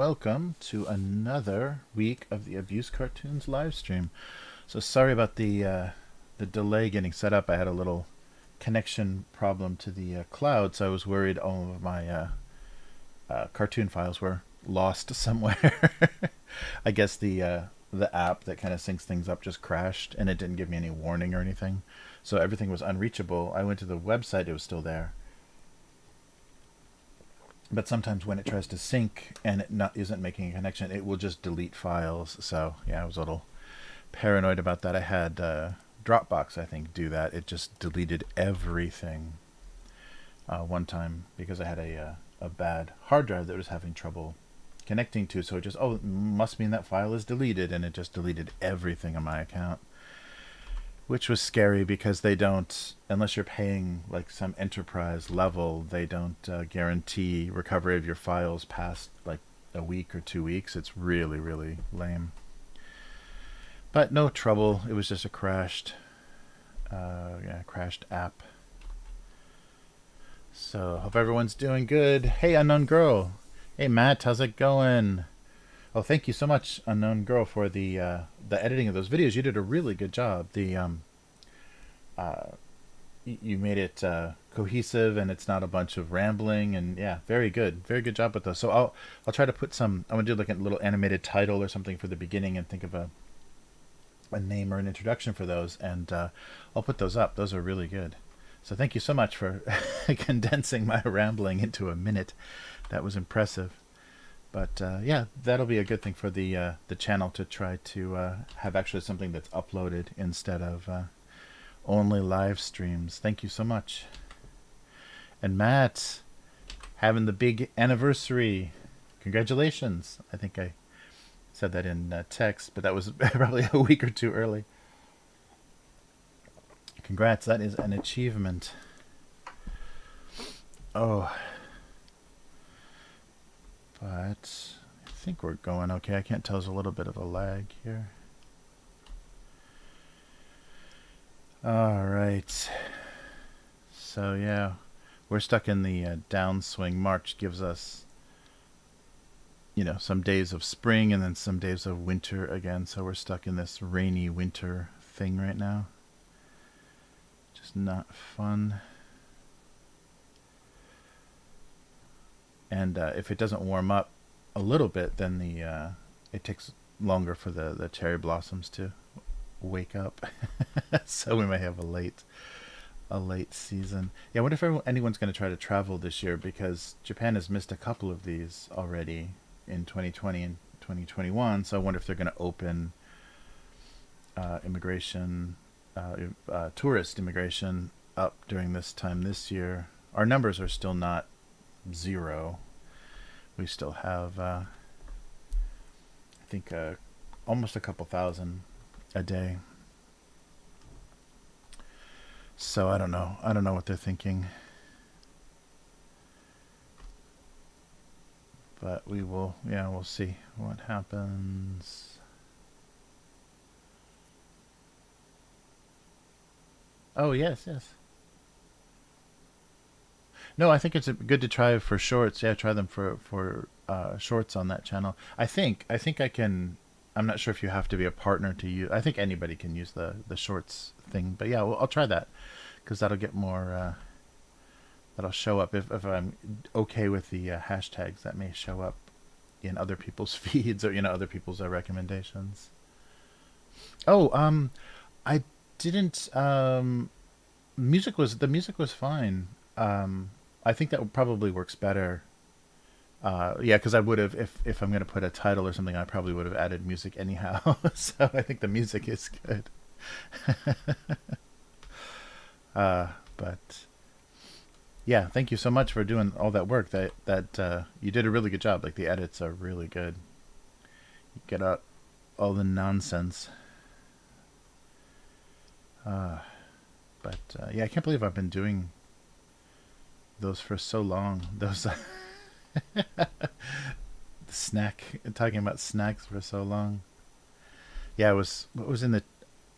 welcome to another week of the Abuse Cartoons live stream. So sorry about the delay getting set up. I had a little connection problem to the cloud, so I was worried all of my cartoon files were lost somewhere. I guess the app that kind of syncs things up just crashed, and it didn't give me any warning or anything, so everything was unreachable. I went to the website; it was still there. But sometimes when it tries to sync and it isn't making a connection, it will just delete files. So yeah, I was a little paranoid about that. I had Dropbox, I think, do that. It just deleted everything one time because I had a bad hard drive that was having trouble connecting to. So it just, oh, it must mean that file is deleted, and it just deleted everything on my account. Which was scary because they don't, unless you're paying like some enterprise level, they don't guarantee recovery of your files past like a week or 2 weeks. It's really, really lame. But no trouble. It was just a crashed app. So hope everyone's doing good. Hey, Unknown Girl. Hey, Matt, how's it going? Oh, thank you so much, Unknown Girl, for the editing of those videos. You did a really good job. You made it cohesive, and it's not a bunch of rambling. And yeah, very good job with those. So I'll try to put some. I'm gonna do like a little animated title or something for the beginning, and think of a name or an introduction for those, and I'll put those up. Those are really good. So thank you so much for condensing my rambling into a minute. That was impressive. But yeah, that'll be a good thing for the channel, to try to have actually something that's uploaded instead of only live streams. Thank you so much. And Matt, having the big anniversary. Congratulations. I think I said that in text, but that was probably a week or two early. Congrats, that is an achievement. Oh. But I think we're going okay. I can't tell, there's a little bit of a lag here. All right. So yeah, we're stuck in the downswing. March gives us, some days of spring and then some days of winter again. So we're stuck in this rainy winter thing right now. Just not fun. And if it doesn't warm up a little bit, then it takes longer for the cherry blossoms to wake up. So we may have a late season. Yeah, I wonder if anyone's going to try to travel this year, because Japan has missed a couple of these already in 2020 and 2021. So I wonder if they're going to open tourist immigration up during this time this year. Our numbers are still not zero. We still have I think almost a couple thousand a day. So I don't know what they're thinking, but we'll see what happens. Oh yes. No, I think it's good to try for shorts. Yeah, try them for shorts on that channel. I think I can. I'm not sure if you have to be a partner to use. I think anybody can use the shorts thing. But yeah, I'll try that, because that'll get more. That'll show up if I'm okay with the hashtags. That may show up in other people's feeds, or other people's recommendations. Oh, I didn't. The music was fine. I think that probably works better. Yeah, because I would have, if I'm going to put a title or something, I probably would have added music anyhow. So I think the music is good. But yeah, thank you so much for doing all that work. That you did a really good job. Like, the edits are really good. You get out all the nonsense. But yeah, I can't believe I've been doing those for so long. Those talking about snacks for so long. Yeah, what was in the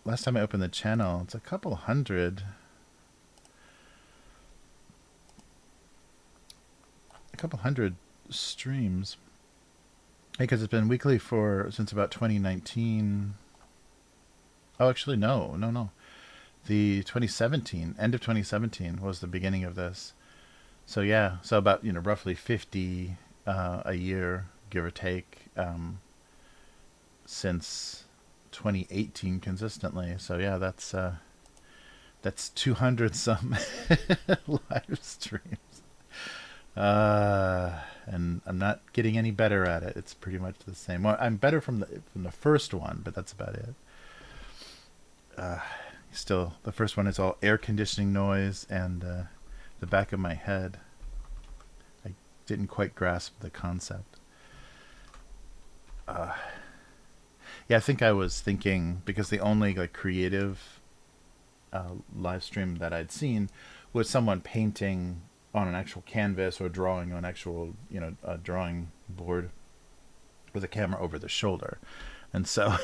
last time I opened the channel? It's a couple hundred streams. Because it's been weekly for since about 2019. Oh, actually, no, no, no. The 2017, end of 2017 was the beginning of this. So yeah, so about roughly 50 a year, give or take, since 2018 consistently. So yeah, that's 200 some live streams. And I'm not getting any better at it. It's pretty much the same. Well, I'm better from the first one, but that's about it. Still, the first one is all air conditioning noise and the back of my head. I didn't quite grasp the concept. Yeah, I think I was thinking because the only like creative live stream that I'd seen was someone painting on an actual canvas or drawing on actual a drawing board with a camera over the shoulder, and so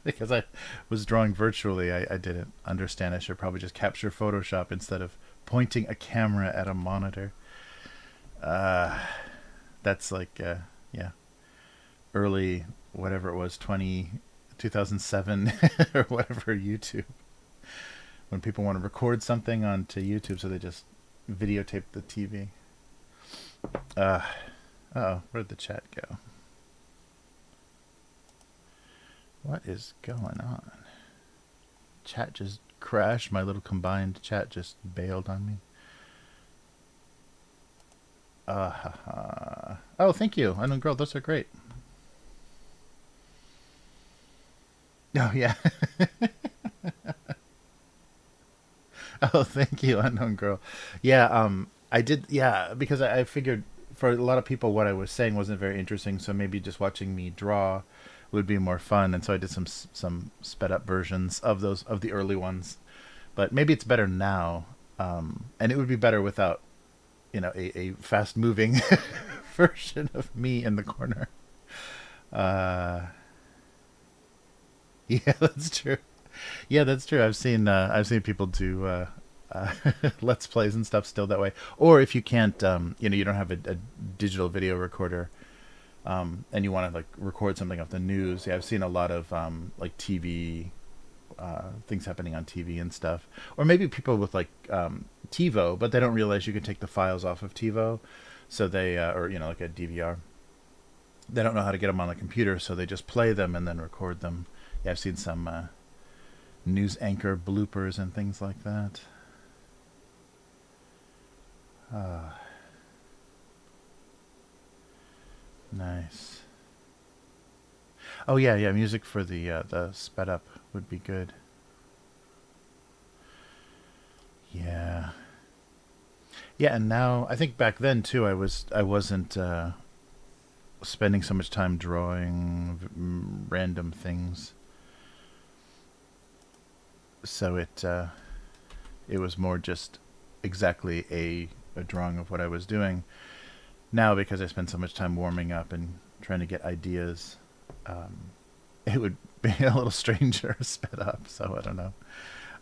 because I was drawing virtually, I didn't understand I should probably just capture Photoshop instead of pointing a camera at a monitor. That's like yeah, early whatever it was 2007 or whatever YouTube, when people want to record something onto YouTube, so they just videotape the TV. Oh, where'd the chat go? What is going on? Chat just crashed. My little combined chat just bailed on me. Oh, thank you, Unknown Girl. Those are great. Oh, yeah. Oh, thank you, Unknown Girl. Yeah, I did. Yeah, because I figured for a lot of people what I was saying wasn't very interesting, so maybe just watching me draw would be more fun. And so I did some sped up versions of those of the early ones. But maybe it's better now, and it would be better without a fast moving version of me in the corner. Uh, yeah, that's true. Yeah, that's true. I've seen people do let's plays and stuff still that way. Or if you can't, you don't have a digital video recorder, and you want to like record something off the news. Yeah, I've seen a lot of like TV things happening on TV and stuff. Or maybe people with like TiVo, but they don't realize you can take the files off of TiVo, so they or like a DVR. They don't know how to get them on the computer, so they just play them and then record them. Yeah, I've seen some news anchor bloopers and things like that. Nice. Oh yeah, yeah. Music for the sped up would be good. Yeah, yeah. And now I think back then too, I wasn't spending so much time drawing random things, so it was more just exactly a drawing of what I was doing. Now, because I spend so much time warming up and trying to get ideas, it would be a little stranger sped up. So I don't know.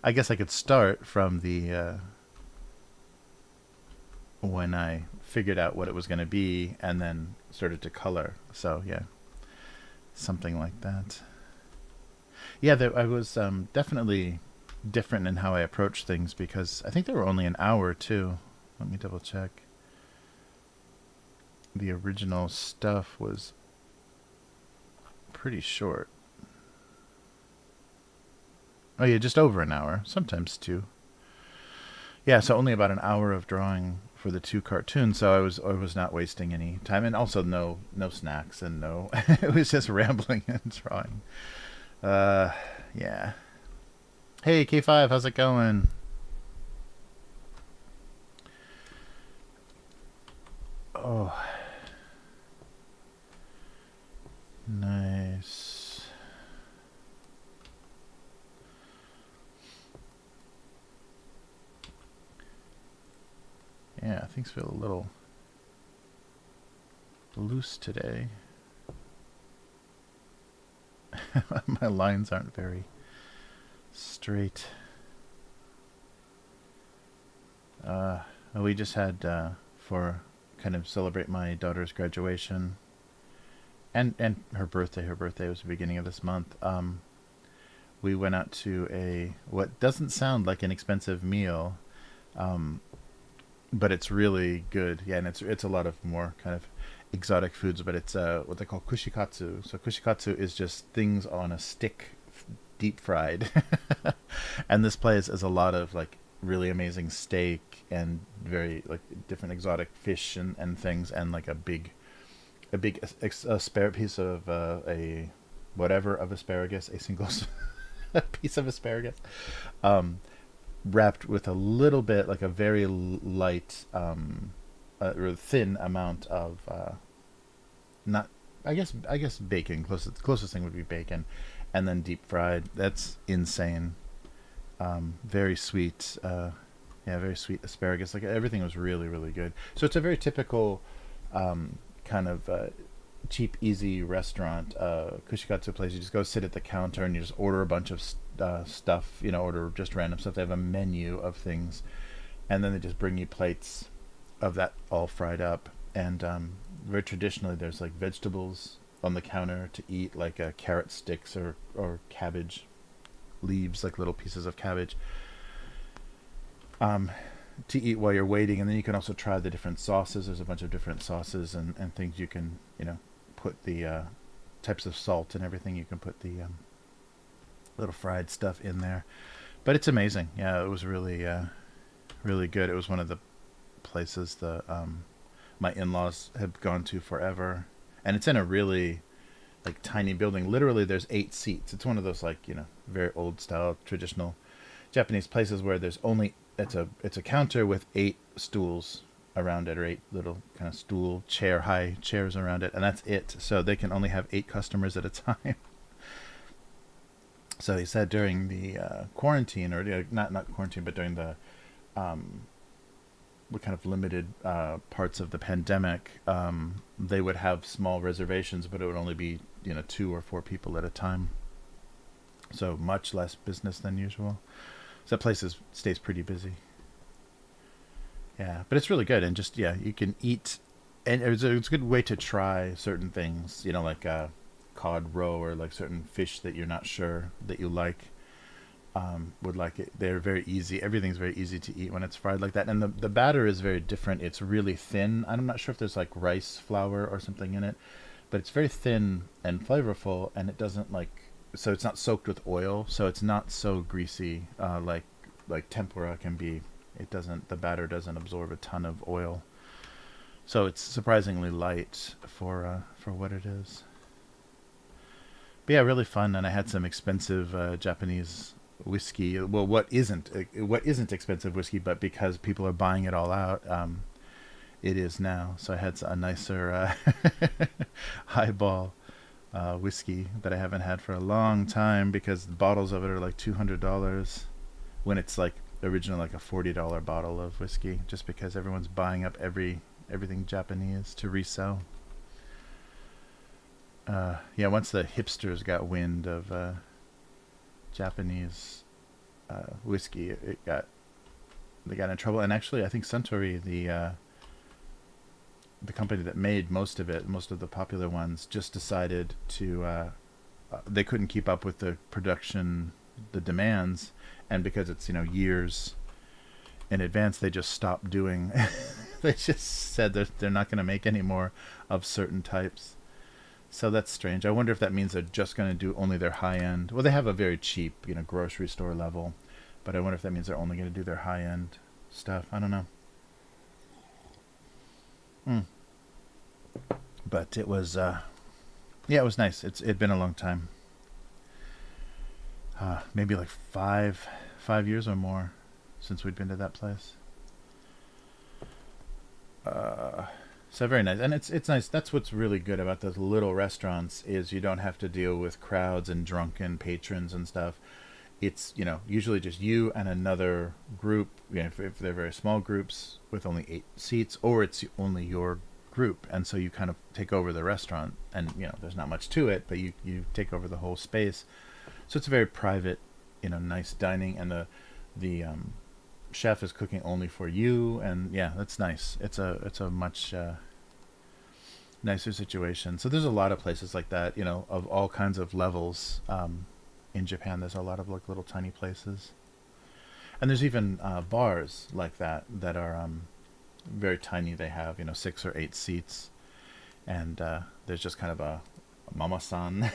I guess I could start from the when I figured out what it was going to be and then started to color. So yeah, something like that. Yeah, I was definitely different in how I approached things because I think they were only an hour too. Let me double check. The original stuff was pretty short. Oh yeah, just over an hour, sometimes two. Yeah, so only about an hour of drawing for the two cartoons. So I was not wasting any time, and also no snacks and no. It was just rambling and drawing. Yeah. Hey K5, how's it going? Oh, nice. Yeah, things feel a little loose today. My lines aren't very straight. We just had for kind of celebrate my daughter's graduation, and her birthday. Her birthday was the beginning of this month. We went out to a what doesn't sound like an expensive meal, um, but it's really good. Yeah, and it's a lot of more kind of exotic foods, but it's what they call kushikatsu. So kushikatsu is just things on a stick, deep fried. And this place is a lot of like really amazing steak and very like different exotic fish and things, and like a big piece of a whatever of asparagus, a single piece of asparagus, um, wrapped with a little bit, like a very light, or thin amount of not. I guess bacon. Closest thing would be bacon, and then deep fried. That's insane. Very sweet. Yeah, very sweet asparagus. Like everything was really really good. So it's a very typical kind of cheap, easy restaurant, kushikatsu place. You just go sit at the counter and you just order a bunch of stuff. Order just random stuff. They have a menu of things, and then they just bring you plates of that all fried up. And very traditionally, there's like vegetables on the counter to eat, like carrot sticks or cabbage leaves, like little pieces of cabbage. Um, to eat while you're waiting, and then you can also try the different sauces. There's a bunch of different sauces and things you can put the types of salt and everything. You can put the little fried stuff in there, but it's amazing. Yeah, it was really really good. It was one of the places the my in-laws have gone to forever, and it's in a really like tiny building. Literally, there's 8 seats. It's one of those like very old style traditional Japanese places where there's only it's a counter with 8 stools around it, or 8 little kind of chair high chairs around it, and that's it. So they can only have 8 customers at a time. So he said during the quarantine, or not quarantine, but during the what kind of limited parts of the pandemic, they would have small reservations, but it would only be 2 or 4 people at a time. So much less business than usual. So that place stays pretty busy. Yeah, but it's really good, and just you can eat, and it's a good way to try certain things. Like cod roe, or like certain fish that you're not sure that you like. Would like it. They're very easy. Everything's very easy to eat when it's fried like that, and the batter is very different. It's really thin. I'm not sure if there's like rice flour or something in it, but it's very thin and flavorful, and it doesn't so it's not soaked with oil, so it's not so greasy like tempura can be. The batter doesn't absorb a ton of oil, so it's surprisingly light for what it is. But yeah, really fun, and I had some expensive Japanese whiskey. Well, what isn't expensive whiskey, but because people are buying it all out, it is now. So I had a nicer highball whiskey that I haven't had for a long time, because the bottles of it are like $200 when it's like originally like a $40 bottle of whiskey, just because everyone's buying up everything Japanese to resell. Yeah, once the hipsters got wind of Japanese whiskey, they got in trouble. And actually, I think Suntory, the company that made most of it, most of the popular ones, just decided to they couldn't keep up with the production, the demands, and because it's years in advance, they just stopped doing. They just said they're not going to make any more of certain types. So that's strange. I wonder if that means they're just going to do only their high end. Well, they have a very cheap, grocery store level, but I wonder if that means they're only going to do their high end stuff. I don't know. Mm. But it was, yeah, it was nice. It'd been a long time. Maybe like 5 years or more since we'd been to that place. So very nice, and it's nice. That's what's really good about those little restaurants, is you don't have to deal with crowds and drunken patrons and stuff. It's usually just you and another group. If they're very small groups with only 8 seats, or it's only your group, and so you kind of take over the restaurant, and there's not much to it, but you take over the whole space. So it's very private, nice dining, and the chef is cooking only for you, and yeah, that's nice. It's a much nicer situation. So there's a lot of places like that, of all kinds of levels. In Japan, there's a lot of like little tiny places, and there's even bars like that are very tiny. They have 6 or 8 seats, and there's just kind of a mama-san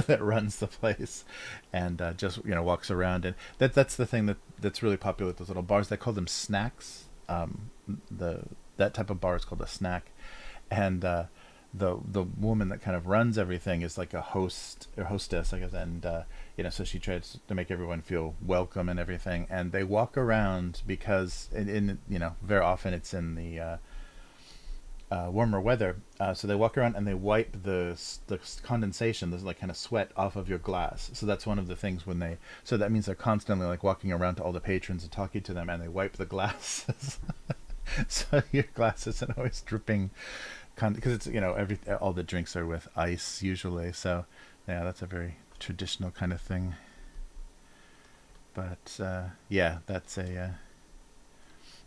that runs the place, and just walks around, and that's the thing that's really popular with those little bars. They call them snacks. The That type of bar is called a snack, and the woman that kind of runs everything is like a host or hostess, I guess, and so she tries to make everyone feel welcome and everything, and they walk around because very often it's in the warmer weather, so they walk around and they wipe the condensation, there's like kind of sweat off of your glass. So that's one of the things so that means they're constantly like walking around to all the patrons and talking to them, and they wipe the glasses. So your glass isn't always dripping, because it's all the drinks are with ice usually. So yeah, that's a very traditional kind of thing. But yeah, that's a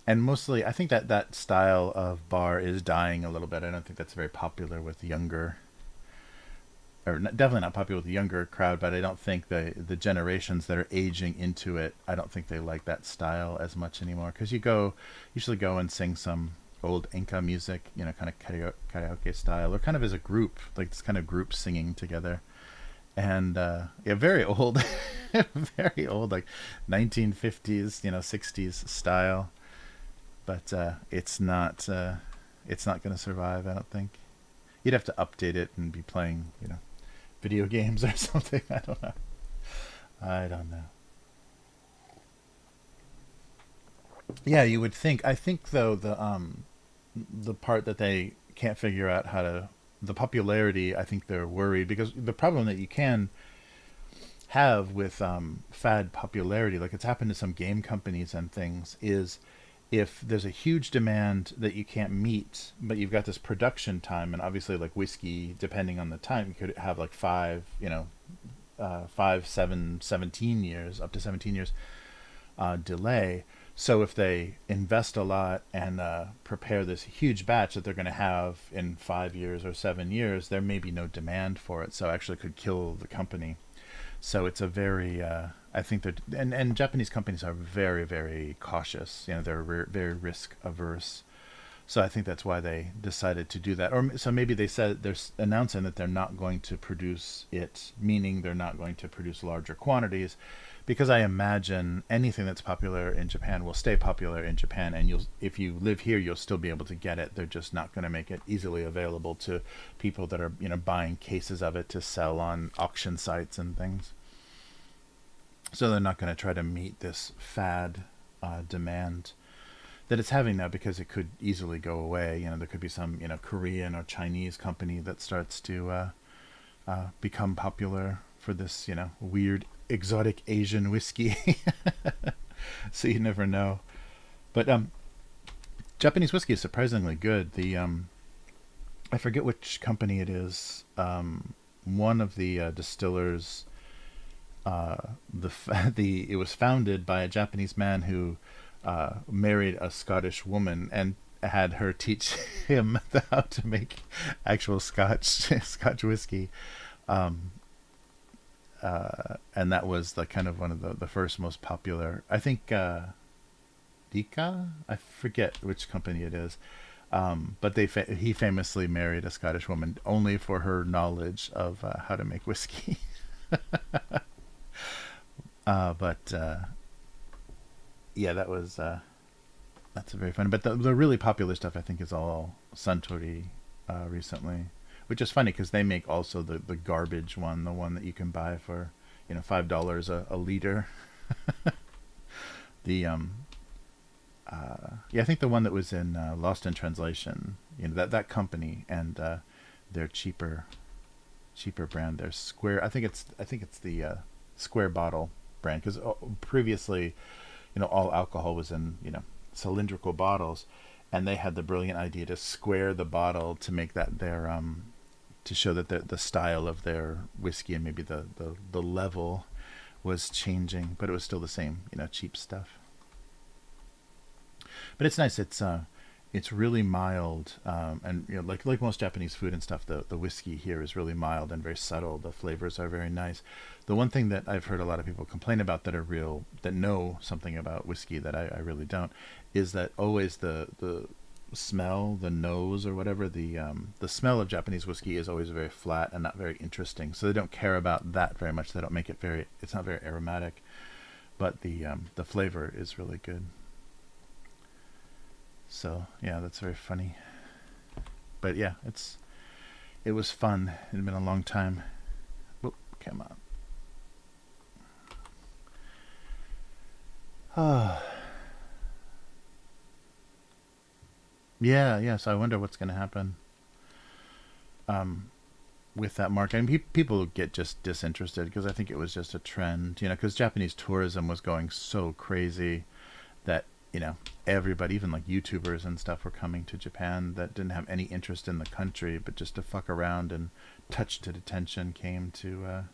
and mostly, I think that style of bar is dying a little bit. I don't think that's very popular with younger, or definitely not popular with the younger crowd. But I don't think the generations that are aging into it, I don't think they like that style as much anymore. Because usually go and sing some old Inca music, kind of karaoke style, or kind of as a group, like this kind of group singing together. And yeah, very old, very old, like 1950s, 60s style. But it's not going to survive, I don't think. You'd have to update it and be playing, video games or something. I don't know. I don't know. Yeah, you would think. I think though the part that they can't figure out how to the popularity. I think they're worried because the problem that you can have with fad popularity, like it's happened to some game companies and things, is if there's a huge demand that you can't meet, but you've got this production time, and obviously like whiskey, depending on the time, you could have like 17 years, up to 17 years delay. So if they invest a lot and prepare this huge batch that they're going to have in 5 years or 7 years, there may be no demand for it. So actually could kill the company. So it's a very, I think they're, and Japanese companies are very, very cautious. They're very risk averse. So I think that's why they decided to do that. Or so maybe they said they're announcing that they're not going to produce it, meaning they're not going to produce larger quantities, because I imagine anything that's popular in Japan will stay popular in Japan, and if you live here, you'll still be able to get it. They're just not going to make it easily available to people that are buying cases of it to sell on auction sites and things. So they're not going to try to meet this fad demand that it's having now, because it could easily go away. There could be some Korean or Chinese company that starts to become popular for this weird exotic Asian whiskey. So you never know. But Japanese whiskey is surprisingly good. The I forget which company it is. One of the distillers. It was founded by a Japanese man who married a Scottish woman and had her teach him how to make actual Scotch whiskey. Um, and that was the kind of one of the first most popular. I think Dika. I forget which company it is. But he famously married a Scottish woman only for her knowledge of how to make whiskey. But yeah, that's a very fun. But the really popular stuff, I think, is all Suntory recently, which is funny because they make also the garbage one, the one that you can buy for $5 a liter. The Yeah, I think the one that was in Lost in Translation, that company, and their cheaper brand, their Square. I think it's the Square bottle brand, because previously, all alcohol was in cylindrical bottles, and they had the brilliant idea to square the bottle to make that their to show that the style of their whiskey and maybe the level was changing, but it was still the same cheap stuff. But it's nice. it's really mild, and like most Japanese food and stuff, the whiskey here is really mild and very subtle. The flavors are very nice. The one thing that I've heard a lot of people complain about that know something about whiskey that I really don't, is that always the smell, the nose or whatever, the smell of Japanese whiskey is always very flat and not very interesting. So they don't care about that very much. They don't make it very. It's not very aromatic, but the flavor is really good. So yeah, that's very funny. But yeah, it was fun. It had been a long time. Whoop, come on. Oh, yeah, yeah. So I wonder what's going to happen with that market. I mean, people get just disinterested because I think it was just a trend, because Japanese tourism was going so crazy that everybody, even like YouTubers and stuff, were coming to Japan that didn't have any interest in the country, but just to fuck around, and touched it attention came to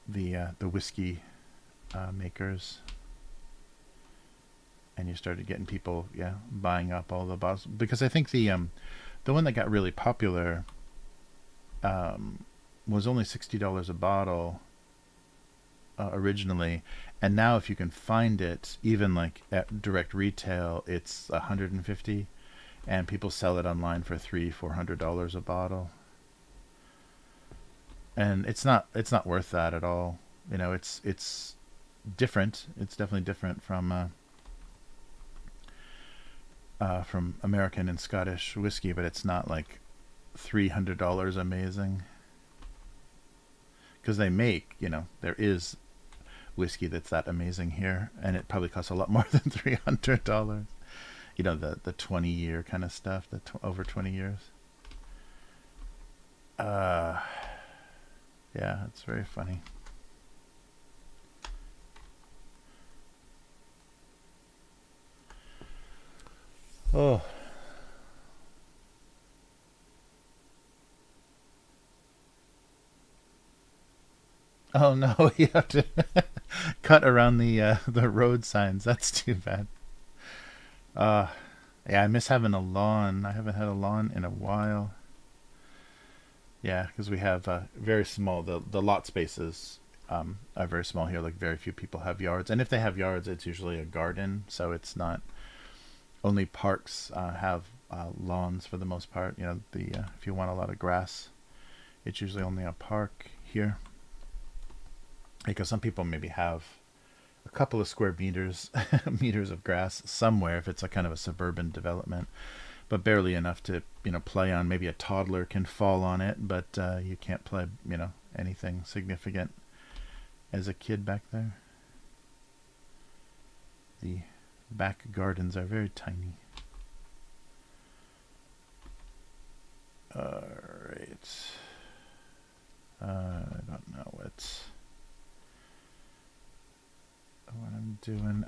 the whiskey makers, and you started getting people, yeah, buying up all the bottles, because I think the one that got really popular was only $60 a bottle originally, and now if you can find it, even like at direct retail, it's 150, and people sell it online for $300-400 a bottle, and it's not worth that at all. It's different. It's definitely different from American and Scottish whiskey, but it's not like $300 amazing, because they make, there is whiskey that's that amazing here, and it probably costs a lot more than $300. The 20-year kind of stuff, over 20 years. Uh, yeah, it's very funny. Oh, oh no, you have to cut around the road signs. That's too bad. Uh, yeah, I miss having a lawn. I haven't had a lawn in a while. Yeah, because we have very small. The lot spaces are very small here. Like very few people have yards, and if they have yards, it's usually a garden. So it's not. Only parks have lawns for the most part. The if you want a lot of grass, it's usually only a park here, because some people maybe have a couple of square meters meters of grass somewhere if it's a kind of a suburban development, but barely enough to play on. Maybe a toddler can fall on it, but you can't play anything significant as a kid back there. The back gardens are very tiny. All right. I don't know what I'm doing.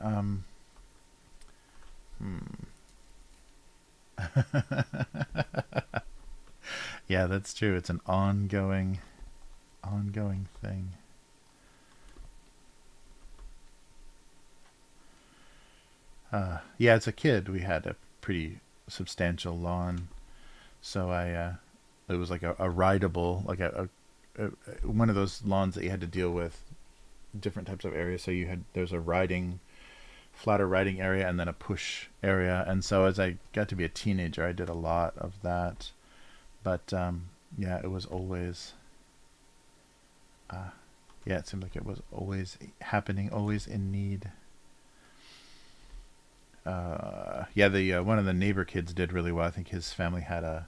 Yeah, that's true. It's an ongoing thing. Yeah, as a kid, we had a pretty substantial lawn, so it was like a rideable, like a one of those lawns that you had to deal with different types of areas. So there's a flatter riding area, and then a push area. And so as I got to be a teenager, I did a lot of that. But yeah, it was always, yeah, it seemed like it was always happening, always in need. Yeah, the one of the neighbor kids did really well. I think his family had a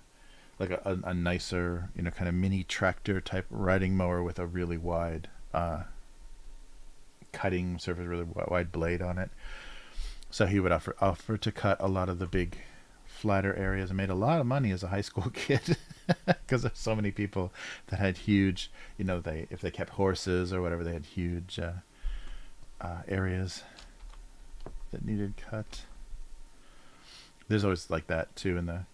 nicer, kind of mini tractor type riding mower with a really wide cutting surface, really wide blade on it. So he would offer to cut a lot of the big flatter areas, and made a lot of money as a high school kid because there's so many people that had huge, if they kept horses or whatever, they had huge areas that needed cut. There's always like that too in the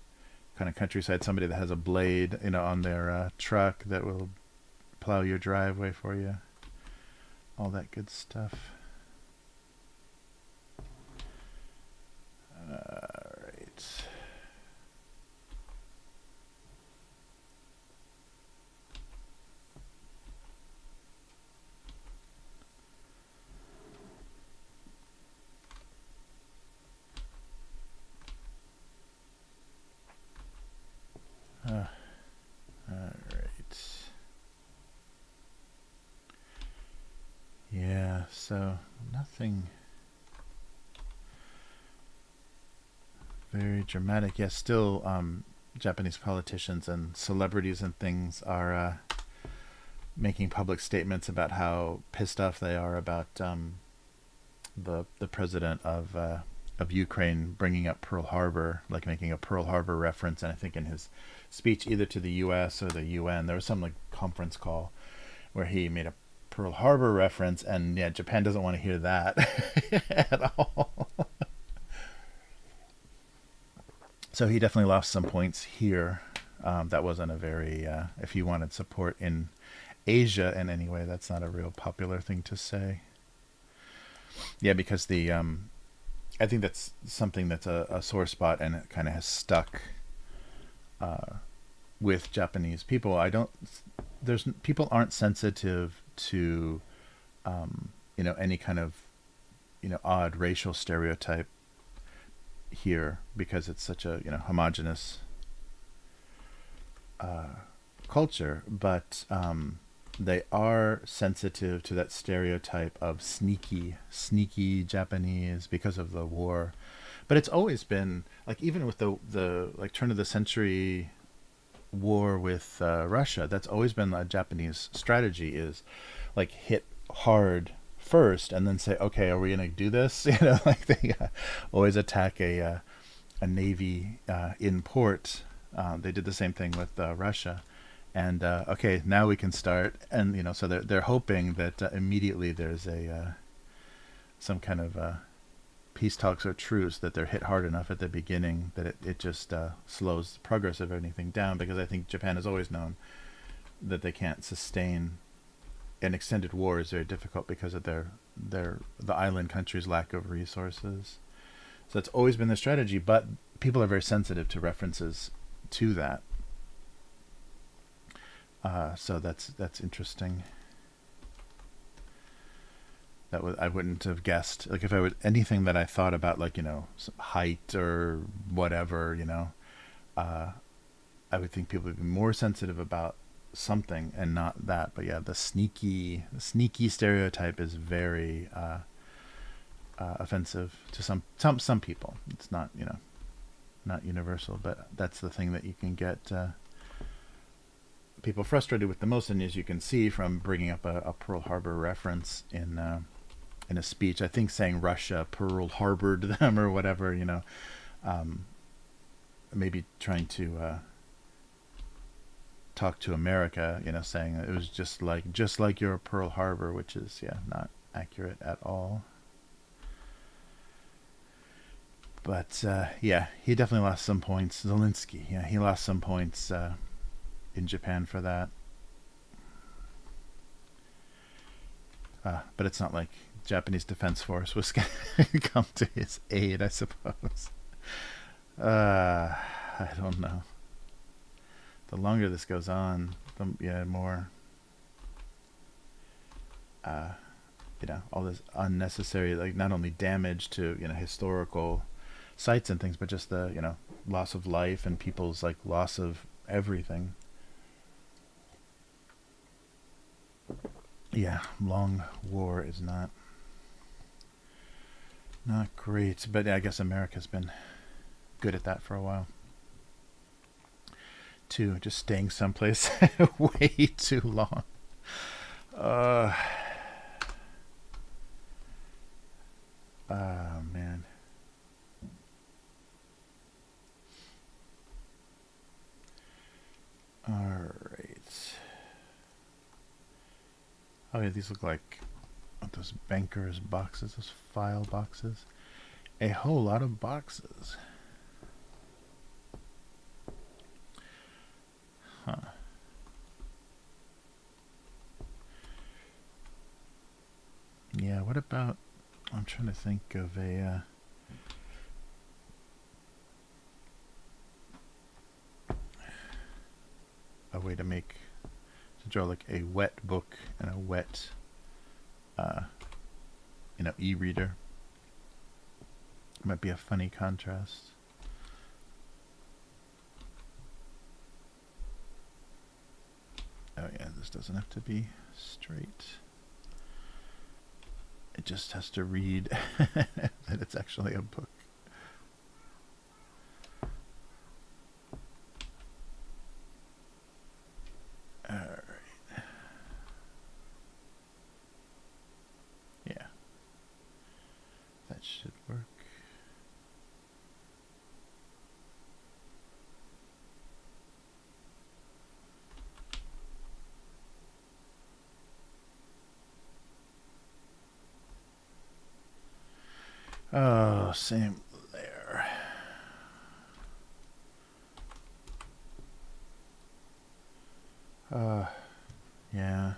kind of countryside. Somebody that has a blade, on their truck that will plow your driveway for you. All that good stuff. All right. All right. Yeah, so nothing very dramatic. Yeah, still Japanese politicians and celebrities and things are making public statements about how pissed off they are about the president of Ukraine bringing up Pearl Harbor, like making a Pearl Harbor reference. And I think in his speech, either to the U.S. or the UN, there was some like conference call where he made a Pearl Harbor reference, and yeah, Japan doesn't want to hear that at all. So he definitely lost some points here. That wasn't a very, if you wanted support in Asia in any way, that's not a real popular thing to say. Yeah, because I think that's something that's a sore spot, and it kind of has stuck with Japanese people. People aren't sensitive to, any kind of, odd racial stereotype here because it's such a, homogenous culture, but they are sensitive to that stereotype of sneaky Japanese because of the war. But it's always been like, even with the like turn of the century war with Russia, that's always been a Japanese strategy, is like hit hard first and then say, okay, are we gonna do this? Like they always attack a navy in port. They did the same thing with Russia. And okay, now we can start, and so they're hoping that immediately there's a some kind of peace talks or truce, that they're hit hard enough at the beginning that it just slows the progress of anything down. Because I think Japan has always known that they can't sustain an extended war is very difficult because of the island country's lack of resources. So it's always been the strategy, but people are very sensitive to references to that. So that's interesting. I wouldn't have guessed. Like if I would anything that I thought about, like some height or whatever, I would think people would be more sensitive about something and not that. But yeah, the sneaky stereotype is very offensive to some people. It's not not universal, but that's the thing that you can get people frustrated with the most. And as you can see from bringing up a Pearl Harbor reference in a speech, I think saying Russia Pearl Harbored them or whatever, maybe trying to talk to America, saying it was just like your Pearl Harbor, which is not accurate at all. But he definitely lost some points. Zelensky, he lost some points in Japan for that. But it's not like Japanese Defense Force was going to come to his aid, I suppose. I don't know. The longer this goes on, the more all this unnecessary, like not only damage to historical sites and things, but just the loss of life and people's like loss of everything. Yeah, long war is not great, but I guess America's been good at that for a while too, just staying someplace way too long. Oh man. All right. Oh yeah, these look like those bankers boxes, those file boxes. A whole lot of boxes. Huh. Yeah, what about, I'm trying to think of a way to draw like a wet book and a wet e-reader. Might be a funny contrast. This doesn't have to be straight. It just has to read that it's actually a book. All right. Yeah. That should work. Oh, same there. Yeah.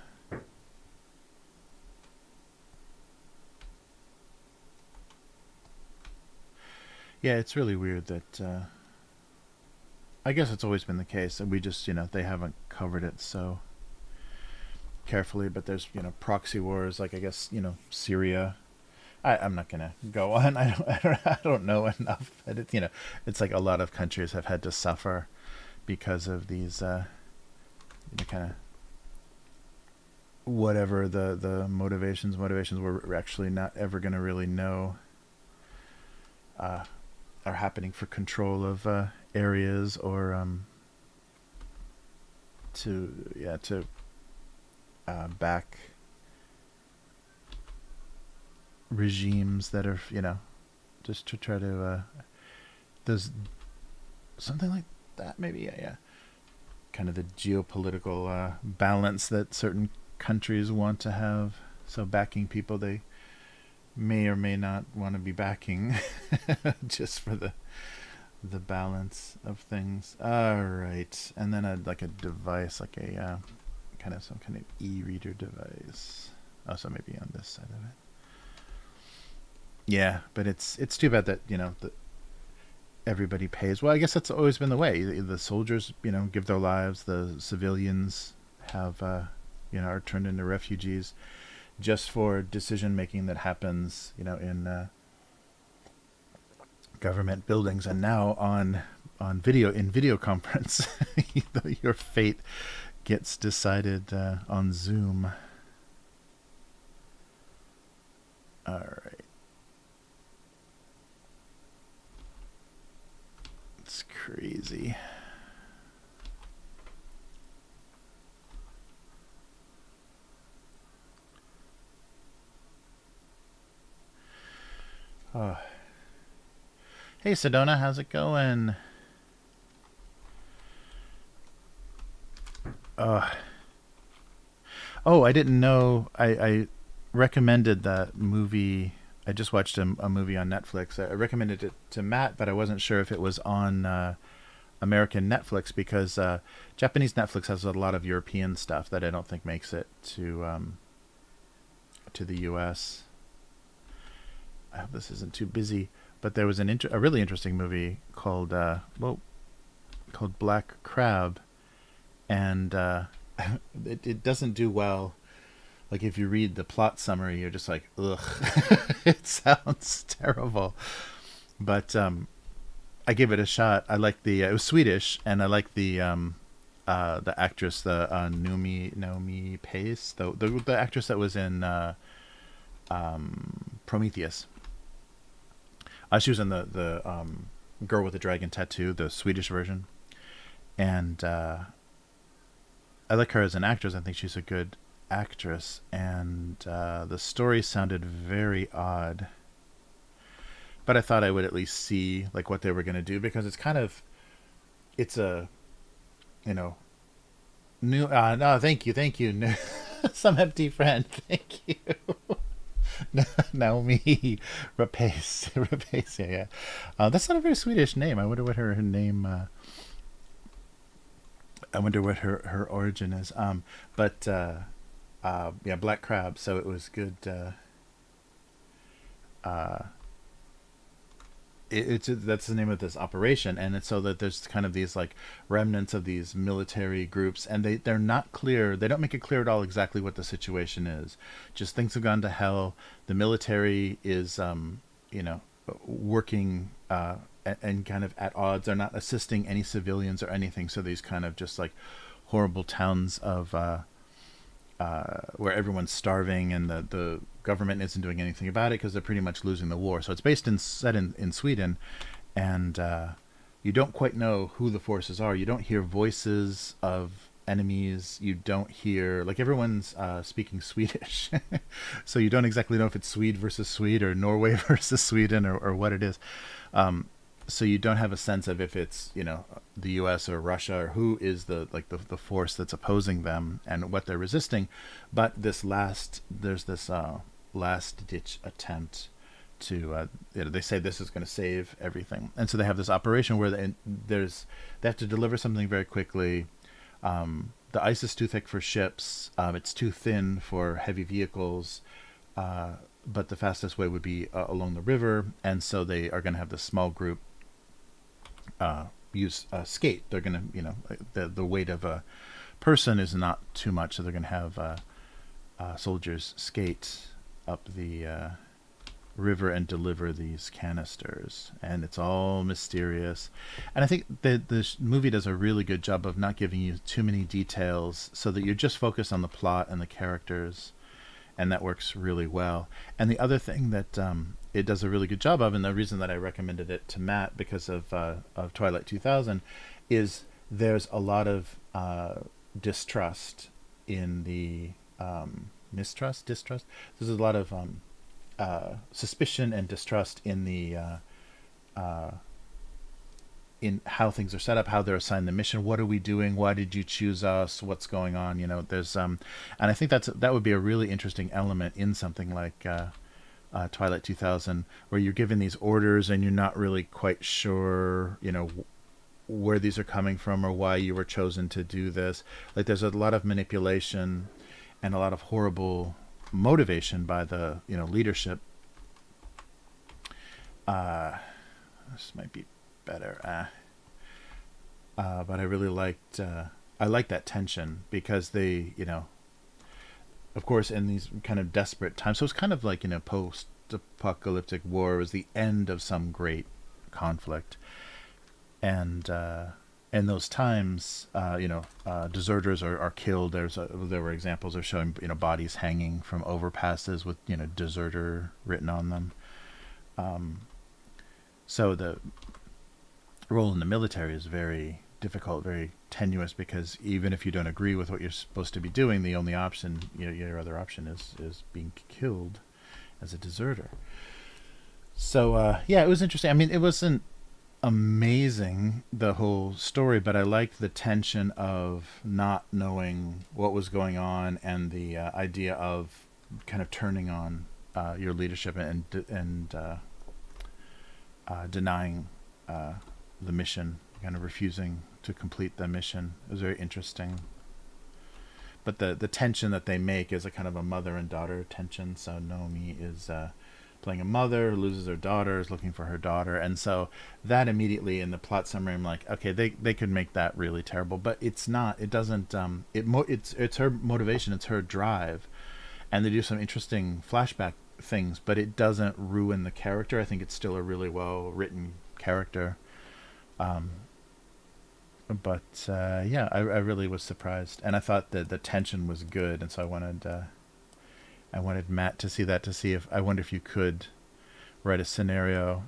Yeah, it's really weird that, I guess it's always been the case, and we just, they haven't covered it so carefully, but there's, proxy wars, like, I guess, Syria. I'm not gonna go on. I don't know enough. But it's like a lot of countries have had to suffer because of these, kind of whatever the motivations we're actually not ever gonna really know are happening for control of areas or to back regimes that are just to try to there's something like that maybe, yeah, kind of the geopolitical balance that certain countries want to have, so backing people they may or may not want to be backing just for the balance of things. All right, and then like a device, like a kind of some kind of e-reader device. Oh, so maybe on this side of it. Yeah, but it's too bad that everybody pays. Well, I guess that's always been the way. The soldiers, give their lives. The civilians have, are turned into refugees, just for decision making that happens, in government buildings, and now on video conference, your fate gets decided on Zoom. All right. It's crazy. Oh. Hey Sedona, how's it going? Oh, I didn't know. I recommended that movie. I just watched a movie on Netflix. I recommended it to Matt, but I wasn't sure if it was on American Netflix, because Japanese Netflix has a lot of European stuff that I don't think makes it to the U.S. I hope this isn't too busy, but there was a really interesting movie called called Black Crab, and it doesn't do well. Like, if you read the plot summary, you're just like, ugh, it sounds terrible. But I gave it a shot. I like it was Swedish, and I like the actress, the Noomi Pace, the actress that was in Prometheus. She was in the Girl with the Dragon Tattoo, the Swedish version, and I like her as an actress. I think she's a good actress, and the story sounded very odd, but I thought I would at least see like what they were going to do, because it's a new no, thank you some empty friend, thank you. Naomi Rapace, yeah. That's not a very Swedish name. I wonder what her name. I wonder what her origin is. But yeah, Black Crab. So it was good. That's the name of this operation, and it's so that there's kind of these like remnants of these military groups, and they're not clear. They don't make it clear at all exactly what the situation is. Just things have gone to hell. The military is working and kind of at odds. They're not assisting any civilians or anything. So these kind of just like horrible towns of where everyone's starving and the government isn't doing anything about it because they're pretty much losing the war. So it's set in Sweden, and you don't quite know who the forces are. You don't hear voices of enemies. You don't hear, like, everyone's speaking Swedish, so you don't exactly know if it's Swede versus Swede or Norway versus Sweden or what it is. So you don't have a sense of if it's, you know, the U.S. or Russia or who is the force that's opposing them and what they're resisting. But there's this last ditch attempt to, you know, they say this is going to save everything, and so they have this operation where they have to deliver something very quickly. The ice is too thick for ships. It's too thin for heavy vehicles. But the fastest way would be along the river, and so they are going to have this small group use skate. They're going to, you know, the weight of a person is not too much, so they're going to have soldiers skate up the river and deliver these canisters, and it's all mysterious. And I think the movie does a really good job of not giving you too many details, so that you're just focused on the plot and the characters, and that works really well. And the other thing that it does a really good job of, and the reason that I recommended it to Matt because of Twilight 2000, is there's a lot of distrust in the distrust. There's a lot of suspicion and distrust in the in how things are set up, how they're assigned the mission. What are we doing? Why did you choose us? What's going on? You know, there's and I think that would be a really interesting element in something like Twilight 2000, where you're given these orders and you're not really quite sure, you know, where these are coming from or why you were chosen to do this. Like, there's a lot of manipulation and a lot of horrible motivation by the, you know, leadership. This might be better. But I really liked I liked that tension because they, you know, of course, in these kind of desperate times. So it's kind of like, you know, post-apocalyptic war. It was the end of some great conflict, and in those times, you know, deserters are killed. There were examples of showing, you know, bodies hanging from overpasses with, you know, deserter written on them. So the role in the military is very difficult, very tenuous, because even if you don't agree with what you're supposed to be doing, the only option, you know, your other option is being killed as a deserter. So yeah, it was interesting. I mean, it wasn't amazing, the whole story, but I liked the tension of not knowing what was going on, and the idea of kind of turning on your leadership and denying the mission, kind of refusing to complete the mission. It was very interesting. But the tension that they make is a kind of a mother and daughter tension. So Naomi is playing a mother who loses her daughter, is looking for her daughter, and so that immediately in the plot summary, I'm like, okay, they could make that really terrible, but it's not. It doesn't. It's her motivation. It's her drive, and they do some interesting flashback things, but it doesn't ruin the character. I think it's still a really well written character. But yeah, I really was surprised, and I thought that the tension was good, and so I wanted Matt to see that, to see if, I wonder if you could write a scenario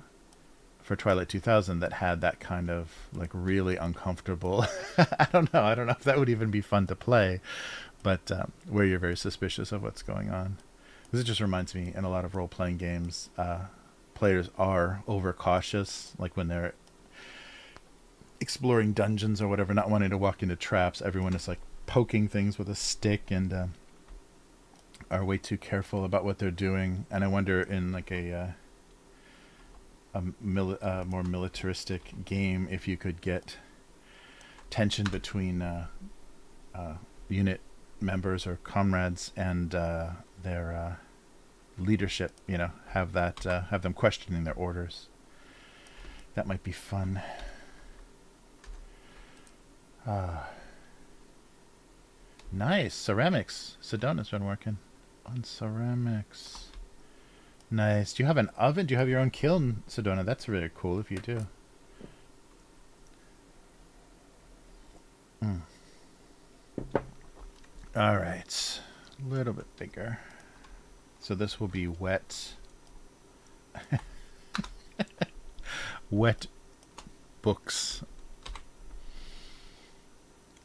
for Twilight 2000 that had that kind of, like, really uncomfortable. I don't know if that would even be fun to play, but where you're very suspicious of what's going on. Because it just reminds me, in a lot of role-playing games, players are overcautious, like when they're exploring dungeons or whatever, not wanting to walk into traps. Everyone is like poking things with a stick and are way too careful about what they're doing. And I wonder, in like a more militaristic game, if you could get tension between unit members or comrades and their leadership. You know, have them questioning their orders. That might be fun. Nice. Ceramics. Sedona's been working on ceramics. Nice. Do you have an oven? Do you have your own kiln, Sedona? That's really cool if you do. All right. a little bit bigger. So this will be wet. Wet books.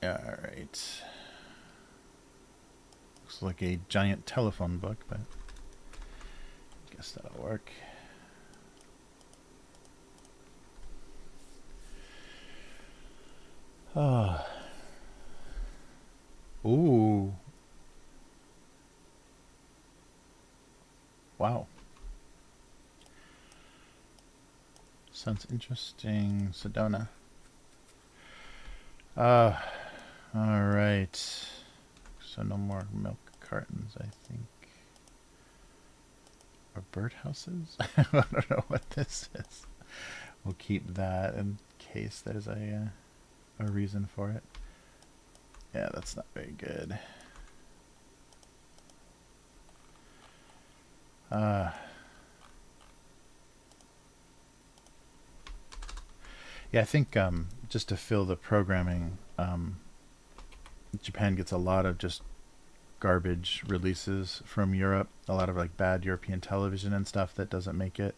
Alright. Looks like a giant telephone book, but I guess that'll work. Oh. Ooh. Wow. Sounds interesting. Sedona. Alright. So no more milk cartons, I think. Or birdhouses? I don't know what this is. We'll keep that in case there's a reason for it. Yeah, that's not very good. Yeah, I think just to fill the programming, Japan gets a lot of just garbage releases from Europe. A lot of like bad European television and stuff that doesn't make it.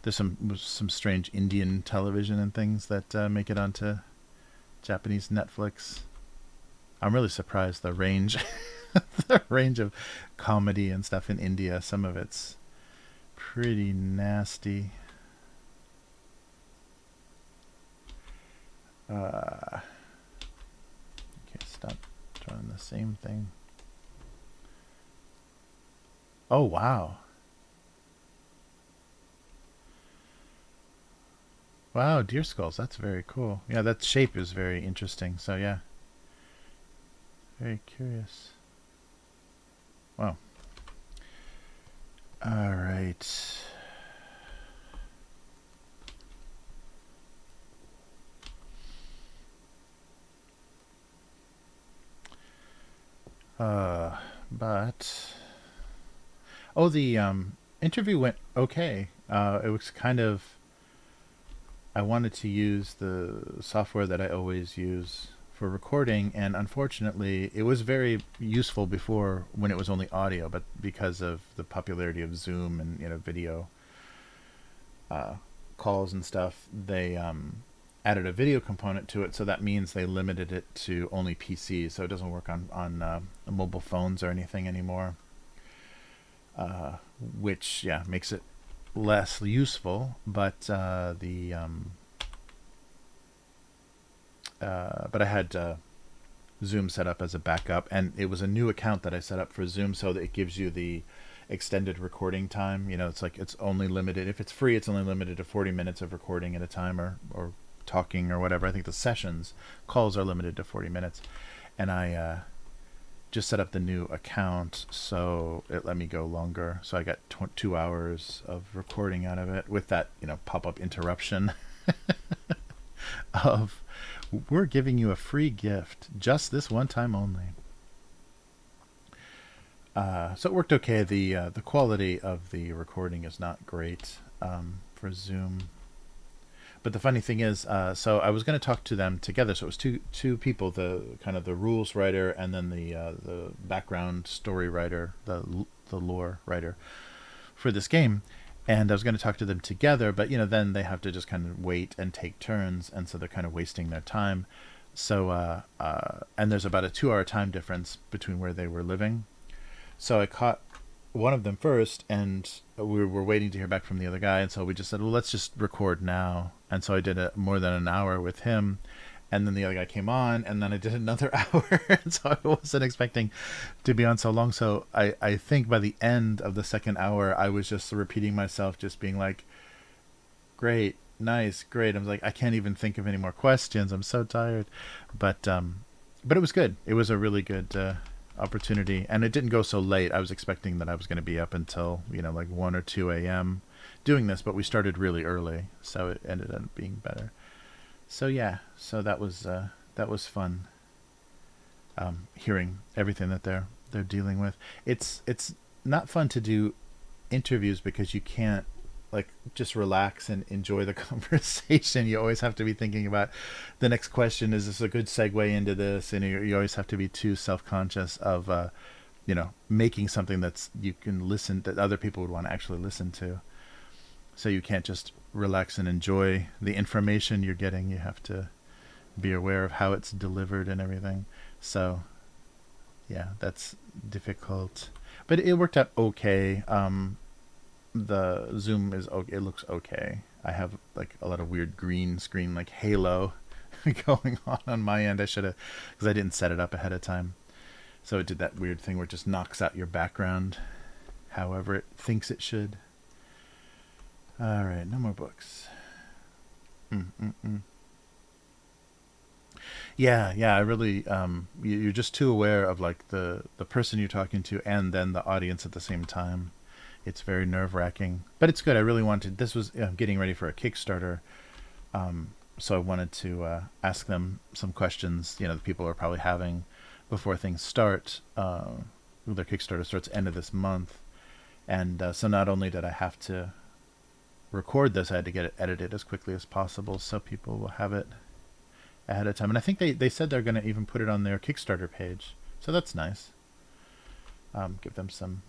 There's some strange Indian television and things that make it onto Japanese Netflix. I'm really surprised the range, the range of comedy and stuff in India. Some of it's pretty nasty. Okay, stop drawing the same thing. Oh, wow. Wow, deer skulls. That's very cool. Yeah, that shape is very interesting. So, yeah. Very curious. Wow. All right. But oh, the interview went okay. It was kind of, I wanted to use the software that I always use for recording, and unfortunately, it was very useful before when it was only audio, but because of the popularity of Zoom and video calls and stuff, they added a video component to it, so that means they limited it to only PCs, so it doesn't work on mobile phones or anything anymore, which makes it less useful. But but I had Zoom set up as a backup, and it was a new account that I set up for Zoom, so that it gives you the extended recording time. It's like it's only limited, if it's free, it's only limited to 40 minutes of recording at a time, or talking or whatever. I think the sessions calls are limited to 40 minutes, and I just set up the new account, so it let me go longer. So I got 2 hours of recording out of it with that pop-up interruption of, we're giving you a free gift just this one time only. So it worked okay. The quality of the recording is not great for Zoom. But the funny thing is, so I was going to talk to them together. So it was two people, the kind of the rules writer, and then the background story writer, the lore writer for this game. And I was going to talk to them together, but then they have to just kind of wait and take turns, and so they're kind of wasting their time. So and there's about a 2-hour time difference between where they were living. So I caught one of them first, and we were waiting to hear back from the other guy, and so we just said, well, let's just record now. And so I did more than an hour with him, and then the other guy came on, and then I did another hour. And so I wasn't expecting to be on so long. So I think by the end of the second hour, I was just repeating myself, just being like, great, nice, great. I was like, I can't even think of any more questions, I'm so tired. But it was good. It was a really good opportunity, and it didn't go so late. I was expecting that I was going to be up until like 1 or 2 a.m. doing this, but we started really early, so it ended up being better. So so that was fun, hearing everything that they're dealing with. It's not fun to do interviews because you can't just relax and enjoy the conversation. You always have to be thinking about the next question. Is this a good segue into this? And you always have to be too self-conscious of making something that's you can listen that other people would want to actually listen to. So you can't just relax and enjoy the information you're getting. You have to be aware of how it's delivered and everything. So yeah, that's difficult, but it worked out okay. The Zoom it looks okay. I have like a lot of weird green screen, like halo going on my end. I should have, because I didn't set it up ahead of time. So it did that weird thing where it just knocks out your background however it thinks it should. All right, no more books. Yeah, I really, you're just too aware of like the person you're talking to and then the audience at the same time. It's very nerve-wracking, but it's good. I really wanted, this was getting ready for a Kickstarter, so I wanted to ask them some questions, the people are probably having before things start. Their Kickstarter starts end of this month, and so not only did I have to record this, I had to get it edited as quickly as possible so people will have it ahead of time. And I think they said they're going to even put it on their Kickstarter page, so that's nice. Give them some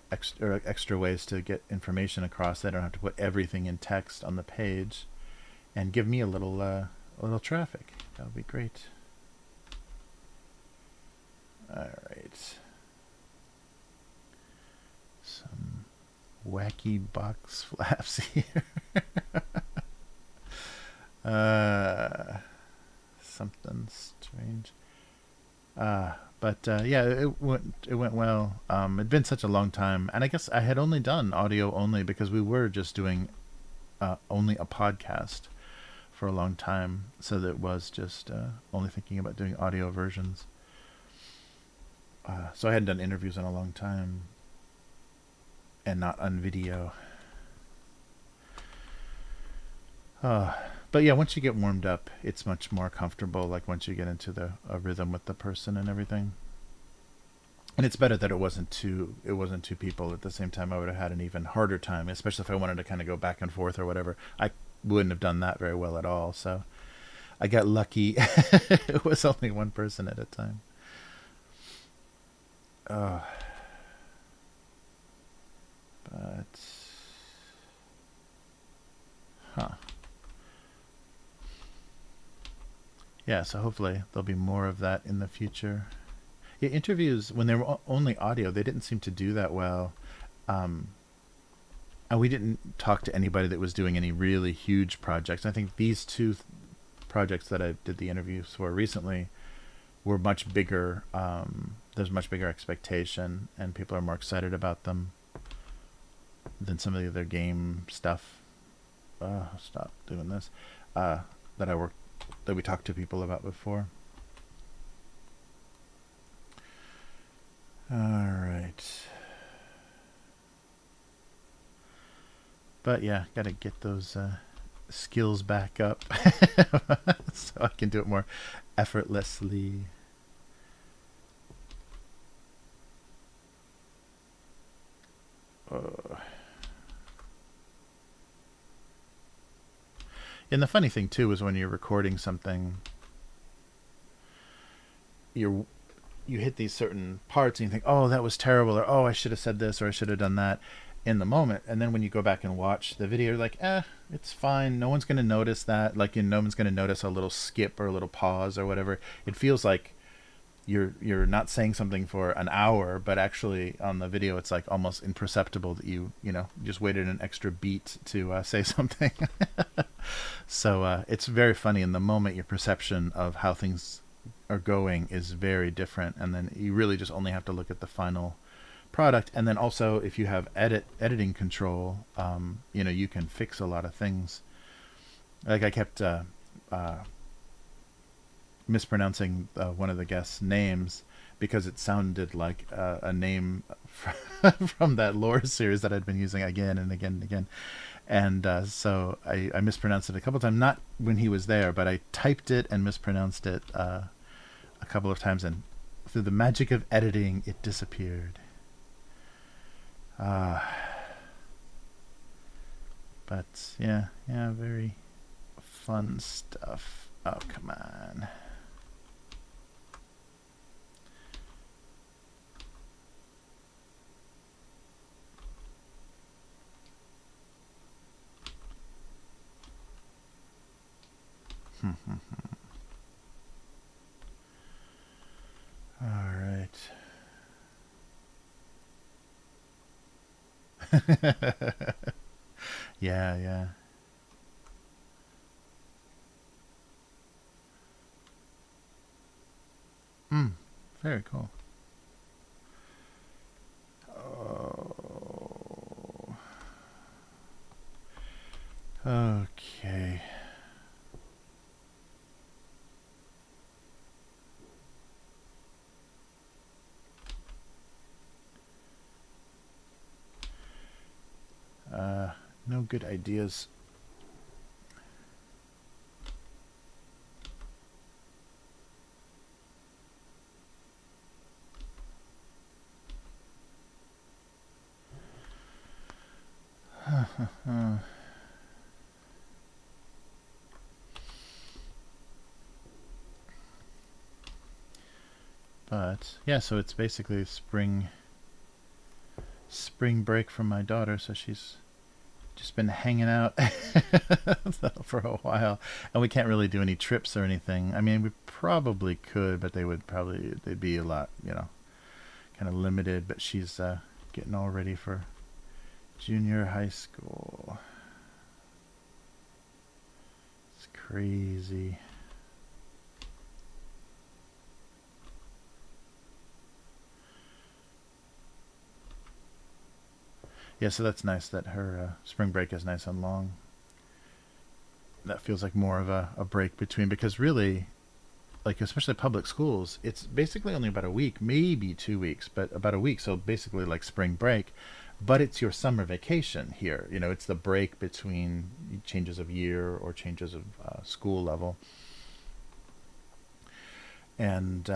extra ways to get information across. They don't have to put everything in text on the page, and give me a little traffic. That would be great. All right. Some wacky box flaps here. Something strange. But yeah, it went well. It'd been such a long time, and I guess I had only done audio only because we were just doing only a podcast for a long time, so that was just only thinking about doing audio versions. So I hadn't done interviews in a long time, and not on video. But yeah, once you get warmed up, it's much more comfortable. Like once you get into a rhythm with the person and everything. And it's better that it wasn't two people at the same time. I would have had an even harder time, especially if I wanted to kind of go back and forth or whatever. I wouldn't have done that very well at all. So I got lucky. It was only one person at a time. But yeah, so hopefully there'll be more of that in the future. Yeah, interviews, when they were only audio, they didn't seem to do that well. And we didn't talk to anybody that was doing any really huge projects. I think these two projects that I did the interviews for recently were much bigger. There's much bigger expectation, and people are more excited about them than some of the other game stuff. Stop doing this. That we talked to people about before. All right. But yeah, gotta get those skills back up so I can do it more effortlessly. And the funny thing too is when you're recording something, you hit these certain parts and you think, oh, that was terrible, or oh, I should have said this, or I should have done that in the moment. And then when you go back and watch the video, you're like, it's fine. No one's going to notice that. Like, no one's going to notice a little skip or a little pause or whatever. It feels like you're not saying something for an hour, but actually on the video it's like almost imperceptible that you just waited an extra beat to say something. So it's very funny. In the moment, your perception of how things are going is very different, and then you really just only have to look at the final product. And then also, if you have editing control, you can fix a lot of things. Like I kept mispronouncing one of the guests' names because it sounded like a name from that lore series that I'd been using again and again and again. And so I mispronounced it a couple times, not when he was there, but I typed it and mispronounced it a couple of times, and through the magic of editing, it disappeared. But yeah, very fun stuff. Oh, come on. All right. Yeah, yeah. Hmm. Very cool. Oh. Okay. No good ideas. But yeah, so it's basically spring break from my daughter, so she's just been hanging out for a while, and we can't really do any trips or anything. I mean, we probably could, but they'd be a lot, kind of limited. But she's getting all ready for junior high school. It's crazy. Yeah, so that's nice that her spring break is nice and long. That feels like more of a break between, because really, like especially public schools, it's basically only about a week, maybe 2 weeks, but about a week. So basically like spring break, but it's your summer vacation here. It's the break between changes of year or changes of school level. And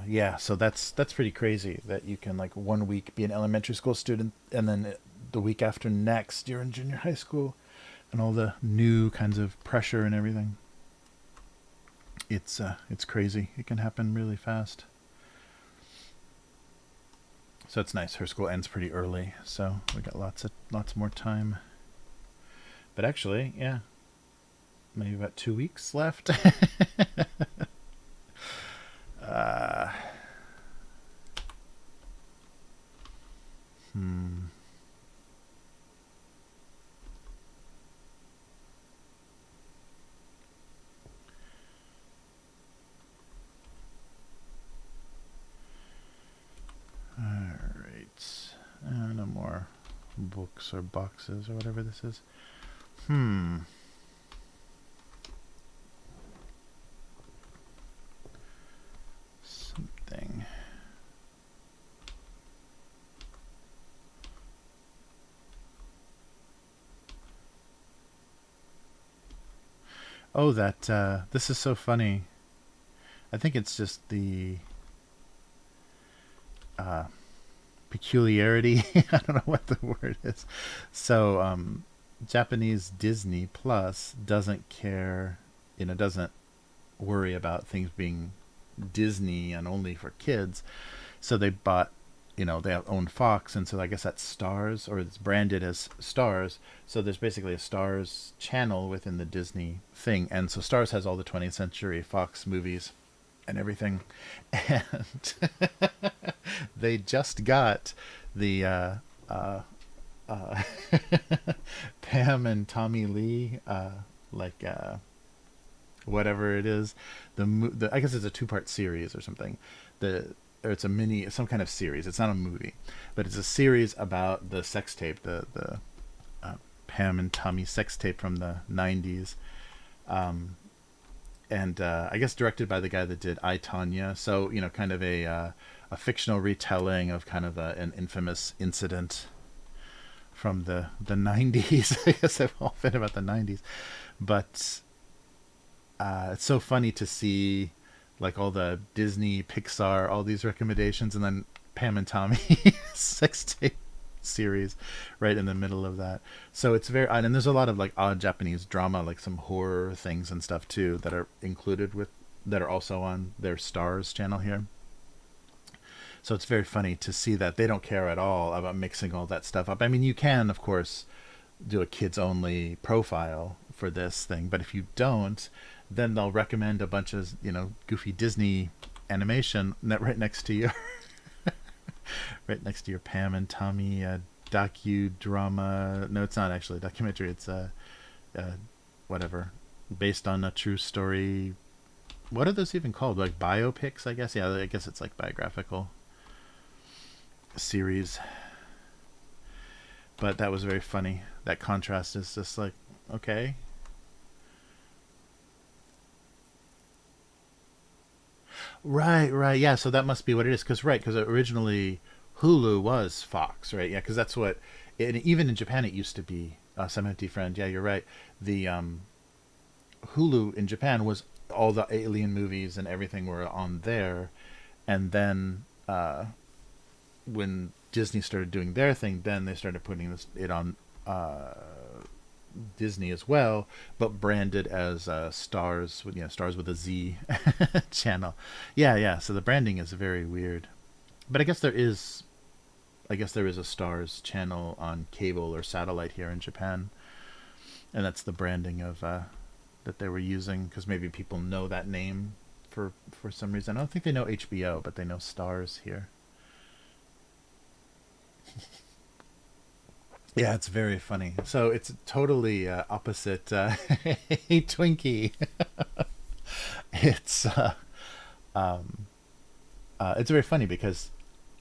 yeah, so that's pretty crazy that you can like one week be an elementary school student, and then the week after next you're in junior high school, and all the new kinds of pressure and everything. It's crazy. It can happen really fast. So it's nice. Her school ends pretty early, so we got lots more time. But actually, yeah, maybe about 2 weeks left. uh, hmm. All right. No more books or boxes or whatever this is. Hmm. Something. Oh, that this is so funny. I think it's just the uh, peculiarity. I don't know what the word is. So, Japanese Disney Plus doesn't care, doesn't worry about things being Disney and only for kids. So they bought, they own Fox, and so I guess that's Stars, or it's branded as Stars. So there's basically a Stars channel within the Disney thing, and so Stars has all the 20th Century Fox movies and everything, and they just got the uh, Pam and Tommy Lee, like whatever it is, the I guess it's a two-part series or something. Or it's a mini, some kind of series. It's not a movie, but it's a series about the sex tape, the Pam and Tommy sex tape from the '90s, um, and I guess directed by the guy that did I Tanya. So kind of a fictional retelling of kind of an infamous incident from the '90s. I guess they've all been about the '90s, but it's so funny to see like all the Disney, Pixar, all these recommendations, and then Pam and Tommy sex tape series right in the middle of that. So it's very odd, and there's a lot of like odd Japanese drama, like some horror things and stuff too that are included with that are also on their Stars channel here. So it's very funny to see that they don't care at all about mixing all that stuff up. I mean, you can of course do a kids only profile for this thing, but if you don't, then they'll recommend a bunch of goofy Disney animation right next to your right next to your Pam and Tommy docudrama. No, it's not actually a documentary. It's whatever, based on a true story. What are those even called? Like biopics, I guess. Yeah, I guess it's like biographical series. But that was very funny. That contrast is just like, okay. Right. Yeah, so that must be what it is. Because originally Hulu was Fox, right? Yeah, because that's what, even in Japan it used to be. Some Empty Friend. Yeah, you're right. The Hulu in Japan was all the Alien movies and everything were on there. And then when Disney started doing their thing, then they started putting it on Disney as well, but branded as Stars, Stars with a Z channel. Yeah. So the branding is very weird, but I guess there is a Stars channel on cable or satellite here in Japan, and that's the branding of that they were using because maybe people know that name for some reason. I don't think they know HBO, but they know Stars here. Yeah, it's very funny. So it's totally opposite. Hey, Twinkie. It's it's very funny because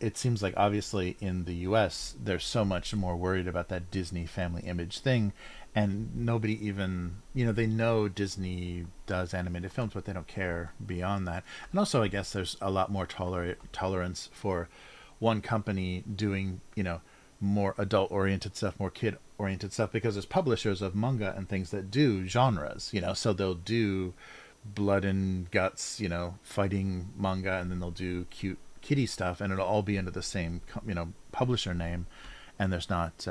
it seems like obviously in the U.S. they're so much more worried about that Disney family image thing, and nobody even they know Disney does animated films, but they don't care beyond that. And also, I guess there's a lot more tolerance for one company doing more adult oriented stuff, more kid oriented stuff, because there's publishers of manga and things that do genres, so they'll do blood and guts, fighting manga, and then they'll do cute kiddie stuff, and it'll all be under the same publisher name, and there's not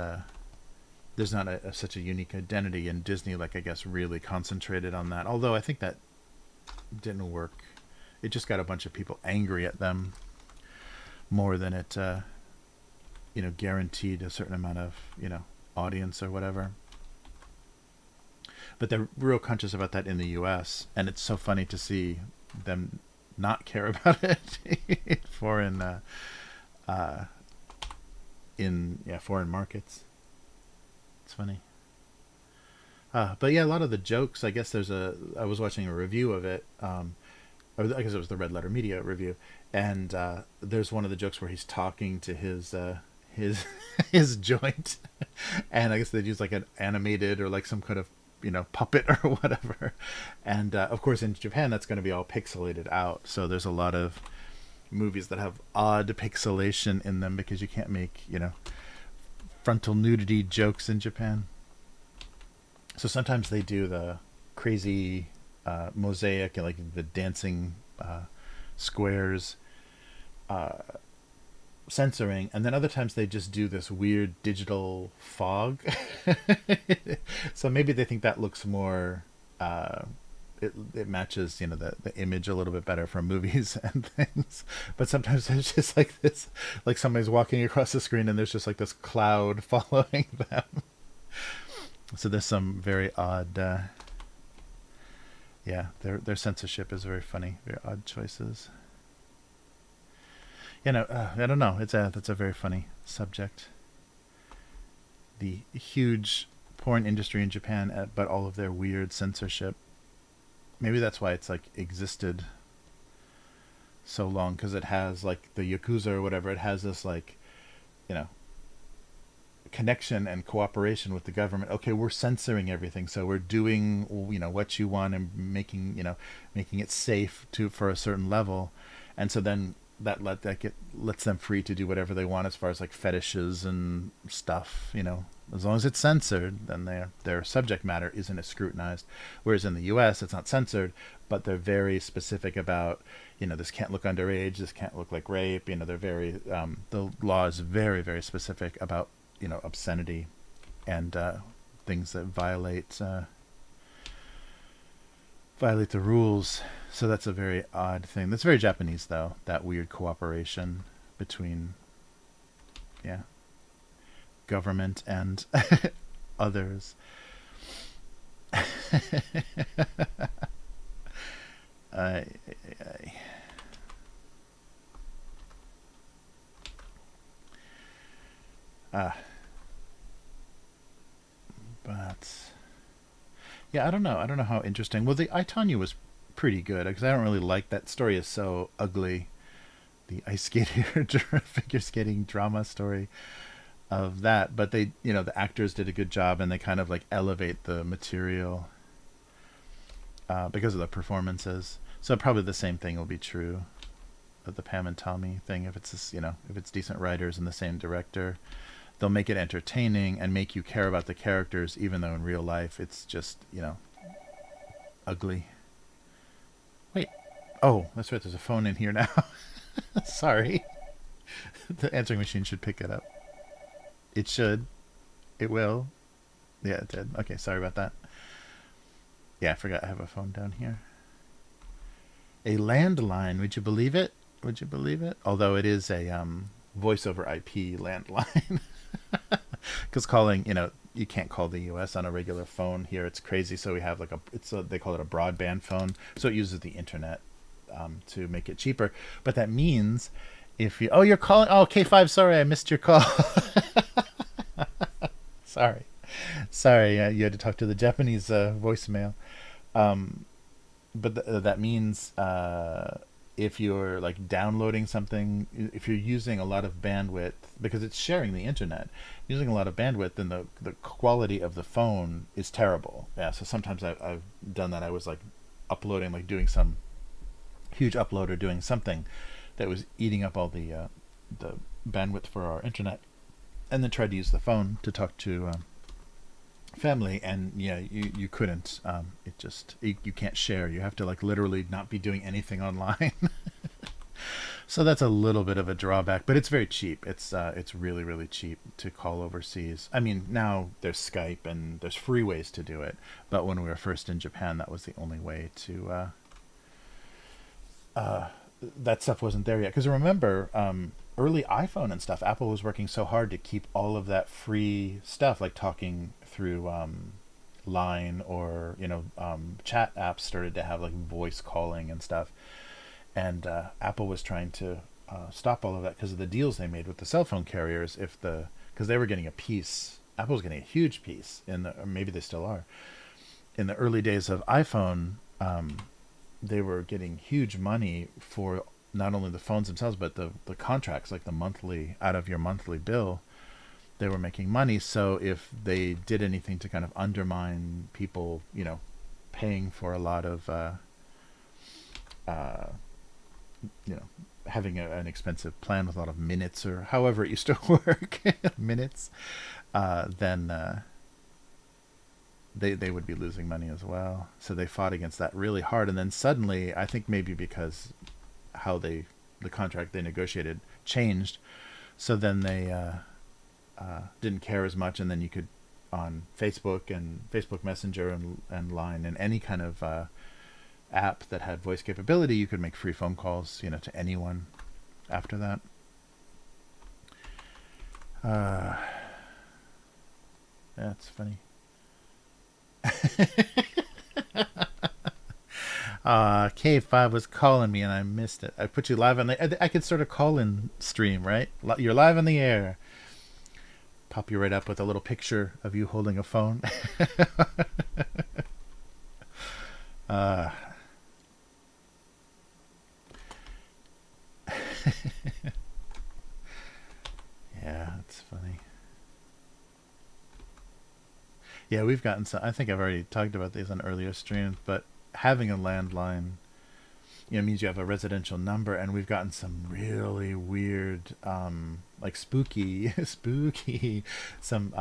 such a unique identity. And Disney, like, I guess really concentrated on that, although I think that didn't work. It just got a bunch of people angry at them more than it guaranteed a certain amount of audience or whatever. But they're real conscious about that in the US, and it's so funny to see them not care about it in foreign foreign markets. It's funny. But yeah, a lot of the jokes, I guess I was watching a review of it, or I guess it was the Red Letter Media review, and there's one of the jokes where he's talking to his his joint, and I guess they'd use like an animated or like some kind of puppet or whatever, and of course in Japan that's going to be all pixelated out, so there's a lot of movies that have odd pixelation in them because you can't make frontal nudity jokes in Japan. So sometimes they do the crazy mosaic and like the dancing squares censoring, and then other times they just do this weird digital fog. So maybe they think that looks more it matches the image a little bit better from movies and things. But sometimes it's just like this, like somebody's walking across the screen and there's just like this cloud following them. So there's some very odd their censorship is very funny, very odd choices. I don't know. That's a very funny subject. The huge porn industry in Japan, but all of their weird censorship. Maybe that's why it's like existed so long, because it has like the Yakuza or whatever. It has this like, connection and cooperation with the government. Okay, we're censoring everything, so we're doing what you want and making it safe for a certain level, and so then lets them free to do whatever they want as far as like fetishes and stuff. As long as it's censored, then their subject matter isn't as scrutinized. Whereas in the U.S., it's not censored, but they're very specific about this can't look underage, this can't look like rape. They're very the law is very, very specific about obscenity and things that violate the rules. So that's a very odd thing. That's very Japanese, though, that weird cooperation between government and others. I, uh, but yeah, I don't know. I don't know how interesting. Well, the I, Tonya was pretty good because I don't really like that story. Is so ugly. The ice skater figure skating drama story of that, but they, the actors did a good job, and they kind of like elevate the material because of the performances. So probably the same thing will be true of the Pam and Tommy thing. If it's this, if it's decent writers and the same director, they'll make it entertaining and make you care about the characters, even though in real life it's just ugly. Wait, oh, that's right. There's a phone in here now. Sorry, the answering machine should pick it up. It should. It will. Yeah, it did. Okay, sorry about that. Yeah, I forgot I have a phone down here. A landline. Would you believe it? Would you believe it? Although it is a voice over IP landline. Because calling, you can't call the U.S. on a regular phone here. It's crazy. So we have they call it a broadband phone. So it uses the internet to make it cheaper. But that means if you, you're calling, K5, sorry, I missed your call. Sorry. Sorry, you had to talk to the Japanese voicemail. Um, but that means if you're like downloading something, if you're using a lot of bandwidth, because it's sharing the internet, using a lot of bandwidth, then the quality of the phone is terrible. Yeah, so sometimes I've done that. I was like uploading, like doing some huge upload or doing something that was eating up all the bandwidth for our internet, and then tried to use the phone to talk to family, and yeah, you couldn't. It just you can't share. You have to like literally not be doing anything online. So that's a little bit of a drawback, but it's very cheap. It's really really cheap to call overseas. I mean, now there's Skype and there's free ways to do it, but when we were first in Japan, that was the only way to. That stuff wasn't there yet. Because remember, early iPhone and stuff, Apple was working so hard to keep all of that free stuff, like talking through Line, or chat apps started to have like voice calling and stuff, and Apple was trying to stop all of that because of the deals they made with the cell phone carriers. Because they were getting a piece, Apple was getting a huge piece or maybe they still are, in the early days of iPhone. They were getting huge money for not only the phones themselves, but the contracts, like the monthly, out of your monthly bill, they were making money. So if they did anything to kind of undermine people, paying for a lot of, uh, having an expensive plan with a lot of minutes, or however it used to work, minutes, then they would be losing money as well. So they fought against that really hard. And then suddenly, I think maybe because how the contract they negotiated changed, so then they didn't care as much. And then you could, on Facebook and Facebook Messenger and Line and any kind of app that had voice capability, you could make free phone calls, to anyone after that. That's funny. K5 was calling me and I missed it. I put you live on I could sort of call in stream, right? You're live on the air. Pop you right up with a little picture of you holding a phone. uh, yeah, it's funny. Yeah, we've gotten some. I think I've already talked about these on earlier streams, but having a landline, means you have a residential number, and we've gotten some really weird, like spooky, spooky, some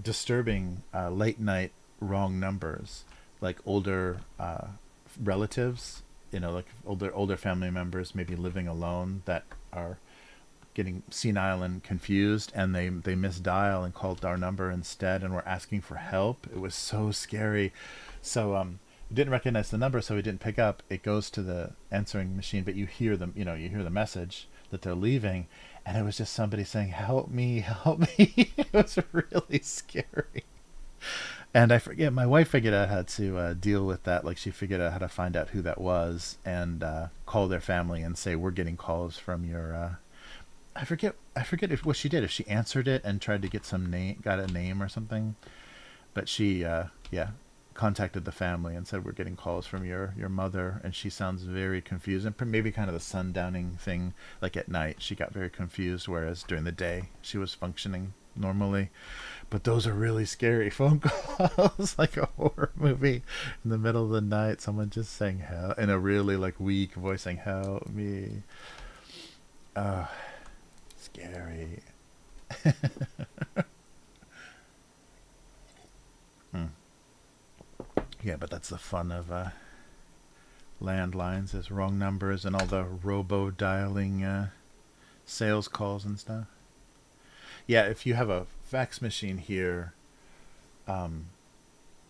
disturbing late night wrong numbers, like older relatives, like older family members, maybe living alone, that are getting senile and confused, and they misdial and called our number instead, and were asking for help. It was so scary. So we didn't recognize the number, so we didn't pick up. It goes to the answering machine, but you hear them, you hear the message that they're leaving, and it was just somebody saying, help me, help me. It was really scary. And I forget, my wife figured out how to deal with that. Like she figured out how to find out who that was and call their family and say, "We're getting calls from your." I forget if what she did. If she answered it and tried to get some name, got a name or something. But she, yeah, contacted the family and said, "We're getting calls from your mother," and she sounds very confused, and maybe kind of the sundowning thing. Like at night, she got very confused, whereas during the day she was functioning normally. But those are really scary phone calls, like a horror movie in the middle of the night. Someone just saying "help" in a really like weak voice, saying "help me." Uh, Scary. Hmm. Yeah, but that's the fun of landlines. There's wrong numbers and all the robo dialing sales calls and stuff. Yeah, if you have a fax machine here, um,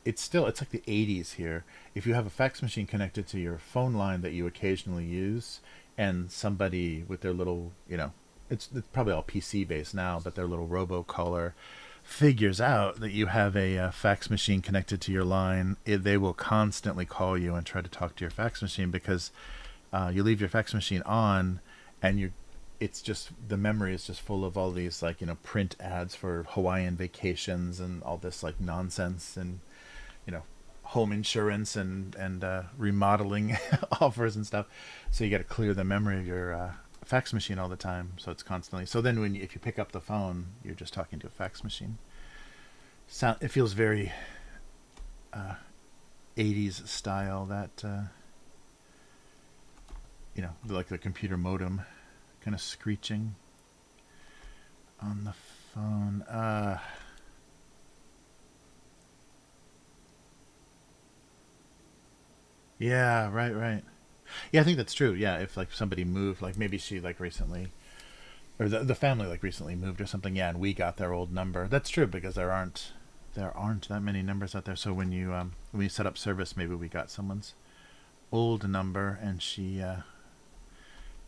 it's like the 80s here. If you have a fax machine connected to your phone line that you occasionally use, and somebody with their little, it's probably all PC based now, but their little robocaller figures out that you have a fax machine connected to your line, they will constantly call you and try to talk to your fax machine because you leave your fax machine on, and it's just the memory is just full of all these like print ads for Hawaiian vacations and all this like nonsense and you know home insurance and remodeling offers and stuff. So you got to clear the memory of your fax machine all the time. So it's constantly. So then if you pick up the phone, you're just talking to a fax machine. It feels very uh, 80s style. That like the computer modem, kind of screeching on the phone. Yeah, right, right. Yeah, I think that's true. Yeah, if like somebody moved, like maybe she like recently, or the family like recently moved or something. Yeah, and we got their old number. That's true because there aren't that many numbers out there. So when you set up service, maybe we got someone's old number and she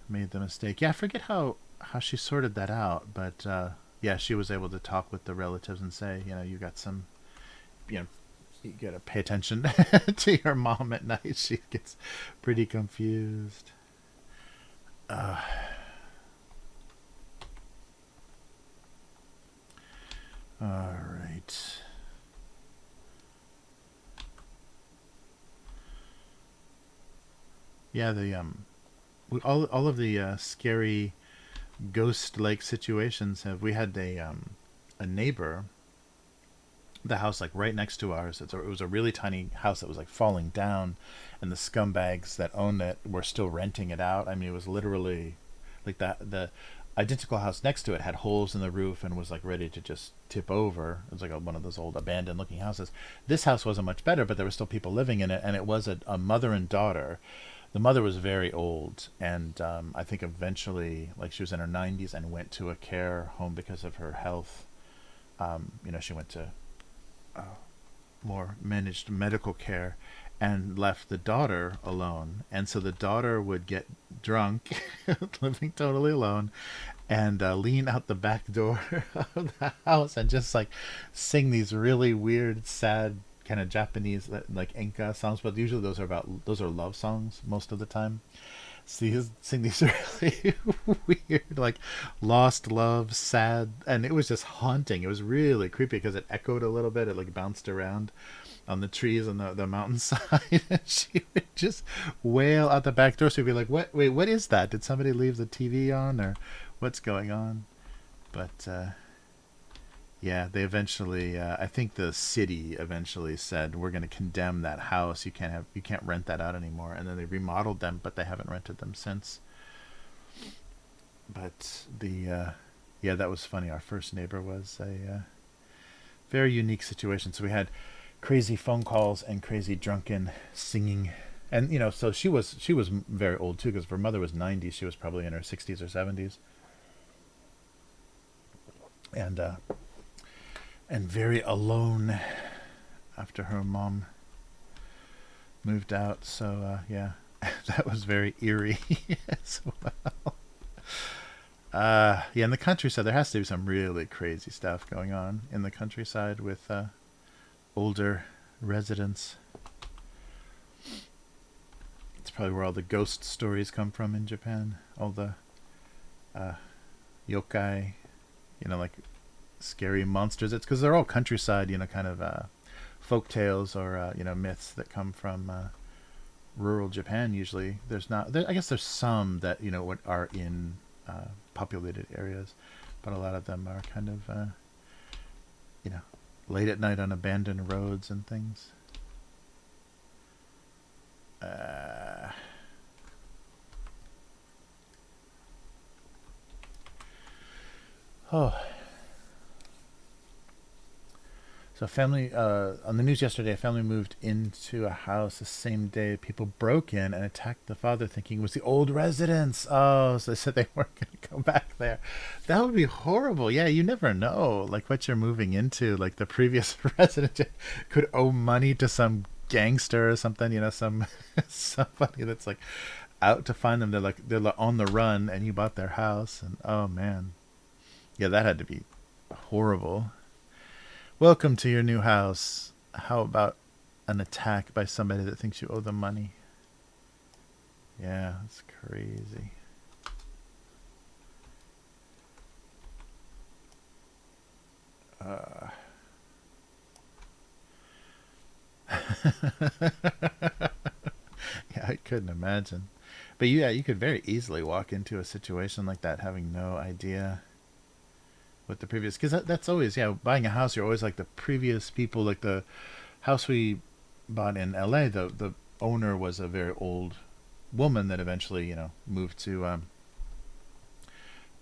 made the mistake. Yeah, I forget how she sorted that out, but yeah, she was able to talk with the relatives and say, you got some, you know, you gotta pay attention to your mom at night. She gets pretty confused. Uh, all right. Yeah, the all of the scary ghost-like situations have. We had a neighbor, the house like right next to ours. It was a really tiny house that was like falling down, and the scumbags that owned it were still renting it out. I mean, it was literally like that. The identical house next to it had holes in the roof and was like ready to just tip over. It was like one of those old abandoned looking houses. This house wasn't much better, but there were still people living in it, and it was a mother and daughter. The mother was very old, and I think eventually, like she was in her 90s, and went to a care home because of her health. She went to uh, more managed medical care and left the daughter alone. And so the daughter would get drunk, living totally alone, and lean out the back door of the house and just like sing these really weird, sad kind of Japanese like enka songs. But usually those are love songs most of the time. So you sing these really weird, like lost love, sad, and it was just haunting. It was really creepy because it echoed a little bit. It like bounced around on the trees on the mountainside. And she would just wail out the back door. So you'd be like, "What? Wait, what is that? Did somebody leave the TV on, or what's going on?" But yeah, they eventually. I think the city eventually said we're going to condemn that house. You can't rent that out anymore. And then they remodeled them, but they haven't rented them since. But yeah, that was funny. Our first neighbor was a very unique situation. So we had crazy phone calls and crazy drunken singing, and so she was very old too because her mother was 90. She was probably in her 60s or 70s, and very alone after her mom moved out. So yeah, that was very eerie as well. Yeah, in the countryside, there has to be some really crazy stuff going on in the countryside with older residents. It's probably where all the ghost stories come from in Japan. All the uh, yokai, like scary monsters. It's because they're all countryside, kind of folk tales or myths that come from rural Japan. Usually, there's not. I guess there's some that what are in populated areas, but a lot of them are kind of you know late at night on abandoned roads and things. Uh, oh, so family on the news yesterday, a family moved into a house the same day people broke in and attacked the father, thinking it was the old residence. Oh, so they said they weren't going to go back there. That would be horrible. Yeah, you never know, like what you're moving into. Like the previous resident could owe money to some gangster or something. Some somebody that's like out to find them. They're like on the run, and you bought their house. And oh man, yeah, that had to be horrible. Welcome to your new house. How about an attack by somebody that thinks you owe them money? Yeah, it's crazy. Uh. Yeah, I couldn't imagine. But yeah, you could very easily walk into a situation like that having no idea what the previous, because that's always, yeah, buying a house, you're always like the previous people. Like the house we bought in LA, the owner was a very old woman that eventually moved to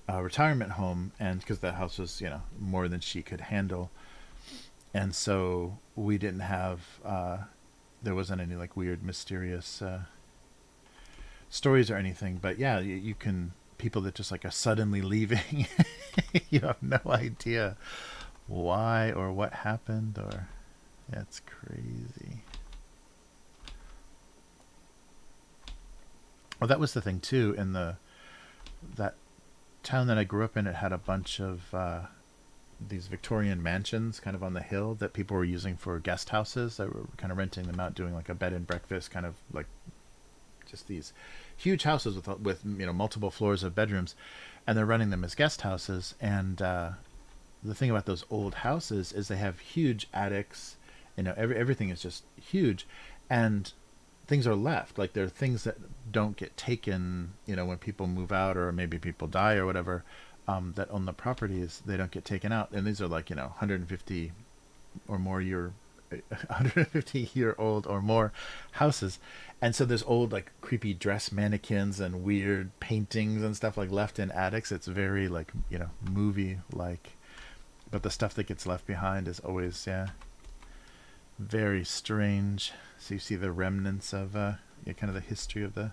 a retirement home, and because the house was more than she could handle, and so we didn't have there wasn't any like weird mysterious stories or anything. But yeah, you can, people that just like are suddenly leaving. You have no idea why or what happened, or yeah, it's crazy. Well, that was the thing too. In that town that I grew up in, it had a bunch of these Victorian mansions kind of on the hill that people were using for guest houses. They were kind of renting them out, doing like a bed and breakfast, kind of like just these huge houses with multiple floors of bedrooms, and they're running them as guest houses. And the thing about those old houses is they have huge attics. Everything is just huge, and things are left. Like there are things that don't get taken. When people move out or maybe people die or whatever, that own the properties, they don't get taken out. And these are like 150 or more year 150-year-old or more houses. And so there's old like creepy dress mannequins and weird paintings and stuff like left in attics. It's very like movie like, but the stuff that gets left behind is always, yeah, very strange. So you see the remnants of kind of the history of the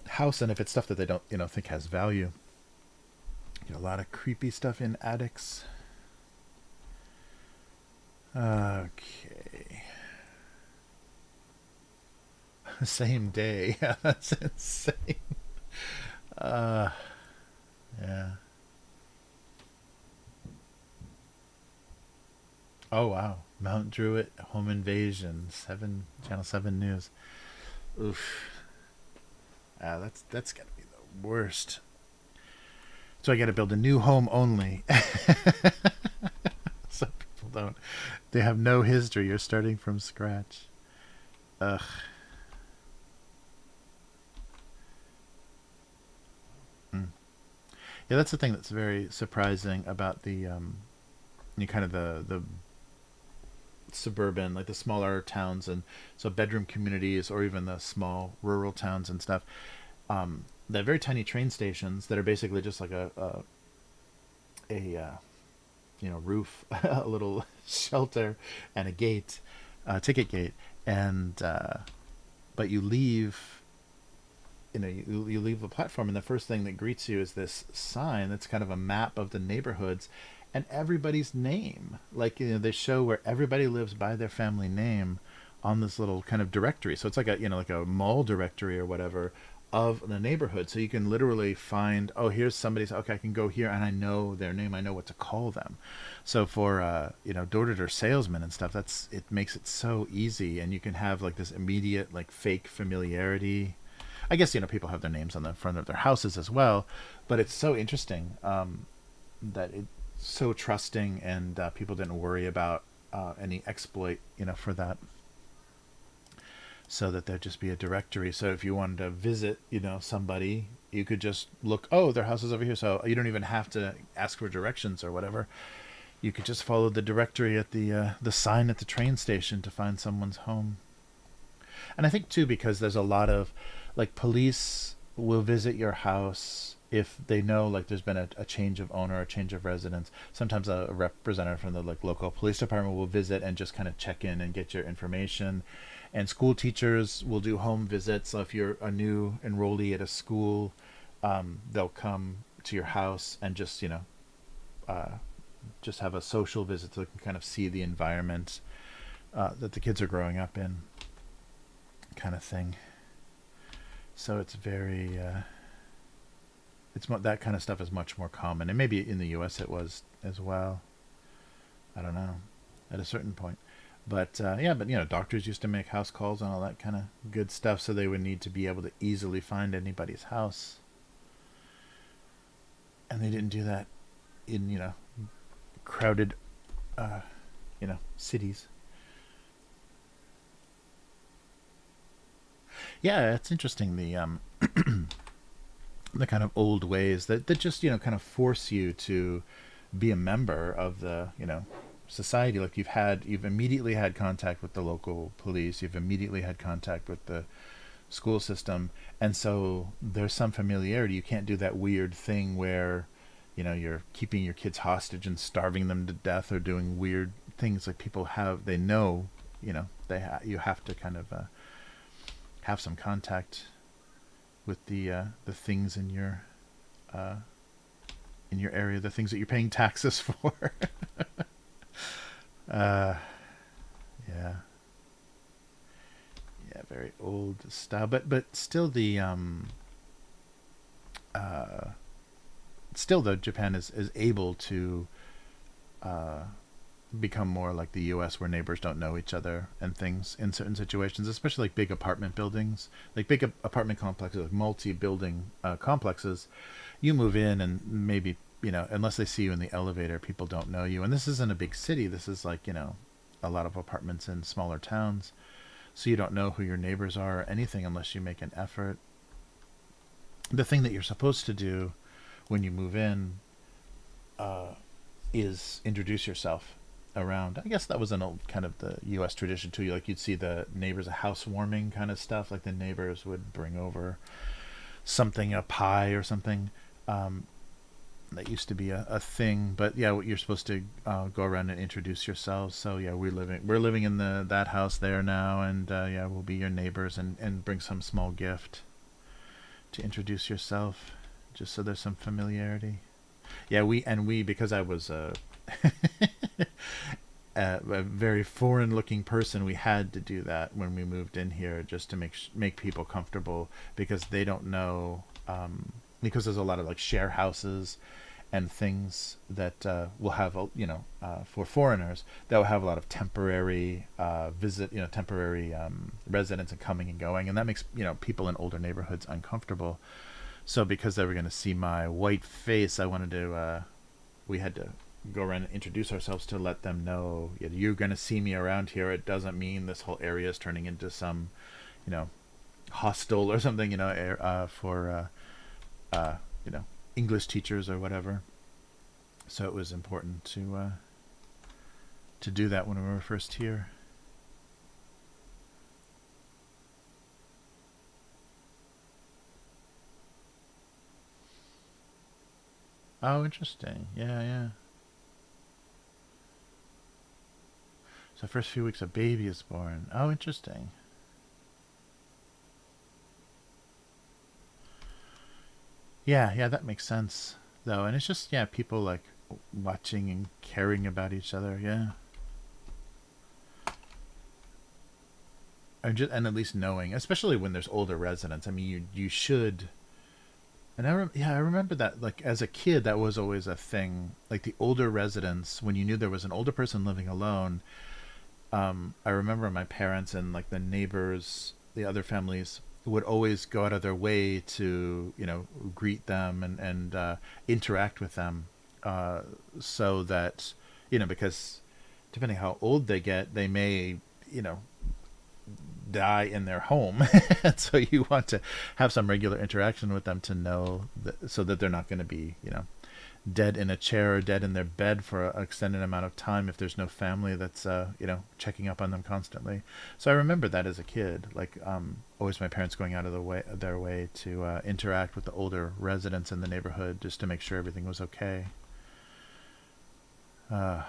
house. And if it's stuff that they don't think has value, a lot of creepy stuff in attics. Okay. Same day. Yeah, that's insane. Uh, yeah. Oh wow. Mount Druitt home invasion. Channel 7 News. Oof. That's gotta be the worst. So I gotta build a new home only. So people don't. They have no history. You're starting from scratch. Ugh. Mm. Yeah, that's the thing that's very surprising about the kind of the suburban, like the smaller towns, and so bedroom communities, or even the small rural towns and stuff. They have very tiny train stations that are basically just like a roof, a little shelter, and a gate, ticket gate, and but you leave. You leave the platform, and the first thing that greets you is this sign that's kind of a map of the neighborhoods, and everybody's name. Like they show where everybody lives by their family name on this little kind of directory. So it's like a like a mall directory or whatever, of the neighborhood. So you can literally find, oh, here's somebody's, okay, I can go here and I know their name, I know what to call them. So for door-to-door salesmen and stuff, it makes it so easy, and you can have like this immediate like fake familiarity. I guess people have their names on the front of their houses as well, but it's so interesting that it's so trusting, and people didn't worry about any exploit for that, so that there'd just be a directory. So if you wanted to visit, somebody, you could just look, oh, their house is over here. So you don't even have to ask for directions or whatever. You could just follow the directory at the sign at the train station to find someone's home. And I think too, because there's a lot of like police will visit your house if they know like there's been a change of owner, a change of residence. Sometimes a representative from the like local police department will visit and just kind of check in and get your information. And school teachers will do home visits. So if you're a new enrollee at a school, they'll come to your house and just have a social visit, so they can kind of see the environment that the kids are growing up in, kind of thing. So it's very that kind of stuff is much more common, and maybe in the U.S. it was as well. I don't know, at a certain point. But doctors used to make house calls and all that kind of good stuff, so they would need to be able to easily find anybody's house. And they didn't do that in crowded cities. Yeah, it's interesting, the the kind of old ways that just kind of force you to be a member of the society. Like you've immediately had contact with the local police, you've immediately had contact with the school system, and so there's some familiarity. You can't do that weird thing where you're keeping your kids hostage and starving them to death, or doing weird things like people have. They know, you have to kind of have some contact with the things in your area, the things that you're paying taxes for. uh, yeah, very old style, but still still though Japan is able to become more like the US, where neighbors don't know each other and things in certain situations, especially like big apartment buildings, like big apartment complexes, like multi-building complexes. You move in and maybe, unless they see you in the elevator, people don't know you. And this isn't a big city. This is like, a lot of apartments in smaller towns. So you don't know who your neighbors are or anything unless you make an effort. The thing that you're supposed to do when you move in is introduce yourself around. I guess that was an old kind of the U.S. tradition too. Like you'd see the neighbors, a housewarming kind of stuff. Like the neighbors would bring over something, a pie or something. That used to be a thing. But yeah, you're supposed to go around and introduce yourselves. So yeah, we're living in that house there now, and we'll be your neighbors, and bring some small gift to introduce yourself, just so there's some familiarity. Yeah, we because I was a very foreign-looking person, we had to do that when we moved in here, just to make people comfortable, because they don't know. Because there's a lot of like share houses and things that will have for foreigners, that will have a lot of temporary temporary residents and coming and going, and that makes people in older neighborhoods uncomfortable. So because they were going to see my white face, I wanted to we had to go around and introduce ourselves to let them know, you're going to see me around here. It doesn't mean this whole area is turning into some hostel or something, for English teachers or whatever. So it was important to do that when we were first here. Oh, interesting. Yeah. So first few weeks a baby is born. Oh, interesting. Yeah, that makes sense though. And it's just people like watching and caring about each other. Yeah. and at least knowing, especially when there's older residents. I mean, you should. And I remember that, like, as a kid, that was always a thing. Like the older residents, when you knew there was an older person living alone, I remember my parents and like the neighbors, the other families would always go out of their way to, greet them and interact with them, uh, so that, because depending how old they get, they may, you know, die in their home. And so you want to have some regular interaction with them to know that, so that they're not going to be, dead in a chair or dead in their bed for an extended amount of time if there's no family that's checking up on them constantly. So I remember that as a kid, like, always my parents going out of their way to interact with the older residents in the neighborhood just to make sure everything was okay. uh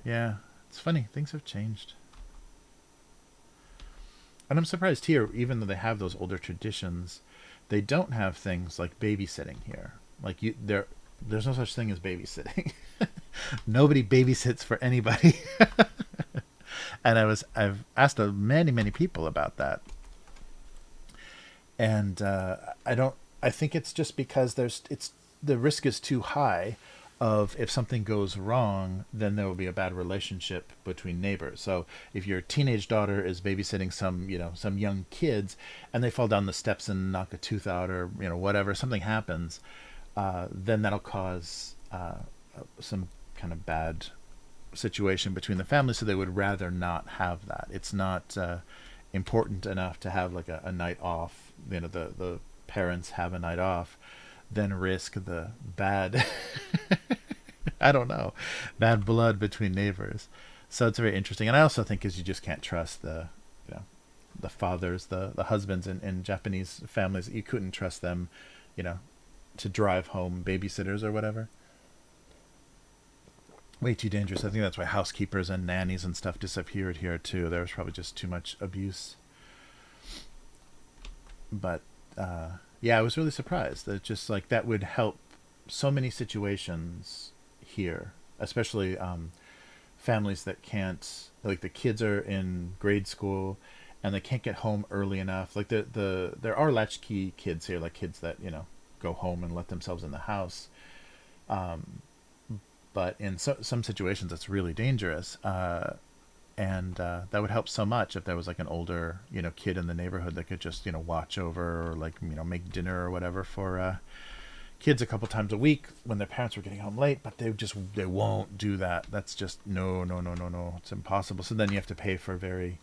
yeah, it's funny, things have changed. And I'm surprised here, even though they have those older traditions, they don't have things like babysitting here. Like, there's no such thing as babysitting. Nobody babysits for anybody. And I've asked many people about that, and I don't. I think it's just because the risk is too high of, if something goes wrong, then there will be a bad relationship between neighbors. So if your teenage daughter is babysitting some young kids, and they fall down the steps and knock a tooth out, or whatever, something happens, then that'll cause some kind of bad situation between the families. So they would rather not have that. It's not important enough to have like a night off. The parents have a night off, then risk the bad I don't know, bad blood between neighbors. So it's very interesting. And I also think, is you just can't trust you know the fathers, the husbands in Japanese families. You couldn't trust them, you know to drive home babysitters or whatever. Way too dangerous. I think that's why housekeepers and nannies and stuff disappeared here too. There was probably just too much abuse. But yeah, I was really surprised that just like that would help so many situations here, especially families that can't, like, the kids are in grade school and they can't get home early enough. Like there are latchkey kids here, like kids that go home and let themselves in the house. But in some situations, it's really dangerous. And that would help so much if there was like an older kid in the neighborhood that could just watch over, or like make dinner or whatever for kids a couple times a week when their parents were getting home late. But they won't do that. That's just no, no, no, no, no. It's impossible. So then you have to pay for very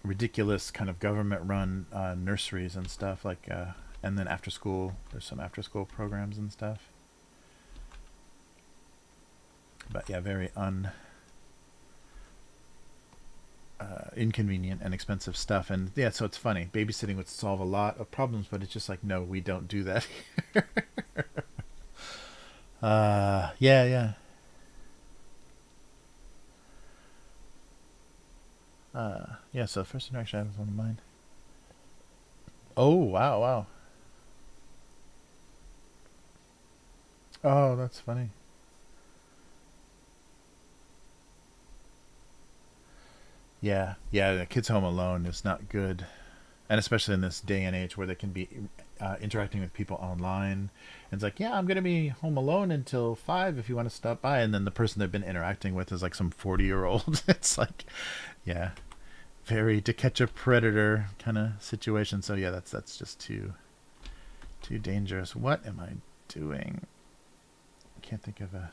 ridiculous kind of government run nurseries and stuff, like and then after school, there's some after school programs and stuff. But yeah, very inconvenient and expensive stuff. And yeah, so it's funny, babysitting would solve a lot of problems, but it's just like, no, we don't do that here. Yeah, yeah. Yeah, so first interaction I have is one of mine. Oh, wow, wow. Oh, that's funny. Yeah, yeah, the kids home alone is not good. And especially in this day and age where they can be interacting with people online. And it's like, yeah, I'm going to be home alone until 5 if you want to stop by. And then the person they've been interacting with is like some 40-year-old. It's like, yeah, very to catch a predator kind of situation. So yeah, that's just too dangerous. What am I doing? I can't think of another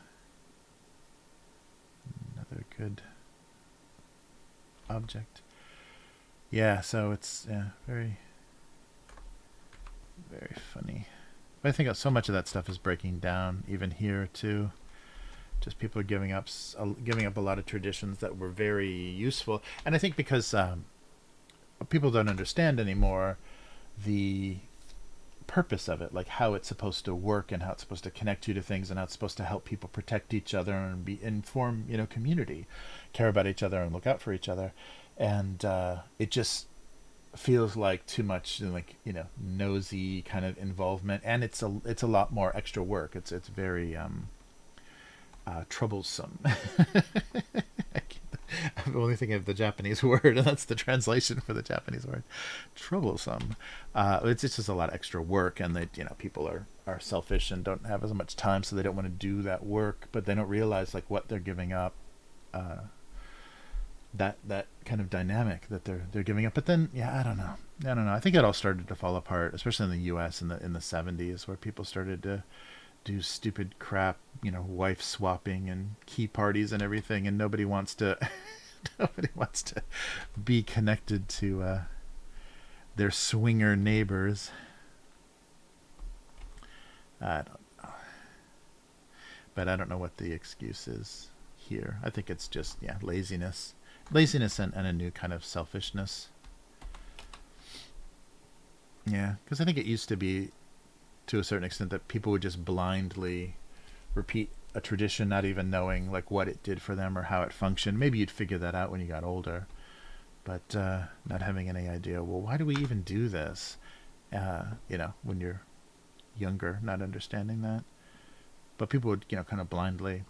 good object. Yeah, so it's, yeah, very, very funny. But I think so much of that stuff is breaking down, even here too. Just people are giving up a lot of traditions that were very useful. And I think because people don't understand anymore the purpose of it, like how it's supposed to work and how it's supposed to connect you to things and how it's supposed to help people protect each other and form community, care about each other and look out for each other. And it just feels like too much, like, nosy kind of involvement, and it's a lot more extra work. It's very troublesome. I'm only thinking of the Japanese word, and that's the translation for the Japanese word. Troublesome. It's just a lot of extra work, and people are selfish and don't have as much time, so they don't want to do that work, but they don't realize like what they're giving up. Uh, that kind of dynamic that they're giving up. But then, yeah, I don't know. I think it all started to fall apart, especially in the U.S. in the '70s, where people started to do stupid crap, wife swapping and key parties and everything, and nobody wants to nobody wants to be connected to their swinger neighbors. I don't know, but I don't know what the excuse is here. I think it's just laziness and a new kind of selfishness. Yeah, because I think it used to be, to a certain extent, that people would just blindly repeat a tradition, not even knowing like what it did for them or how it functioned. Maybe you'd figure that out when you got older, but not having any idea. Well, why do we even do this? When you're younger, not understanding that. But people would, kind of blindly,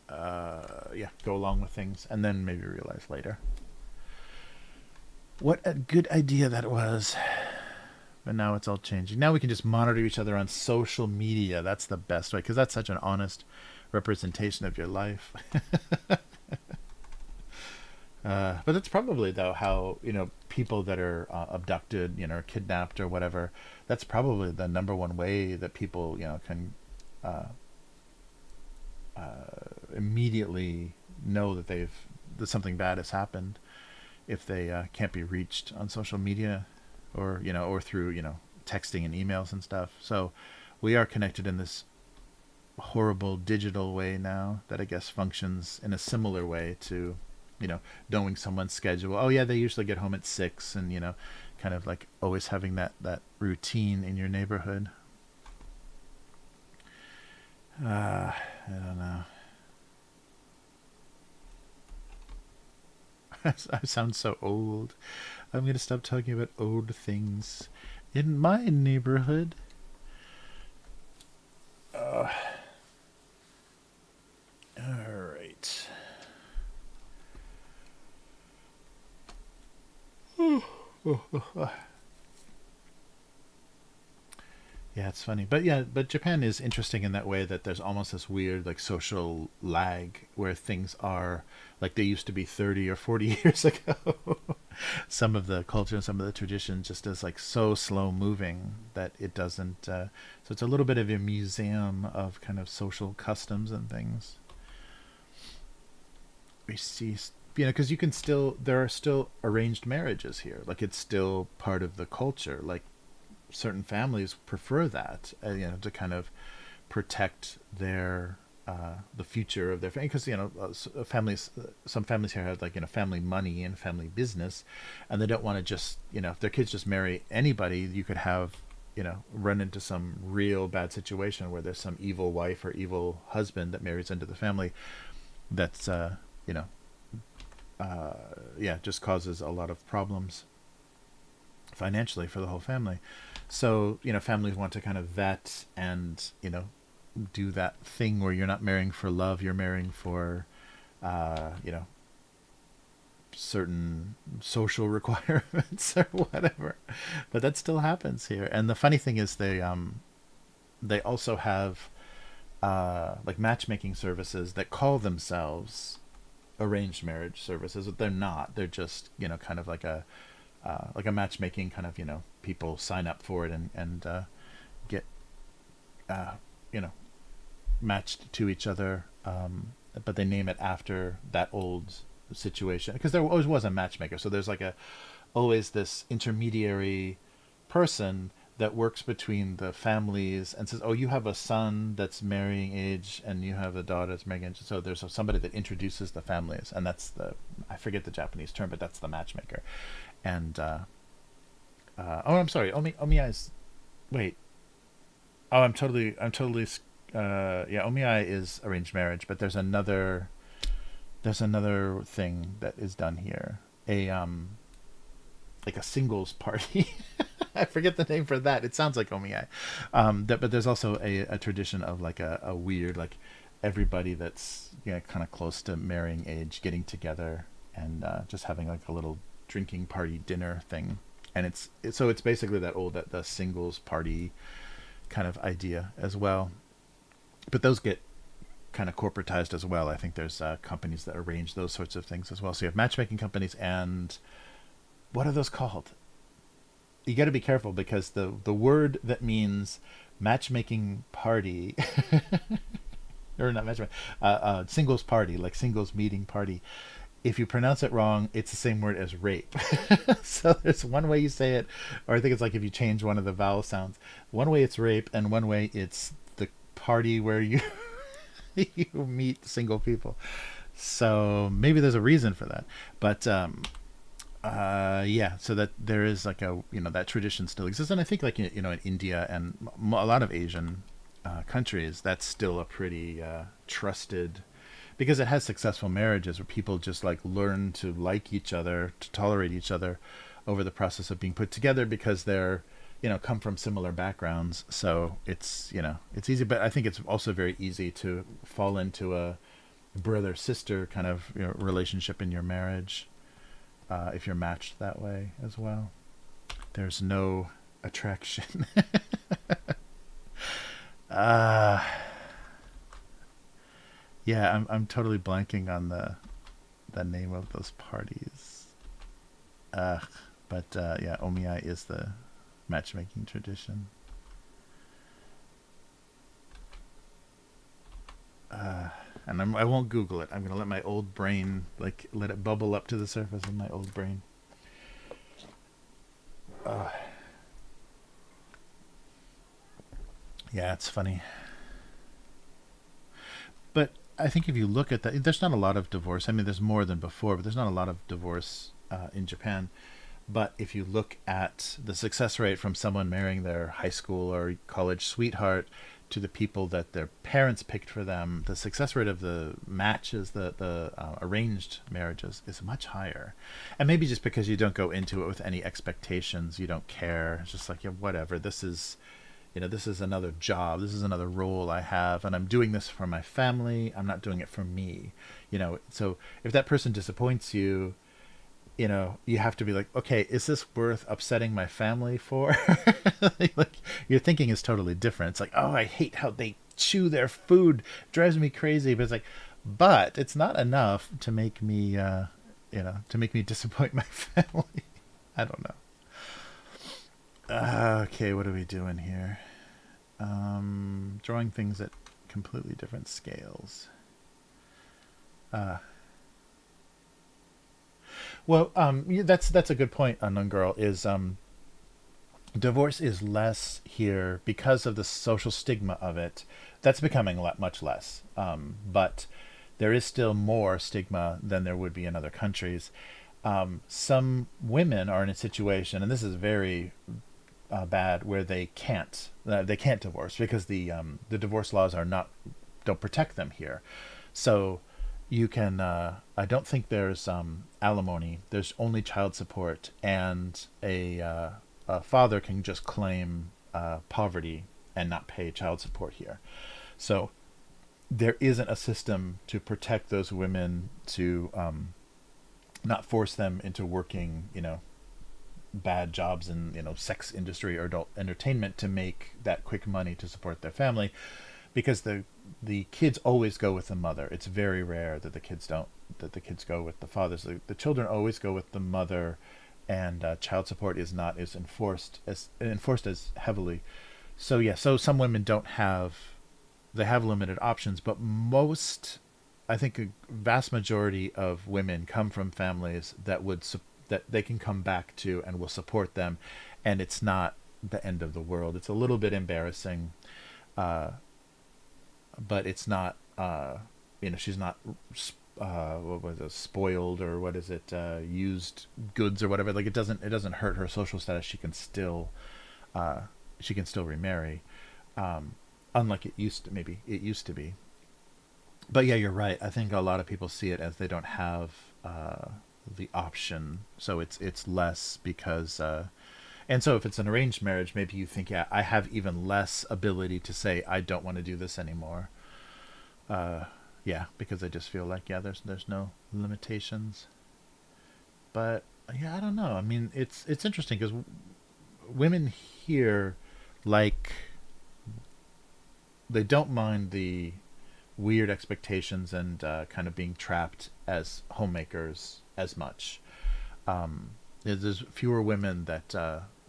go along with things, and then maybe realize later what a good idea that was. But now it's all changing. Now we can just monitor each other on social media. That's the best way, because that's such an honest representation of your life. But that's probably, though, how people that are abducted, or kidnapped or whatever. That's probably the number one way that people can uh, immediately know that something bad has happened, if they can't be reached on social media, or through texting and emails and stuff. So we are connected in this horrible digital way now that I guess functions in a similar way to knowing someone's schedule. Oh yeah, they usually get home at 6, and kind of like always having that routine in your neighborhood. I don't know. I sound so old. I'm going to stop talking about old things in my neighborhood. All right. Yeah, it's funny. But Japan is interesting in that way, that there's almost this weird like social lag where things are like they used to be 30 or 40 years ago. Some of the culture and some of the tradition just is like so slow moving that it doesn't so it's a little bit of a museum of kind of social customs and things. We see, because there are still arranged marriages here. Like it's still part of the culture. Like certain families prefer that, to kind of protect the future of their family, because families, some families here have like family money and family business, and they don't want to just if their kids just marry anybody, you could have run into some real bad situation where there's some evil wife or evil husband that marries into the family. That's you know just causes a lot of problems financially for the whole family. So families want to kind of vet and do that thing where you're not marrying for love, you're marrying for you know certain social requirements or whatever. But that still happens here. And the funny thing is they also have like matchmaking services that call themselves arranged marriage services, but they're not. They're just kind of like a matchmaking kind of people sign up for it and get uh, you know matched to each other, but they name it after that old situation, because there always was a matchmaker. So there's always this intermediary person that works between the families and says, oh, you have a son that's marrying age and you have a daughter that's marrying age. So there's somebody that introduces the families, and that's I forget the Japanese term, but that's the matchmaker. And oh, I'm sorry, omiya is, wait, oh, I'm totally yeah, omiya is arranged marriage, but there's another thing that is done here, like a singles party. I forget the name for that. It sounds like omiya. But there's also a tradition of like a weird like everybody that's kind of close to marrying age getting together and just having like a little drinking party dinner thing. And it's basically that the singles party kind of idea as well. But those get kind of corporatized as well. I think there's companies that arrange those sorts of things as well. So you have matchmaking companies, and what are those called? You got to be careful because the word that means matchmaking party or not matchmaking, singles party, like singles meeting party. If you pronounce it wrong, it's the same word as rape. So there's one way you say it, or I think it's like if you change one of the vowel sounds. One way it's rape, and one way it's the party where you you meet single people. So maybe there's a reason for that, but yeah. So that there is like a that tradition still exists, and I think like in India and a lot of Asian countries, that's still a pretty trusted, because it has successful marriages where people just like learn to like each other, to tolerate each other over the process of being put together because they're come from similar backgrounds. So it's easy, but I think it's also very easy to fall into a brother sister kind of relationship in your marriage if you're matched that way as well. There's no attraction. uh Yeah, I'm totally blanking on the name of those parties. Uh, but yeah, Omiya is the matchmaking tradition. Uh, and I won't Google it. I'm gonna let my old brain let it bubble up to the surface of my old brain. Uh, yeah, it's funny. But I think if you look at that, there's not a lot of divorce. I mean, there's more than before, but there's not a lot of divorce in Japan. But if you look at the success rate from someone marrying their high school or college sweetheart to the people that their parents picked for them, the success rate of the matches, the arranged marriages, is much higher. And maybe just because you don't go into it with any expectations, you don't care. It's just like, yeah, whatever. This is another job. This is another role I have, and I'm doing this for my family. I'm not doing it for me. So if that person disappoints you, you have to be like, okay, is this worth upsetting my family for? Like your thinking is totally different. It's like, oh, I hate how they chew their food. It drives me crazy. But it's like, but it's not enough to make me, to make me disappoint my family. I don't know. Okay, what are we doing here? Drawing things at completely different scales. Uh, well, yeah, that's a good point, Unknown Girl. Is divorce is less here because of the social stigma of it. That's becoming much less. But there is still more stigma than there would be in other countries. Some women are in a situation, and this is very bad, where they can't divorce because the divorce laws don't protect them here. So you can I don't think there's alimony. There's only child support, and a father can just claim poverty and not pay child support here. So there isn't a system to protect those women, to not force them into working bad jobs in sex industry or adult entertainment to make that quick money to support their family, because the kids always go with the mother. It's very rare that the kids go with the fathers. The children always go with the mother, and child support is not as enforced as heavily. So yeah, so some women they have limited options, but I think a vast majority of women come from families that they can come back to and will support them, and it's not the end of the world. It's a little bit embarrassing, but it's not. She's not. What was it? Spoiled, or what is it? Used goods or whatever. Like it doesn't hurt her social status. She can still remarry, unlike maybe it used to be. But yeah, you're right. I think a lot of people see it as they don't have the option, so it's less because. And so if it's an arranged marriage, maybe you think, yeah, I have even less ability to say I don't want to do this anymore. Yeah, because I just feel like, yeah, there's no limitations. But yeah, I don't know. I mean, it's interesting because women here, like, they don't mind the weird expectations and kind of being trapped as homemakers as much. Um, there's fewer women that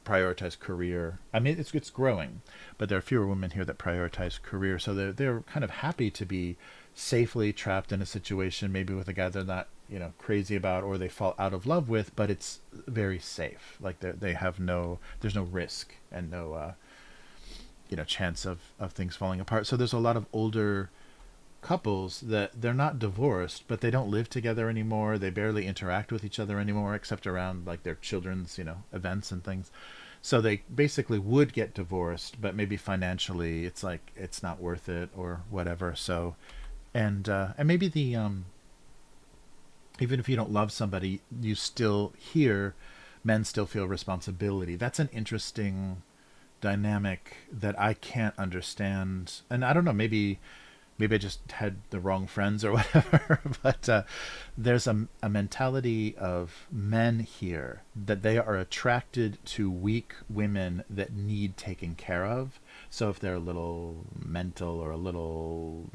prioritize career. I mean, it's growing, but there are fewer women here that prioritize career. So they're kind of happy to be safely trapped in a situation, maybe with a guy they're not crazy about or they fall out of love with, but it's very safe. Like they have there's no risk and no chance of things falling apart. So there's a lot of older couples that they're not divorced, but they don't live together anymore. They barely interact with each other anymore, except around like their children's, events and things. So they basically would get divorced, but maybe financially, it's like it's not worth it or whatever. So, and maybe the even if you don't love somebody, you still hear men still feel responsibility. That's an interesting dynamic that I can't understand. And I don't know, maybe I just had the wrong friends or whatever, but there's a mentality of men here that they are attracted to weak women that need taken care of. So if they're a little mental or a little,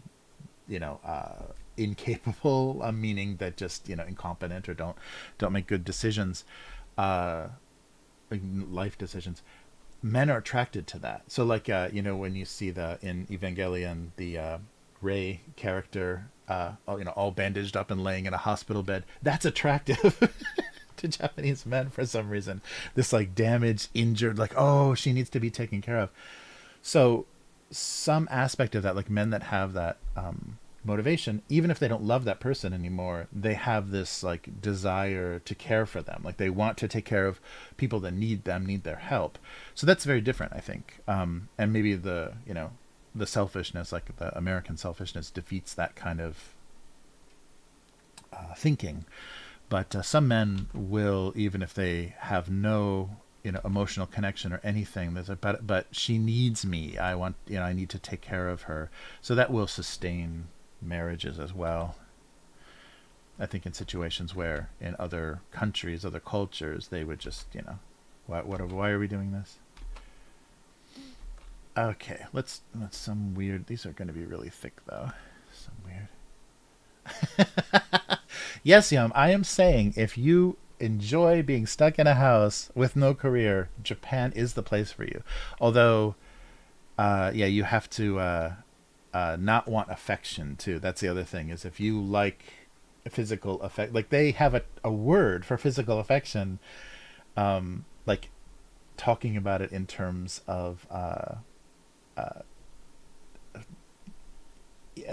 incapable, meaning that just, incompetent or don't make good decisions, uh, life decisions, men are attracted to that. So like, when you see in Evangelion, the Ray character, all bandaged up and laying in a hospital bed. That's attractive to Japanese men for some reason. This like damaged, injured, like, oh, she needs to be taken care of. So some aspect of that, like men that have that motivation, even if they don't love that person anymore, they have this like desire to care for them. Like they want to take care of people that need them, need their help. So that's very different, I think. And maybe the selfishness, like the American selfishness, defeats that kind of thinking. But some men will, even if they have no, emotional connection or anything, there's but she needs me. I want, I need to take care of her. So that will sustain marriages as well. I think in situations where in other countries, other cultures, they would just, why are we doing this? Okay, let's some weird. These are going to be really thick though. Some weird. Yes, Yum. I am saying if you enjoy being stuck in a house with no career, Japan is the place for you. Although, yeah, you have to not want affection too. That's the other thing. Is if you like physical affect, like they have a word for physical affection, like talking about it in terms of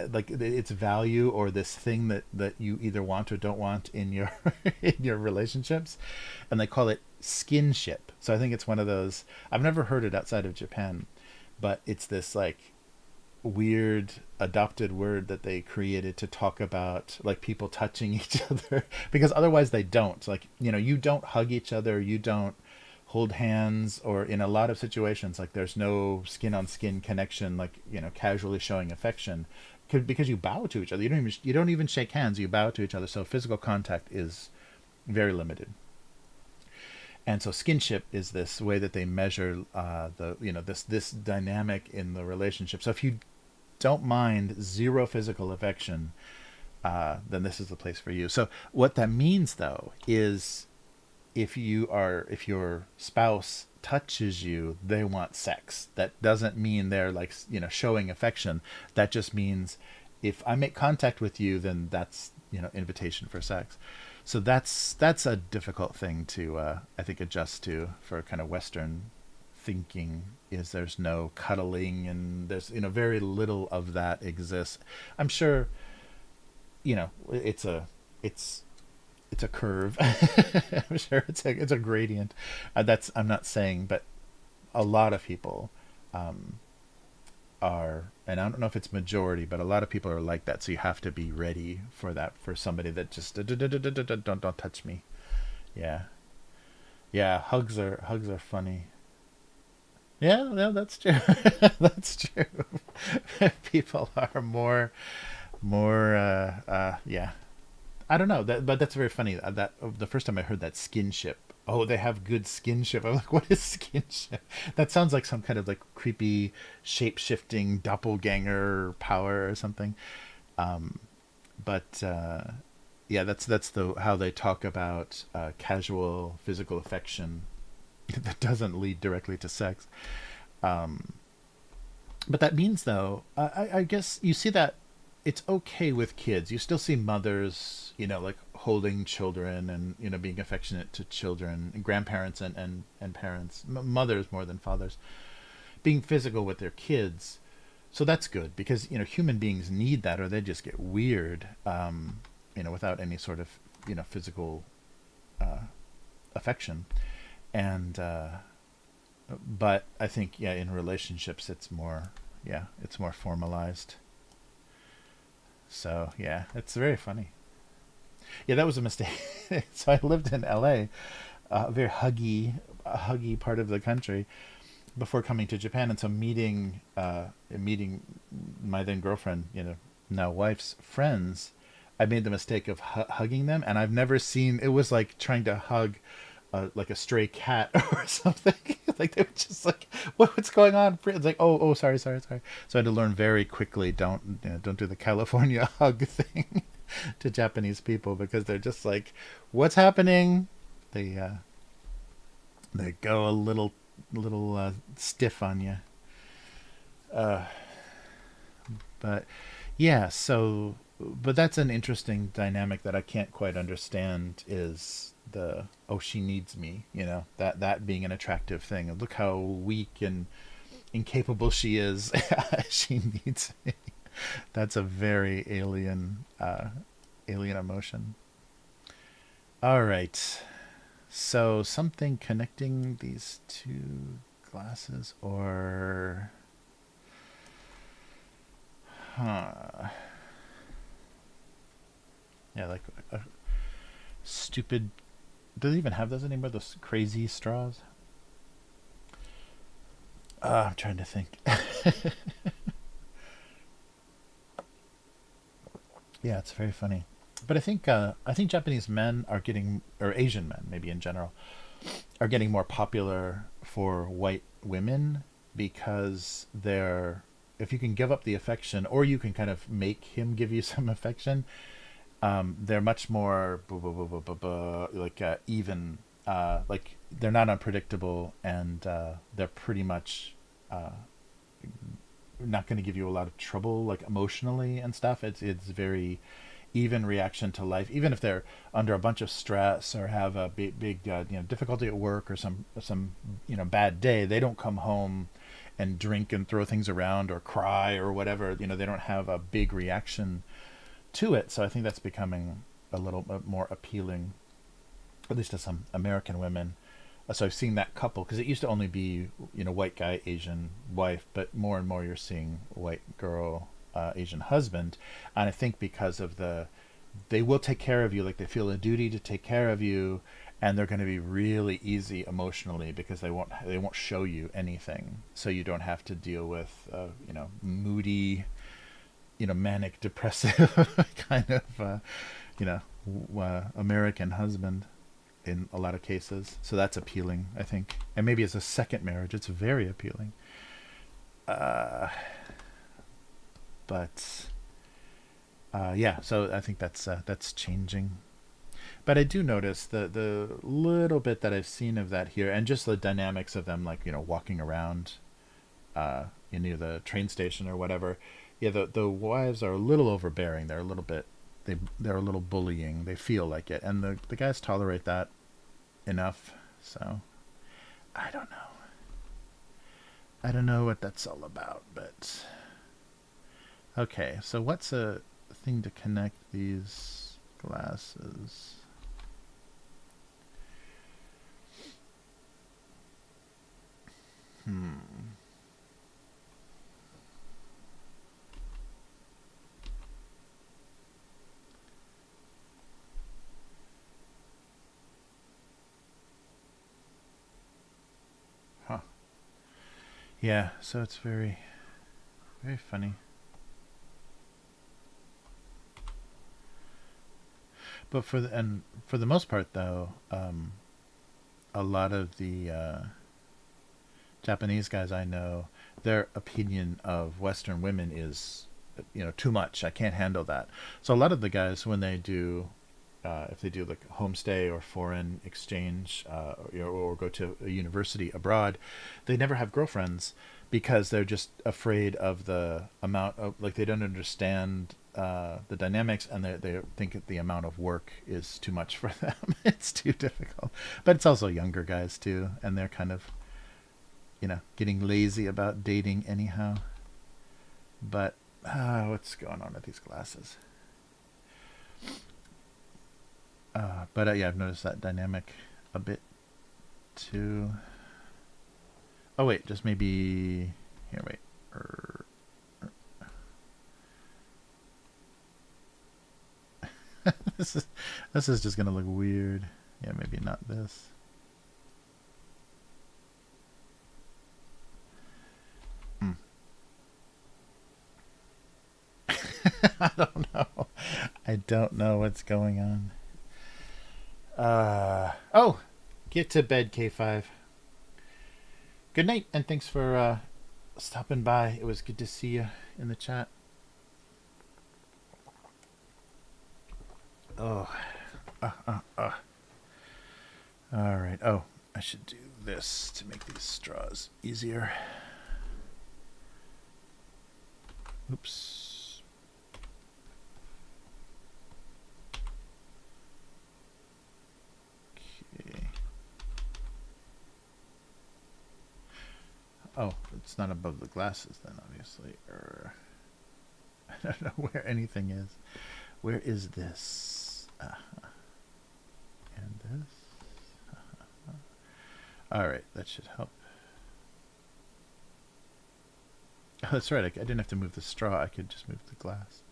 like its value or this thing that you either want or don't want in your in your relationships, and they call it skinship. So I think it's one of those. I've never heard it outside of Japan, but it's this like weird adopted word that they created to talk about like people touching each other because otherwise they don't, like, you don't hug each other, you don't hold hands, or in a lot of situations like there's no skin on skin connection, like casually showing affection, because you bow to each other. You don't even shake hands, you bow to each other. So physical contact is very limited. And so skinship is this way that they measure this dynamic in the relationship. So if you don't mind zero physical affection, then this is the place for you. So what that means though is if your spouse touches you, they want sex. That doesn't mean they're like showing affection. That just means if I make contact with you, then that's invitation for sex. So that's a difficult thing to I think adjust to for kind of Western thinking. Is there's no cuddling, and there's very little of that exists. I'm sure it's it's a curve. I'm sure it's a gradient. That's I'm not saying, but a lot of people are, and I don't know if it's majority, but a lot of people are like that. So you have to be ready for that, for somebody that just don't touch me. Yeah, yeah. Hugs are funny. Yeah, that's true. That's true. People are more more yeah, I don't know that, but that's very funny. That the first time I heard that skinship. Oh, they have good skinship. I'm like, what is skinship? That sounds like some kind of like creepy shape shifting doppelganger power or something. Um, but yeah, that's the how they talk about casual physical affection that doesn't lead directly to sex. Um, but that means, though, I guess you see that it's okay with kids. You still see mothers, like holding children and, being affectionate to children, and grandparents and parents, mothers more than fathers, being physical with their kids. So that's good because, human beings need that or they just get weird, without any sort of, physical uh, affection. And, but I think, yeah, in relationships, it's more formalized. So yeah, it's very funny. Yeah, that was a mistake. So I lived in LA, a very huggy part of the country before coming to Japan, and so meeting my then girlfriend, now wife's friends, I made the mistake of hugging them, and I've never seen. It was like trying to hug like a stray cat or something. Like they were just like, what's going on? It's like, oh, sorry. So I had to learn very quickly. Don't do the California hug thing to Japanese people because they're just like, what's happening? They they go a little stiff on you. Uh, but yeah, so but that's an interesting dynamic that I can't quite understand is the oh she needs me, that being an attractive thing. Look how weak and incapable she is. She needs me. That's a very alien emotion. All right. So something connecting these two glasses or huh. Yeah, like a stupid. Do they even have those anymore? Those crazy straws. I'm trying to think. Yeah, it's very funny. But I think Japanese men are getting, or Asian men, maybe in general, are getting more popular for white women because they're if you can give up the affection or you can kind of make him give you some affection, they're much more like even, like they're not unpredictable and they're pretty much uh, not going to give you a lot of trouble like emotionally and stuff. It's very even reaction to life, even if they're under a bunch of stress or have a big difficulty at work or some bad day. They don't come home and drink and throw things around or cry or whatever. They don't have a big reaction to it. So I think that's becoming a little bit more appealing, at least to some American women. So I've seen that couple because it used to only be white guy Asian wife, but more and more you're seeing white girl Asian husband, and I think because of they will take care of you, like they feel a duty to take care of you, and they're going to be really easy emotionally because they won't show you anything, so you don't have to deal with moody, manic depressive kind of American husband in a lot of cases. So that's appealing, I think. And maybe as a second marriage, it's very appealing. Uh, but yeah, so I think that's changing. But I do notice the little bit that I've seen of that here, and just the dynamics of them, like walking around, near the train station or whatever. Yeah, the wives are a little overbearing. They're a little bit they're a little bullying. They feel like it, and the guys tolerate that enough. So I don't know. I don't know what that's all about, but okay. So what's a thing to connect these glasses? Hmm. Huh. Yeah. So it's very very funny. But for the most part, though, a lot of the Japanese guys I know, their opinion of Western women is, too much. I can't handle that. So a lot of the guys, when they do, if they do like homestay or foreign exchange, or go to a university abroad, they never have girlfriends because they're just afraid of the amount of, like, they don't understand the dynamics, and they think that the amount of work is too much for them. It's too difficult. But it's also younger guys too, and they're kind of, getting lazy about dating anyhow. But what's going on with these glasses? But yeah, I've noticed that dynamic a bit too. Oh wait, just maybe here. Wait. This is just gonna look weird. Yeah, maybe not this. I don't know. I don't know what's going on. Oh, get to bed, K5. Good night, and thanks for stopping by. It was good to see you in the chat. Oh, all right. Oh, I should do this to make these straws easier. Oops. Okay. Oh, it's not above the glasses then, obviously. I don't know where anything is. Where is this? And this? Alright, that should help. Oh, that's right. I didn't have to move the straw. I could just move the glass.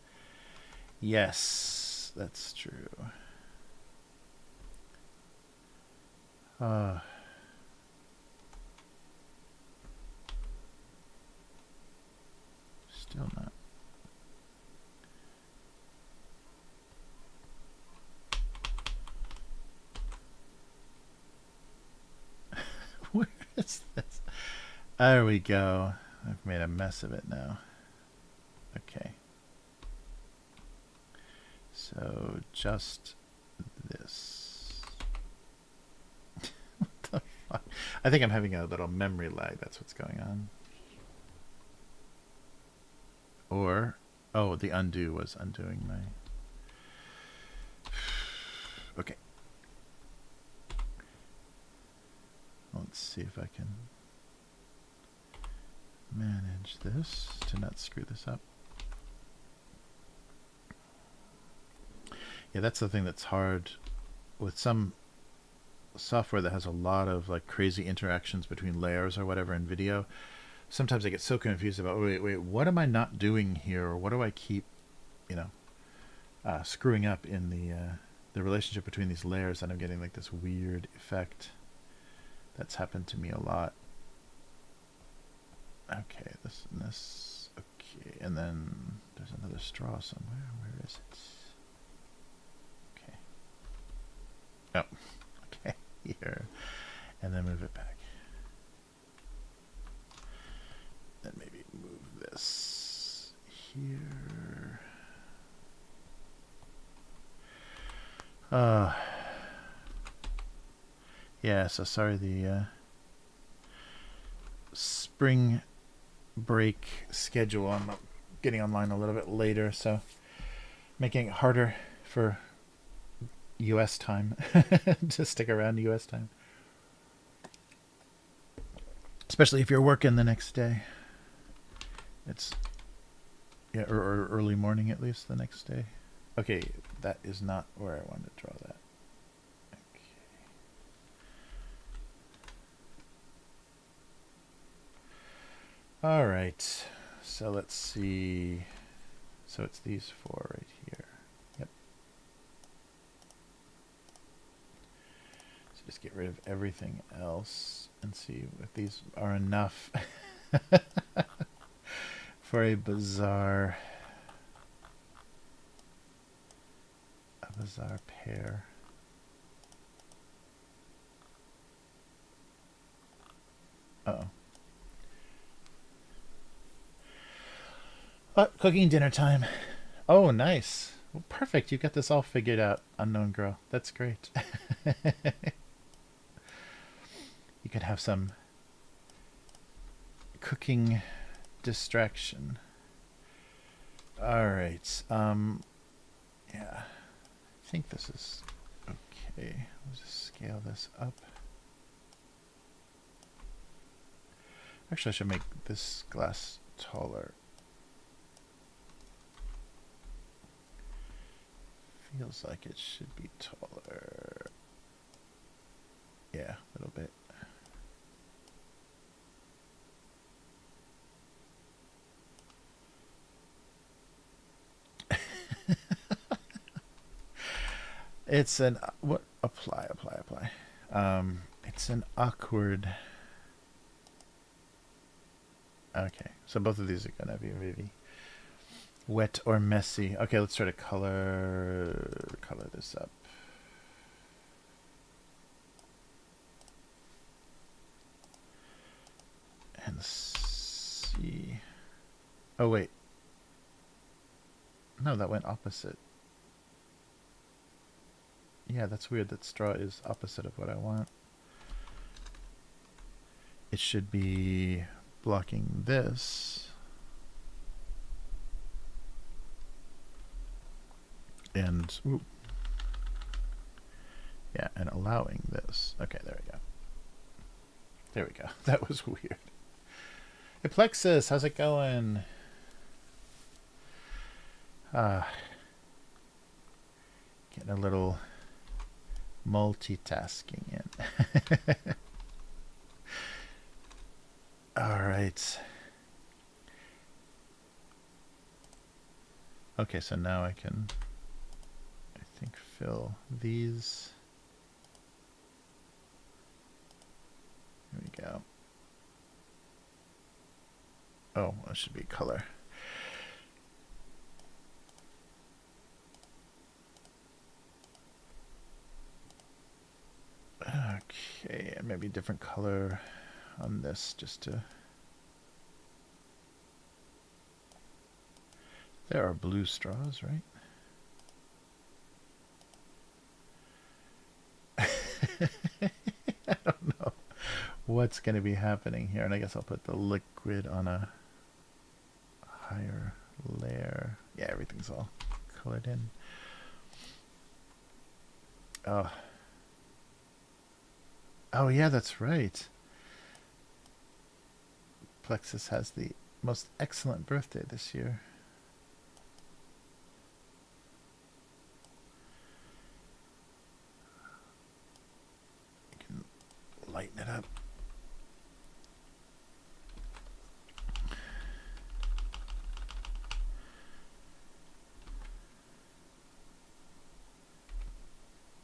Yes, that's true. Still not. Where is this? There we go. I've made a mess of it now. Okay. So just this. What the fuck? I think I'm having a little memory lag. That's what's going on. Or, oh, the undo was undoing my... Okay. Let's see if I can manage this to not screw this up. Yeah, that's the thing that's hard with some software that has a lot of like crazy interactions between layers or whatever in video. Sometimes I get so confused about, wait, what am I not doing here, or what do I keep, screwing up in the relationship between these layers, and I'm getting like this weird effect. That's happened to me a lot. Okay, this and this. Okay, and then there's another straw somewhere. Where is it? Okay. Oh, okay, here. And then move it back. Then maybe move this here. Yeah, so sorry, the spring break schedule. I'm getting online a little bit later, so making it harder for US time to stick around US time. Especially if you're working the next day. It's, yeah, or early morning at least the next day. Okay, that is not where I wanted to draw that. All right, so let's see. So it's these four right here. Yep. So just get rid of everything else and see if these are enough for a bizarre bizarre pair. Uh-oh. Cooking dinner time. Oh, nice. Well, perfect. You got this all figured out, unknown girl. That's great. You could have some cooking distraction. All right. Yeah. I think this is okay. Let's just scale this up. Actually, I should make this glass taller. Feels like it should be taller. Yeah, a little bit. It's an what? Apply. It's an awkward. Okay, so both of these are gonna be really wet or messy. Okay, let's try to color this up. And see. Oh wait. No, that went opposite. Yeah, that's weird that straw is opposite of what I want. It should be blocking this. And, ooh. Yeah, and allowing this. Okay, there we go. There we go. That was weird. Hey, Plexus, how's it going? Getting a little multitasking in. All right. Okay, so now I can, I think, fill these. Here we go. Oh, that should be color. Okay, and maybe different color on this just to... There are blue straws, right? I don't know what's going to be happening here. And I guess I'll put the liquid on a higher layer. Yeah, everything's all colored in. Oh. Oh, yeah, that's right. Plexus has the most excellent birthday this year. You can lighten it up.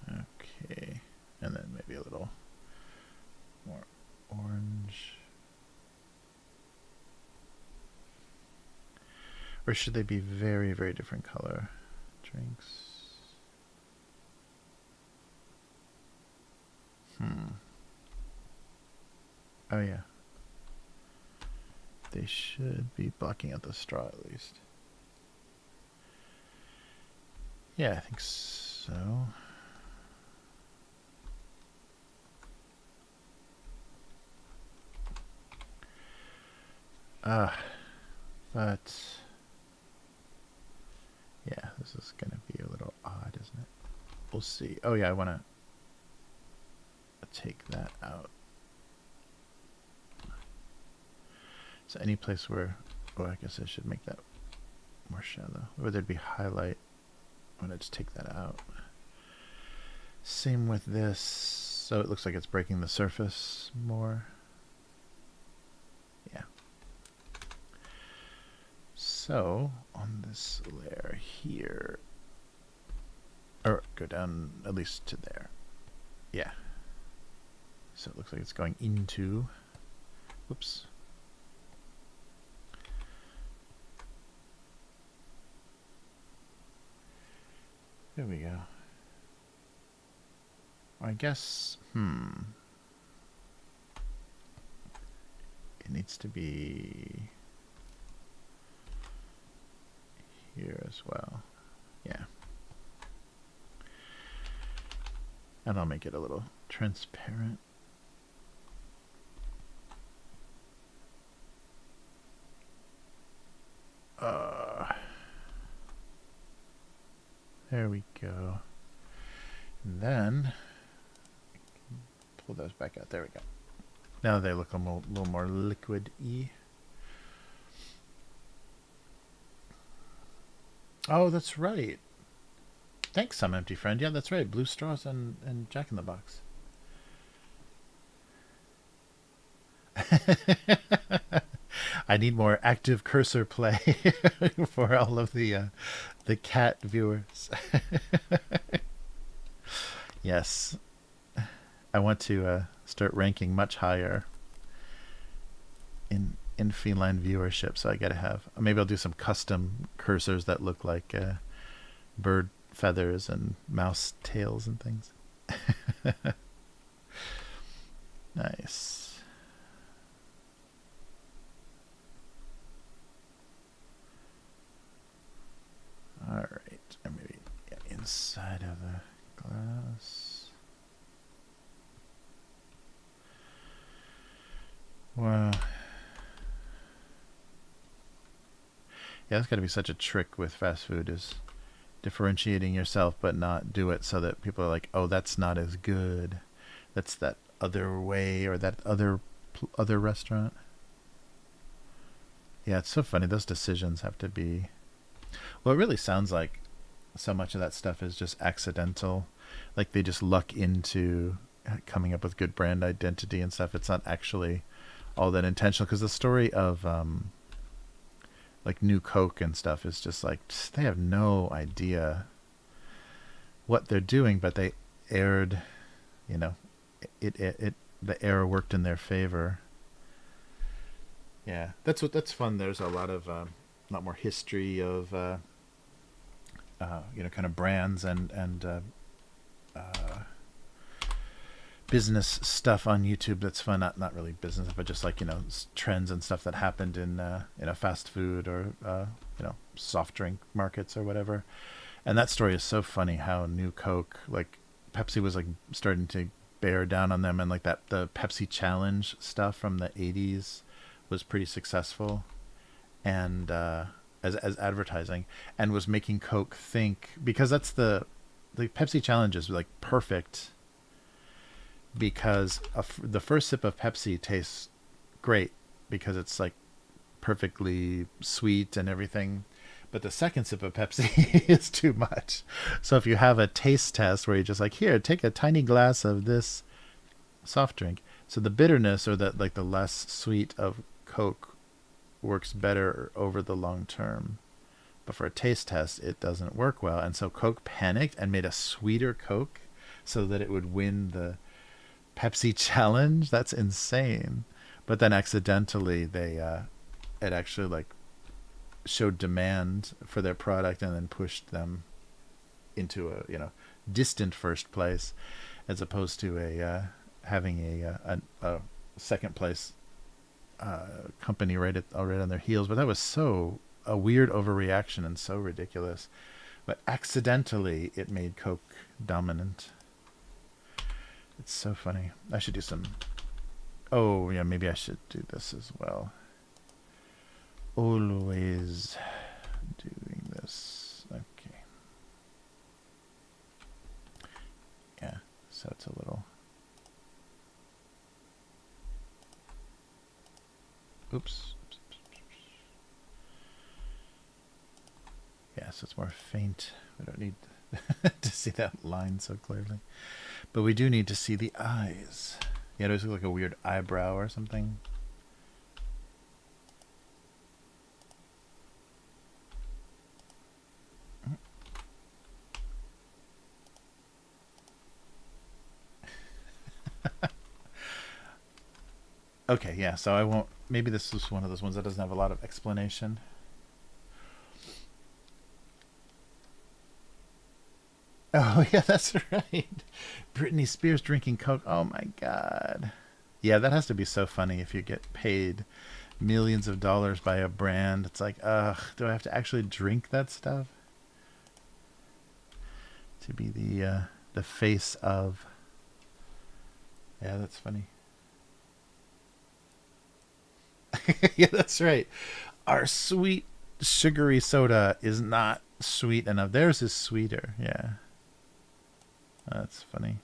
Okay, and then maybe a little more orange. Or should they be very, very different color drinks? Oh yeah. They should be blocking out the straw at least. Yeah, I think so. But yeah, this is gonna be a little odd, isn't it? We'll see. Oh yeah, I wanna take that out. So any place where, oh, I guess I should make that more shallow. Where there'd be highlight, I'm gonna just take that out. Same with this, so it looks like it's breaking the surface more. Yeah. So on this layer here, or go down at least to there. Yeah. So it looks like it's going into, whoops. There we go. I guess, it needs to be here as well. Yeah. And I'll make it a little transparent. There we go. And then pull those back out. There we go. Now they look a little more liquid-y. Oh, that's right. Thanks, Some Empty Friend. Yeah, that's right. Blue Straws and Jack in the Box. I need more active cursor play for all of the cat viewers. Yes. I want to start ranking much higher in feline viewership, so I gotta have, maybe I'll do some custom cursors that look like bird feathers and mouse tails and things. Nice. All right, and maybe inside of the glass. Wow. Yeah, that's got to be such a trick with fast food, is differentiating yourself but not do it so that people are like, oh, that's not as good. That's that other way, or that other restaurant. Yeah, it's so funny. Those decisions have to be... Well, it really sounds like so much of that stuff is just accidental. Like they just luck into coming up with good brand identity and stuff. It's not actually all that intentional, because the story of like New Coke and stuff is just like, they have no idea what they're doing, but they aired, you know, the air worked in their favor. Yeah, that's fun. There's a lot more history of kind of brands and business stuff on YouTube. That's fun. Not really business, but just like, trends and stuff that happened in fast food or soft drink markets or whatever. And that story is so funny, how New Coke, like Pepsi was like starting to bear down on them, and like the Pepsi Challenge stuff from the 80s was pretty successful, and as advertising, and was making Coke think, because that's the Pepsi Challenge is like perfect, because the first sip of Pepsi tastes great because it's like perfectly sweet and everything, but the second sip of Pepsi is too much. So if you have a taste test where you're just like, here, take a tiny glass of this soft drink, so the bitterness, or the less sweet of Coke works better over the long term. But for a taste test, it doesn't work well. And so Coke panicked and made a sweeter Coke so that it would win the Pepsi Challenge. That's insane. But then accidentally it actually like showed demand for their product, and then pushed them into a distant first place, as opposed to having a second place company right on their heels. But that was so a weird overreaction and so ridiculous. But accidentally, it made Coke dominant. It's so funny. I should do some... Oh, yeah, maybe I should do this as well. Always doing this. Okay. Yeah, so it's a little... Oops. Yeah, so it's more faint. We don't need to see that line so clearly. But we do need to see the eyes. Yeah, it always look like a weird eyebrow or something. Okay, yeah, so I won't... Maybe this is one of those ones that doesn't have a lot of explanation. Oh yeah, that's right. Britney Spears drinking Coke. Oh my God. Yeah, that has to be so funny if you get paid millions of dollars by a brand. It's like, ugh, do I have to actually drink that stuff to be the face of? Yeah, that's funny. Yeah, that's right. Our sweet sugary soda is not sweet enough. Theirs is sweeter. Yeah, that's funny.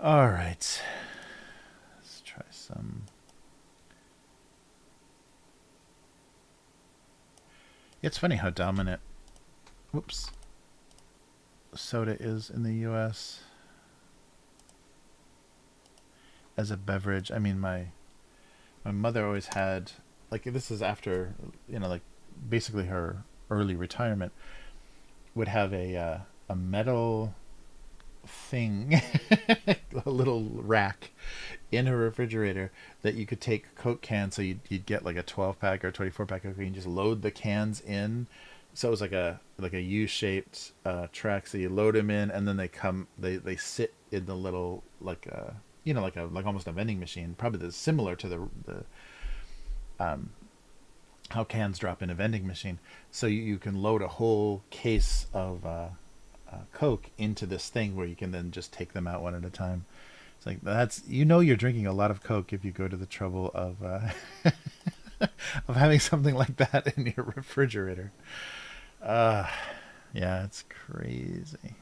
All right, let's try some. It's funny how dominant, whoops, soda is in the U.S. as a beverage. I mean, my mother always had, like, this is after, like basically her early retirement, would have a metal thing, a little rack in her refrigerator that you could take Coke cans. So you'd get like a 12 pack or 24 pack of Coke and just load the cans in. So it was like a U-shaped track. So you load them in, and then they sit in the little, like like almost a vending machine. Probably similar to the how cans drop in a vending machine. So you can load a whole case of Coke into this thing where you can then just take them out one at a time. It's like, that's, you're drinking a lot of Coke if you go to the trouble of of having something like that in your refrigerator. Uh, yeah, it's crazy.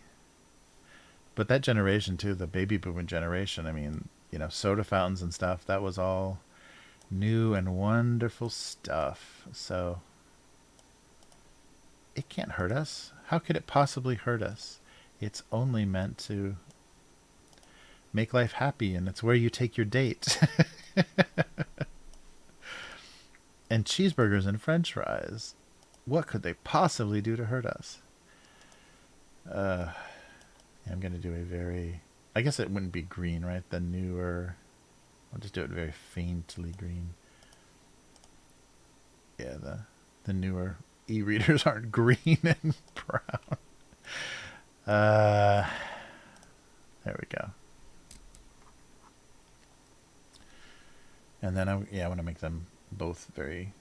But that generation too, the baby boomer generation. I mean, soda fountains and stuff. That was all new and wonderful stuff. So it can't hurt us. How could it possibly hurt us? It's only meant to make life happy, and it's where you take your date. And cheeseburgers and french fries. What could they possibly do to hurt us? Uh, I'm going to do a very. I guess it wouldn't be green, right? The newer. I'll just do it very faintly green. Yeah, the newer e-readers aren't green and brown. Uh, there we go. And then I want to make them both very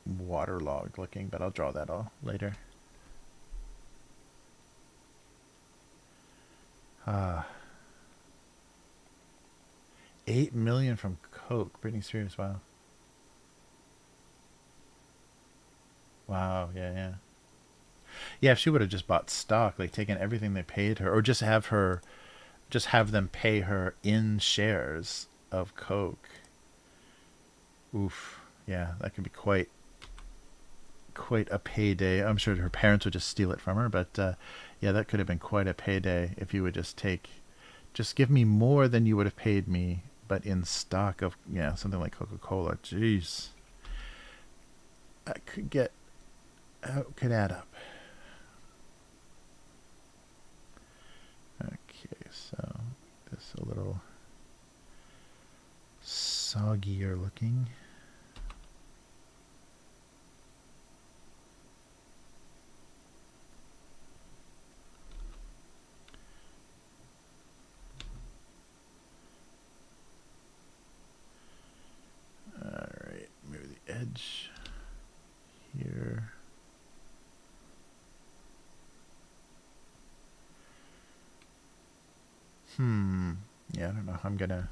waterlogged looking, but I'll draw that all later. Uh, 8 million from Coke. Britney Spears. Wow. Wow. Yeah. Yeah. Yeah. If she would have just bought stock, like taken everything they paid her, or just have them pay her in shares of Coke. Oof. Yeah, that could be quite a payday. I'm sure her parents would just steal it from her, but yeah, that could have been quite a payday if you would just give me more than you would have paid me, but in stock of something like Coca-Cola. Jeez, that could add up. Okay, so this a little soggier looking. Alright, move the edge here. Yeah, I don't know. I'm gonna.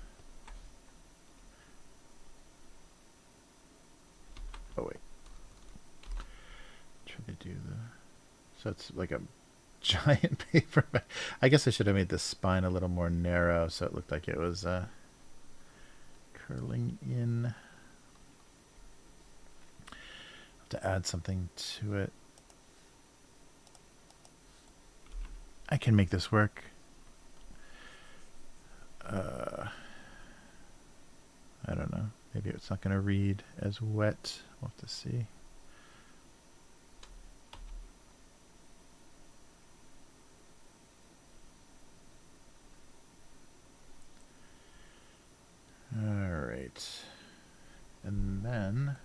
Oh wait. Try to do the. So it's like a giant paper. I guess I should have made the spine a little more narrow so it looked like it was curling in. Have to add something to it. I can make this work. I don't know. Maybe it's not going to read as wet. We'll have to see. Alright. And then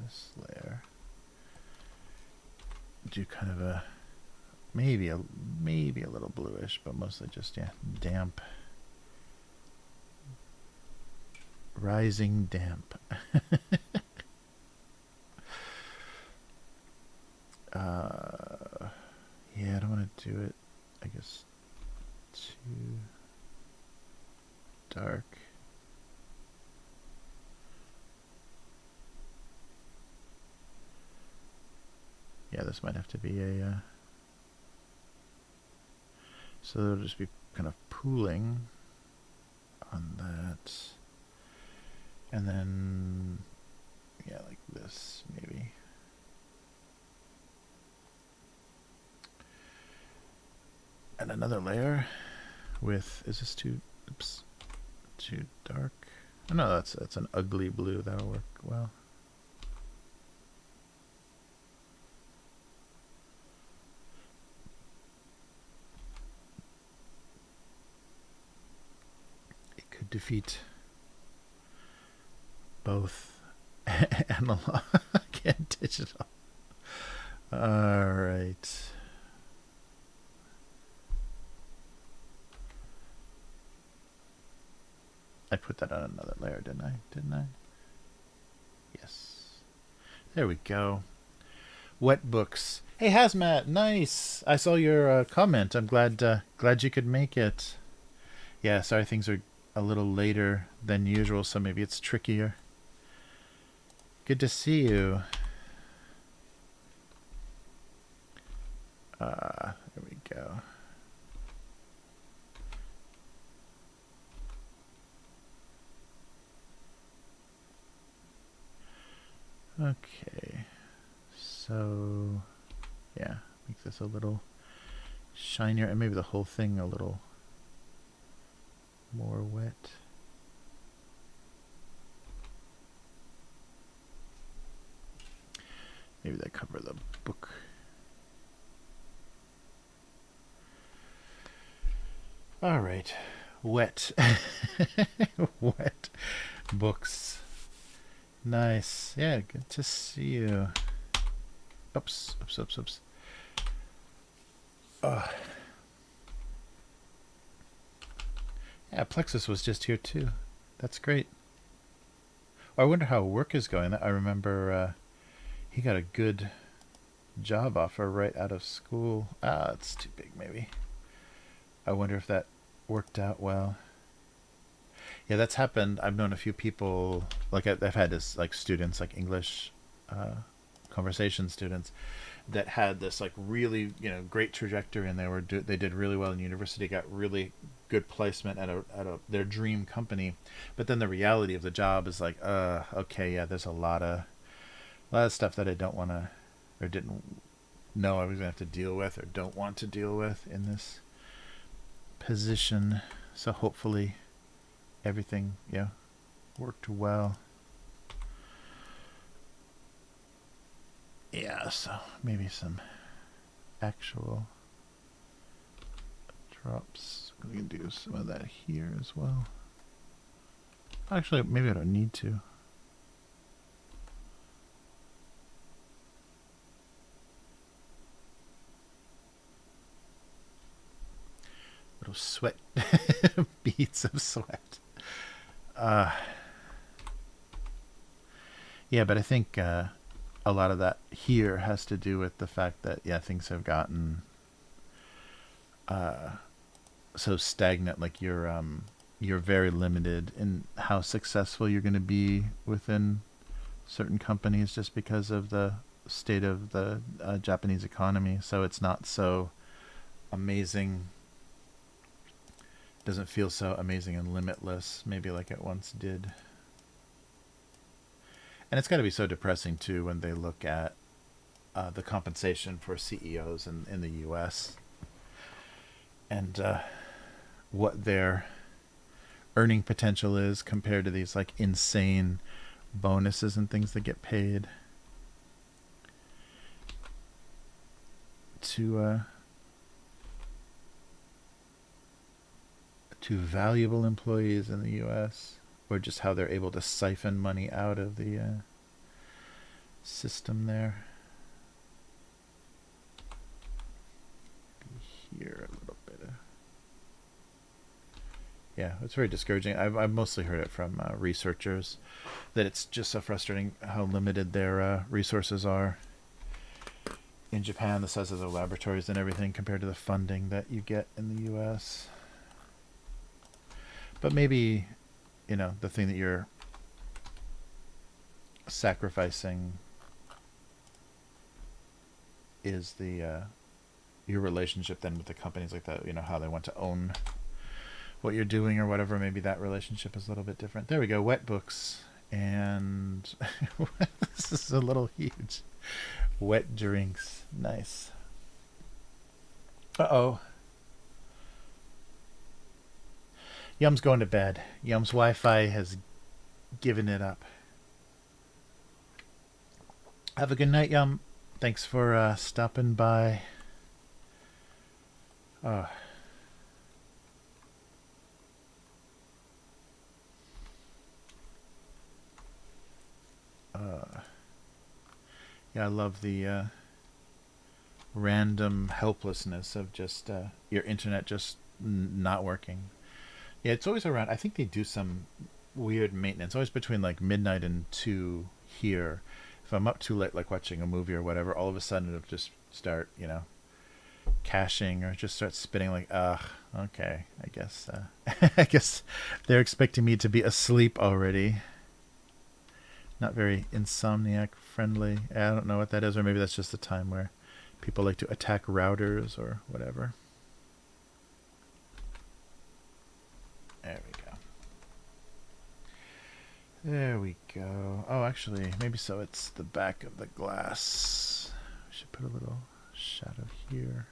this layer. do kind of a maybe a little bluish, but mostly just, yeah, damp. Rising damp. Yeah, I don't want to do it, I guess, too dark. Yeah, this might have to be a... so it'll just be kind of pooling on that. And then, yeah, like this, maybe. And another layer with, is this too, oops, too dark? Oh, no, that's an ugly blue, that'll work well. It could defeat both analog and digital. All right. I put that on another layer, didn't I? Yes. There we go. Wet books. Hey, Hazmat, nice. I saw your comment. I'm glad you could make it. Yeah, sorry things are a little later than usual, so maybe it's trickier. Good to see you. There we go. Okay, so yeah, make this a little shinier and maybe the whole thing a little more wet. Maybe that cover the book. All right, wet. Wet books. Nice. Yeah, good to see you. Oops. Yeah, Plexus was just here too. That's great. I wonder how work is going. I remember he got a good job offer right out of school. It's too big maybe. I wonder if that worked out well. Yeah, that's happened. I've known a few people, like I've had this, like students, like English conversation students that had this like really, great trajectory, and they did really well in university, got really good placement at their dream company, but then the reality of the job is like, okay, yeah, there's a lot of stuff that I don't want to, or didn't know I was gonna have to deal with, or don't want to deal with in this position. So hopefully everything, worked well. Yeah, so maybe some actual drops. We can do some of that here as well. Actually, maybe I don't need to. Little sweat, beads of sweat. Yeah, but I think a lot of that here has to do with the fact that, things have gotten so stagnant. Like you're very limited in how successful you're going to be within certain companies just because of the state of the Japanese economy. So it's not so amazing. Doesn't feel so amazing and limitless, maybe like it once did. And it's got to be so depressing too when they look at the compensation for CEOs in the U.S. and what their earning potential is compared to these like insane bonuses and things that get paid to valuable employees in the U.S., or just how they're able to siphon money out of the system there. hear a little bit. Yeah, it's very discouraging. I've mostly heard it from researchers that it's just so frustrating how limited their resources are in Japan, the size of the laboratories and everything compared to the funding that you get in the U.S. But maybe, the thing that you're sacrificing is the your relationship then with the companies like that, how they want to own what you're doing or whatever. Maybe that relationship is a little bit different. There we go, wet books. And this is a little huge. Wet drinks. Nice. Uh-oh. Yum's going to bed. Yum's Wi-Fi has given it up. Have a good night, Yum. Thanks for stopping by. Yeah, I love the random helplessness of just your internet just not working. Yeah, it's always around. I think they do some weird maintenance, always between like midnight and 2 here. If I'm up too late, like watching a movie or whatever, all of a sudden it'll just start, caching or just start spinning like, okay, I guess, I guess they're expecting me to be asleep already. Not very insomniac friendly. I don't know what that is, or maybe that's just the time where people like to attack routers or whatever. There we go. There we go. Oh, actually, maybe so it's the back of the glass. We should put a little shadow here.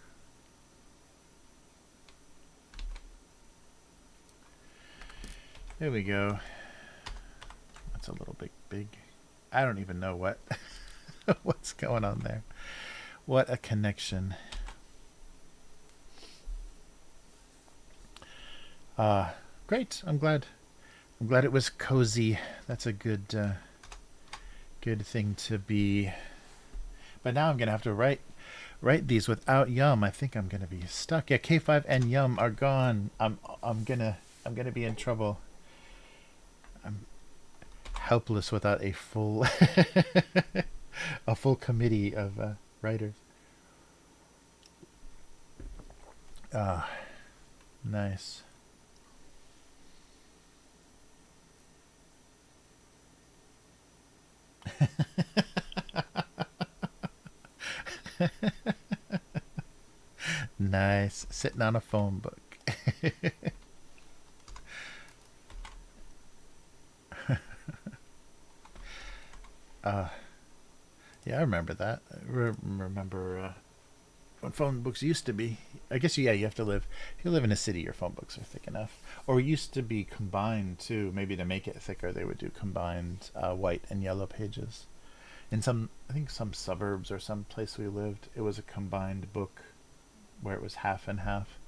There we go. That's a little big. I don't even know what what's going on there. What a connection. Great. I'm glad it was cozy. That's a good thing to be. But now I'm gonna have to write these without Yum. I think I'm gonna be stuck. Yeah, K5 and Yum are gone. I'm gonna be in trouble. I'm helpless without a full a full committee of writers. Nice. Nice. Sitting on a phone book. Yeah, I remember that. I remember when phone books used to be. I guess you have to live. If you live in a city, your phone books are thick enough. Or used to be combined too. Maybe to make it thicker, they would do combined white and yellow pages. In I think some suburbs or some place we lived, it was a combined book where it was half and half.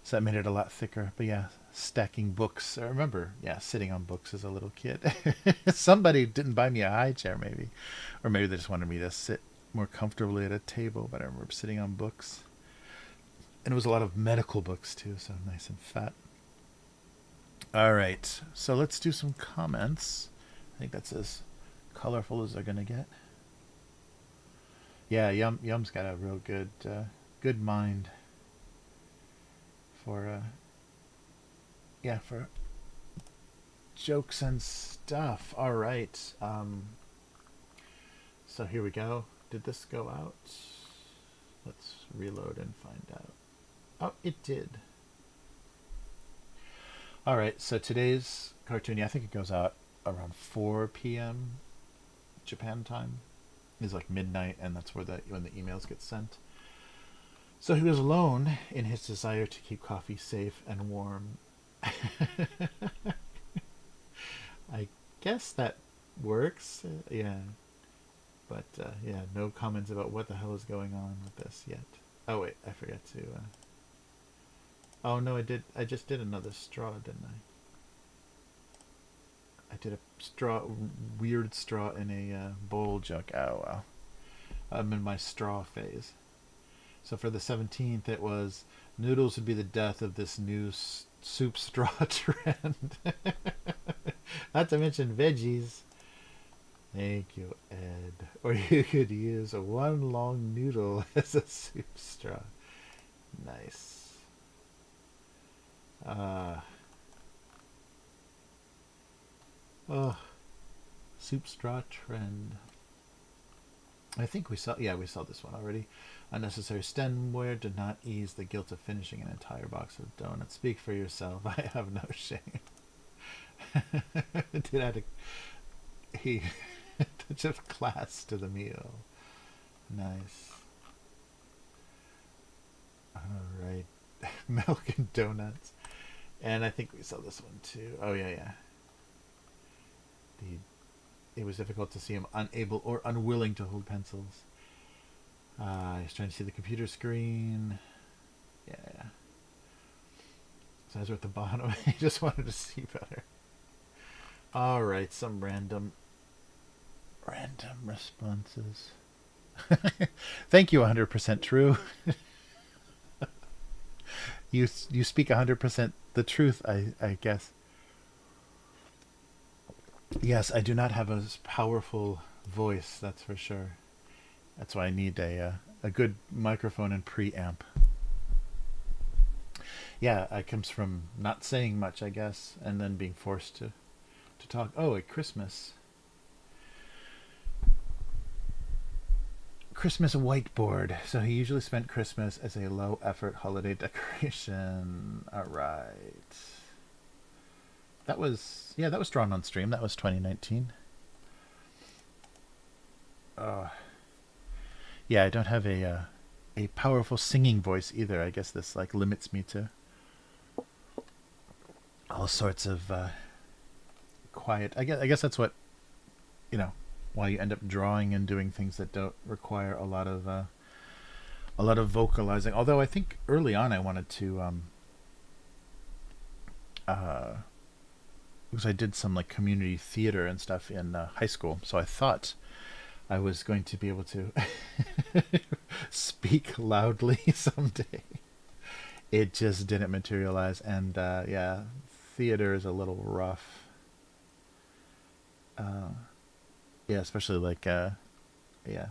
So that made it a lot thicker. But yeah, stacking books. I remember, sitting on books as a little kid. Somebody didn't buy me a high chair, maybe. Or maybe they just wanted me to sit more comfortably at a table. But I remember sitting on books. And it was a lot of medical books, too, so nice and fat. All right, so let's do some comments. I think that's as colorful as they're going to get. Yeah, Yum's got a real good mind for for jokes and stuff. All right. So here we go. Did this go out? Let's reload and find out. Oh, it did. All right. So today's cartoon, I think it goes out around 4 p.m. Japan time. Is like midnight, and that's where when the emails get sent. So he was alone in his desire to keep coffee safe and warm. I guess that works. Yeah. But no comments about what the hell is going on with this yet. Oh wait, I forgot to. Oh no, I did. I just did another straw, didn't I? I did a weird straw in a bowl jug. Oh well. I'm in my straw phase. So for the 17th, it was noodles would be the death of this new soup straw trend. Not to mention veggies. Thank you, Ed. Or you could use a one long noodle as a soup straw. Nice. Oh, soup straw trend. I think we saw, yeah, we saw this one already. Unnecessary stemware did not ease the guilt of finishing an entire box of donuts. Speak for yourself. I have no shame. Did add a touch of class to the meal. Nice. All right. Milk and donuts. And I think we saw this one too. Oh, yeah, yeah. It was difficult to see him unable or unwilling to hold pencils. He's trying to see the computer screen. Yeah, yeah. His eyes were at the bottom. He just wanted to see better. All right, some random responses. Thank you, 100% true. You speak 100% the truth, I guess. Yes, I do not have a powerful voice, that's for sure. That's why I need a good microphone and preamp. Yeah, it comes from not saying much, I guess, and then being forced to talk. Oh, at Christmas whiteboard. So he usually spent Christmas as a low effort holiday decoration. All right. That was drawn on stream. That was 2019. Yeah, I don't have a powerful singing voice either. I guess this like limits me to all sorts of quiet. I guess that's what, why you end up drawing and doing things that don't require a lot of vocalizing. Although I think early on I wanted to because I did some like community theater and stuff in high school, so I thought I was going to be able to speak loudly someday. It just didn't materialize, and yeah, theater is a little rough. Yeah, especially like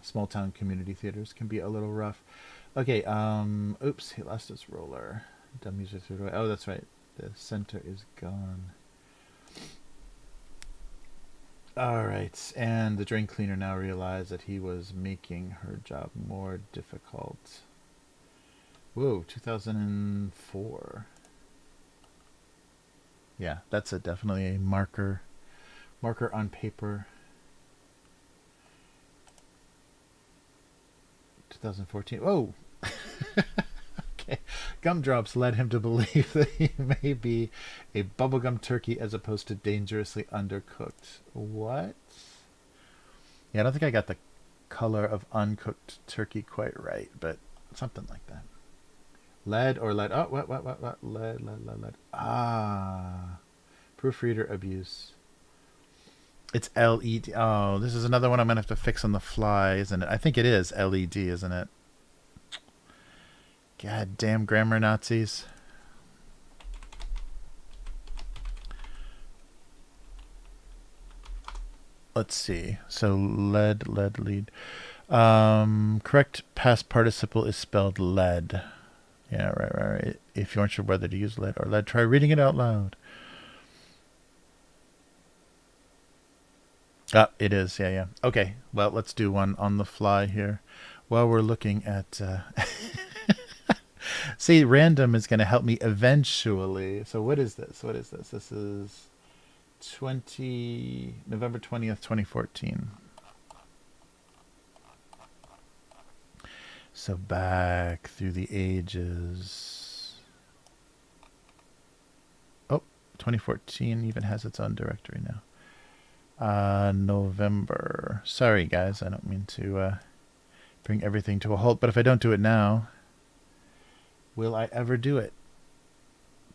small town community theaters can be a little rough. Okay, oops, he lost his roller. Dumb music threw it away. Oh, that's right. The center is gone. Alright, and the drain cleaner now realized that he was making her job more difficult. Whoa, 2004. Yeah, that's definitely a marker on paper. 2014. Whoa! Okay. Gumdrops led him to believe that he may be a bubblegum turkey as opposed to dangerously undercooked. What? Yeah, I don't think I got the color of uncooked turkey quite right, but something like that. Lead or lead. Oh, what? Lead. Ah. Proofreader abuse. It's LED. Oh, this is another one I'm going to have to fix on the fly, isn't it? I think it is LED, isn't it? God damn grammar Nazis. Let's see. So lead. Correct past participle is spelled lead. Yeah, right. If you aren't sure whether to use lead or lead, try reading it out loud. It is. Yeah. Okay, well, let's do one on the fly here. While we're looking at... See, random is going to help me eventually. So what is this? This is November 20th, 2014. So back through the ages. Oh, 2014 even has its own directory now. November. Sorry, guys. I don't mean to bring everything to a halt, but if I don't do it now, will I ever do it?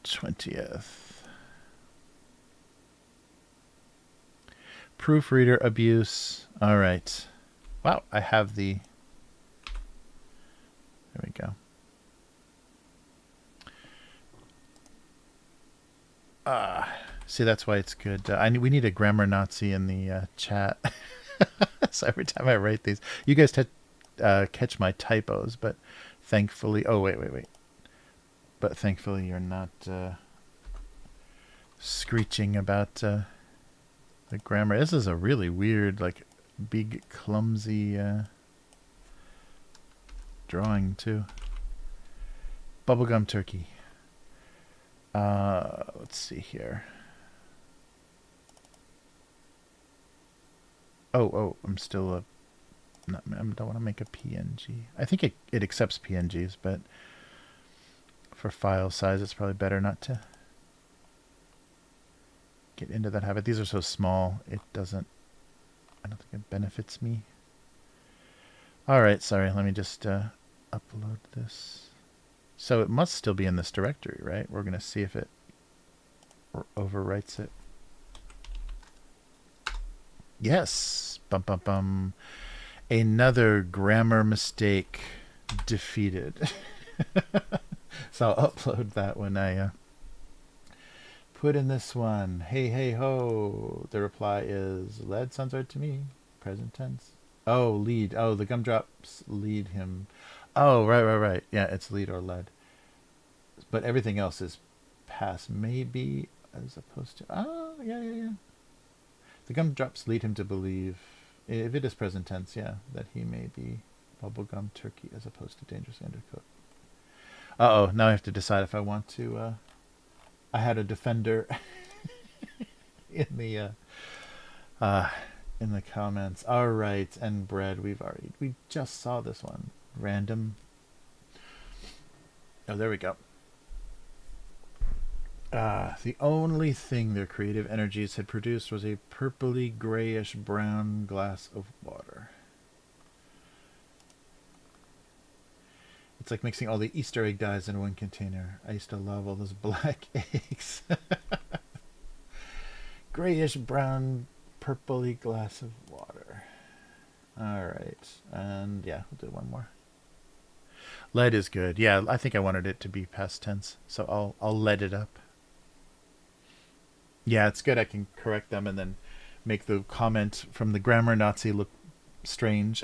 20th. Proofreader abuse. All right. Wow, I have the... There we go. See, that's why it's good. We need a grammar Nazi in the chat. So every time I write these, you guys catch my typos, but thankfully, oh wait. But thankfully, you're not screeching about the grammar. This is a really weird, like, big, clumsy drawing too. Bubblegum turkey. Let's see here. Oh, I'm still I don't want to make a PNG. I think it accepts PNGs, but for file size, it's probably better not to get into that habit. These are so small, I don't think it benefits me. All right, sorry, let me just upload this. So it must still be in this directory, right? We're going to see if it overwrites it. Yes. Bum, bum, bum. Another grammar mistake defeated. So I'll upload that when I put in this one. Hey, hey, ho. The reply is, lead sounds right to me. Present tense. Oh, lead. Oh, the gumdrops lead him. Oh, right. Yeah, it's lead or lead. But everything else is past, maybe, as opposed to... Oh, yeah. The gumdrops lead him to believe, if it is present tense, yeah, that he may be bubblegum turkey as opposed to dangerously undercooked. Uh-oh, now I have to decide if I want to... I had a defender in the comments. All right, and bread, we just saw this one. Random. Oh, there we go. The only thing their creative energies had produced was a purpley grayish brown glass of water. It's like mixing all the Easter egg dyes in one container. I used to love all those black eggs. Grayish brown purpley glass of water. All right, and yeah, we'll do one more. Lead is good. Yeah, I think I wanted it to be past tense, so I'll lead it up. Yeah, it's good. I can correct them and then make the comment from the grammar Nazi look strange.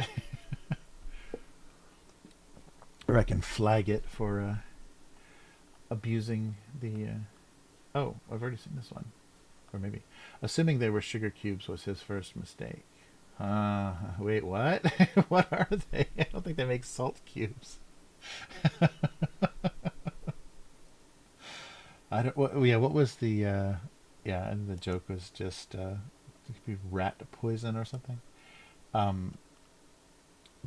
Or I can flag it for abusing the... Oh, I've already seen this one. Or maybe. Assuming they were sugar cubes was his first mistake. Wait, what? What are they? I don't think they make salt cubes. What was the... yeah, and the joke was just it could be rat poison or something.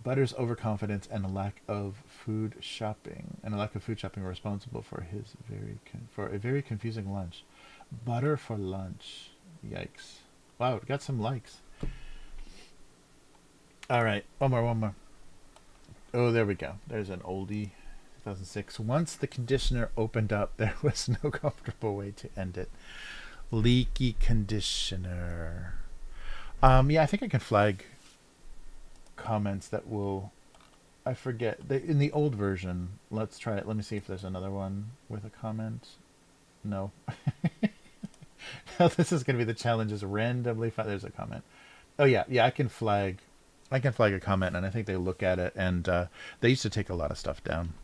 Butter's overconfidence and a lack of food shopping were responsible for a very confusing lunch. Butter for lunch. Yikes! Wow, it got some likes. All right, one more. Oh, there we go. There's an oldie. 2006. Once the conditioner opened up, there was no comfortable way to end it. Leaky conditioner. Yeah, I think I can flag comments that will... I forget. In the old version, let's try it. Let me see if there's another one with a comment. No. Now this is going to be the challenge, is randomly find... There's a comment. Oh, yeah, I can flag a comment, and I think they look at it, and they used to take a lot of stuff down.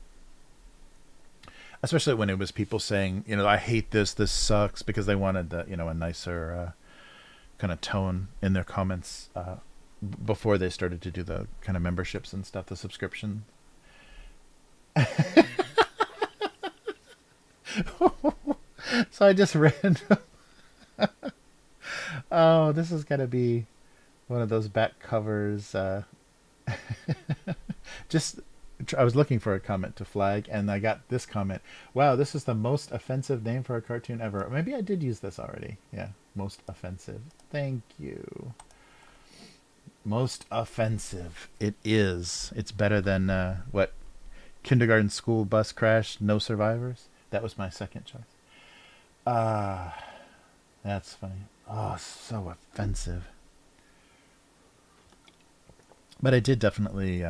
Especially when it was people saying, I hate this sucks, because they wanted a nicer kind of tone in their comments before they started to do the kind of memberships and stuff, the subscription. So I just oh, this is going to be one of those back covers. I was looking for a comment to flag, and I got this comment. Wow, this is the most offensive name for a cartoon ever. Maybe I did use this already. Yeah, most offensive. Thank you. Most offensive. It is. It's better than, what? Kindergarten school bus crash, no survivors? That was my second choice. That's funny. Oh, so offensive. But I did definitely...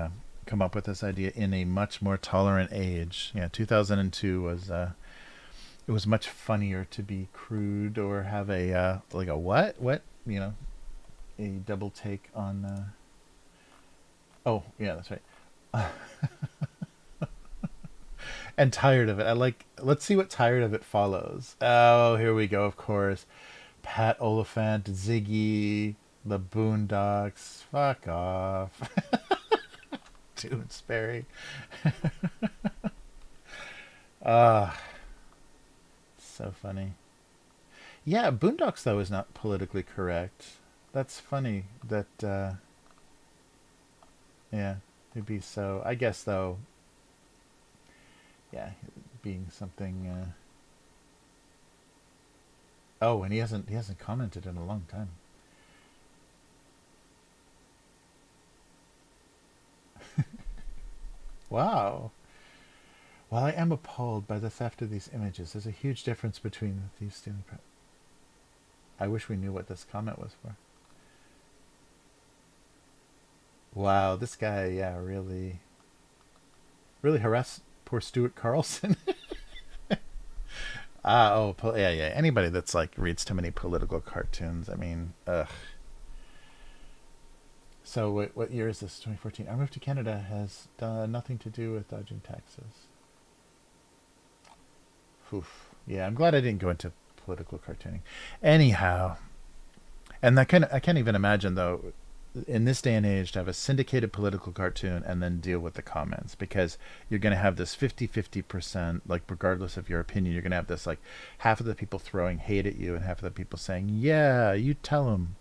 come up with this idea in a much more tolerant age. Yeah, 2002 was it was much funnier to be crude or have a like a what a double take on. Oh yeah, that's right. And tired of it. I like. Let's see what tired of it follows. Oh, here we go. Of course, Pat Oliphant, Ziggy, the Boondocks. Fuck off. Doonesbury. Ah, so funny. Yeah, Boondocks though is not politically correct. That's funny. That yeah, it'd be so. I guess though, yeah, being something. Oh, and he hasn't commented in a long time. Wow. While I am appalled by the theft of these images, there's a huge difference between the thieves stealing. I wish we knew what this comment was for. Wow, this guy, yeah, really, really harassed poor Stuart Carlson. Yeah, yeah. Anybody that's like reads too many political cartoons. I mean, ugh. So what year is this? 2014. Our move to Canada has nothing to do with dodging taxes. Oof. Yeah, I'm glad I didn't go into political cartooning. Anyhow, and I can't even imagine though, in this day and age, to have a syndicated political cartoon and then deal with the comments, because you're going to have this 50-50%, like regardless of your opinion, you're going to have this like half of the people throwing hate at you and half of the people saying, yeah, you tell them.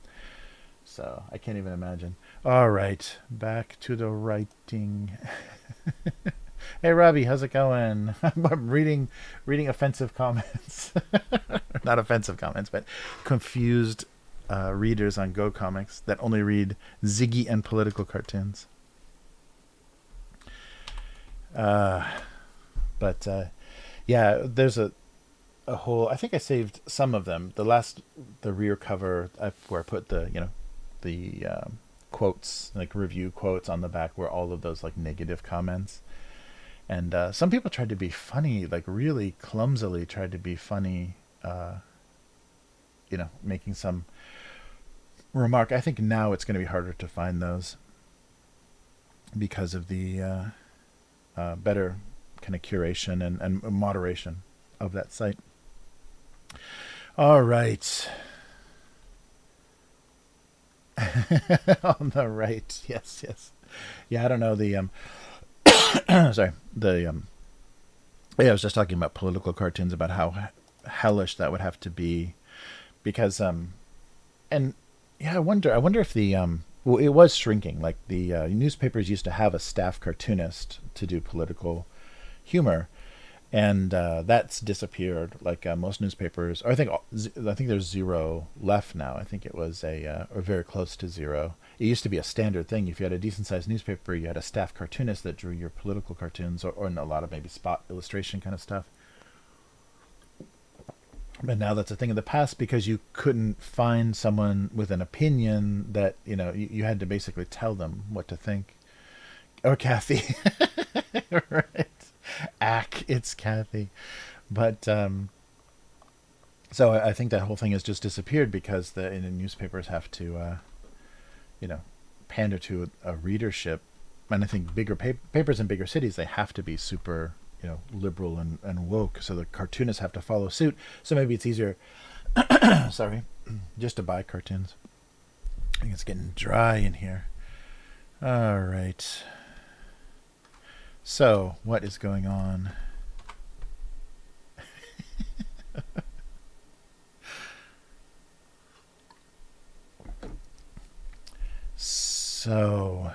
So I can't even imagine. All right, back to the writing. Hey Robbie, how's it going? I'm reading offensive comments. Not offensive comments, but confused readers on Go Comics that only read Ziggy and political cartoons. But yeah, there's a whole. I think I saved some of them. The rear cover where I put the quotes, like review quotes on the back, were all of those like negative comments. And some people tried to be funny, like really clumsily tried to be funny, making some remark. I think now it's going to be harder to find those because of the better kind of curation and moderation of that site. All right. On the right. Yes, yes. Yeah, I don't know the sorry, the yeah, I was just talking about political cartoons, about how hellish that would have to be, because and yeah, I wonder if the well, it was shrinking. Like the newspapers used to have a staff cartoonist to do political humor, and that's disappeared. Like most newspapers, or I think there's zero left now. I think it was or very close to zero. It used to be a standard thing. If you had a decent sized newspaper, you had a staff cartoonist that drew your political cartoons, or a lot of maybe spot illustration kind of stuff. But now that's a thing of the past, because you couldn't find someone with an opinion that you had to basically tell them what to think. Or Kathy, right? It's Kathy, but so I think that whole thing has just disappeared because the newspapers have to pander to a readership, and I think bigger papers in bigger cities, they have to be super liberal and woke, so the cartoonists have to follow suit. So maybe it's easier, sorry, just to buy cartoons. I think it's getting dry in here. All right. So, what is going on? So,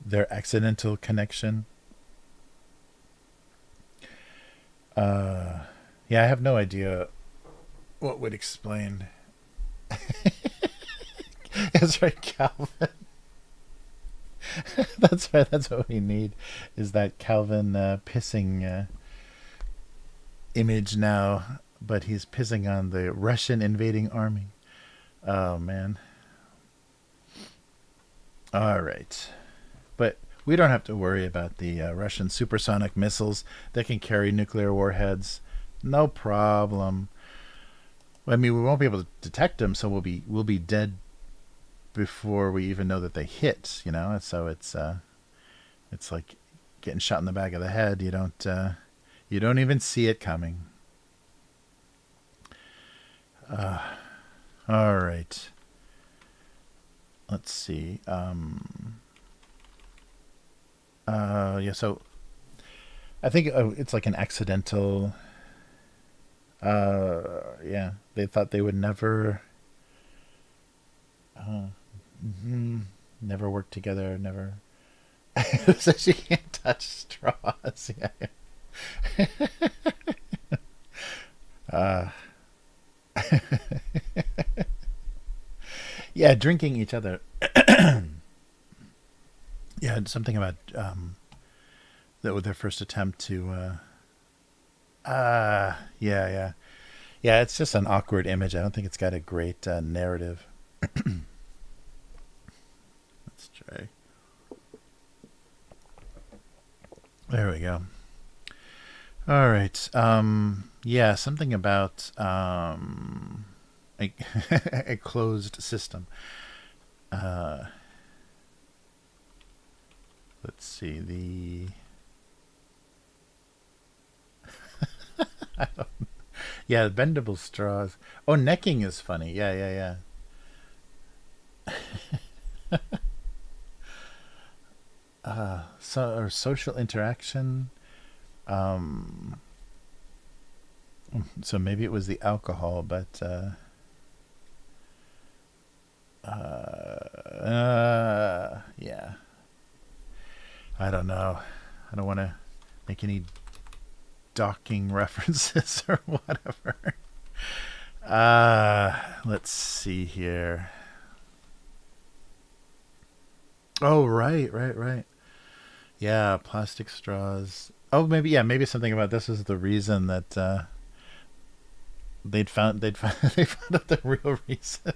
their accidental connection. Yeah, I have no idea what would explain. That's right, Calvin. That's right. That's what we need, is that Calvin pissing image now, but he's pissing on the Russian invading army. Oh man. All right, but We don't have to worry about the Russian supersonic missiles that can carry nuclear warheads. No problem. I mean, we won't be able to detect them, so we'll be dead before we even know that they hit. You know, so it's like getting shot in the back of the head. You don't even see it coming. All right. Let's see. Yeah. So I think it's like an accidental. Yeah. They thought they would never, never work together. Never. So she can't touch straws. Yeah. Uh, yeah. Drinking each other. Yeah. Something about that with their first attempt to. Yeah. Yeah. Yeah, it's just an awkward image. I don't think it's got a great narrative. Let's try. There we go. All right. Yeah, something about a, a closed system. Uh, let's see. Yeah, bendable straws. Oh, necking is funny. Yeah, yeah, yeah. So or social interaction. Um, so maybe it was the alcohol, but yeah. I don't know. I don't want to make any docking references or whatever. Let's see here. Oh, right, right, right. Yeah, plastic straws. Oh, maybe yeah, maybe something about this is the reason that they'd found they found out the real reason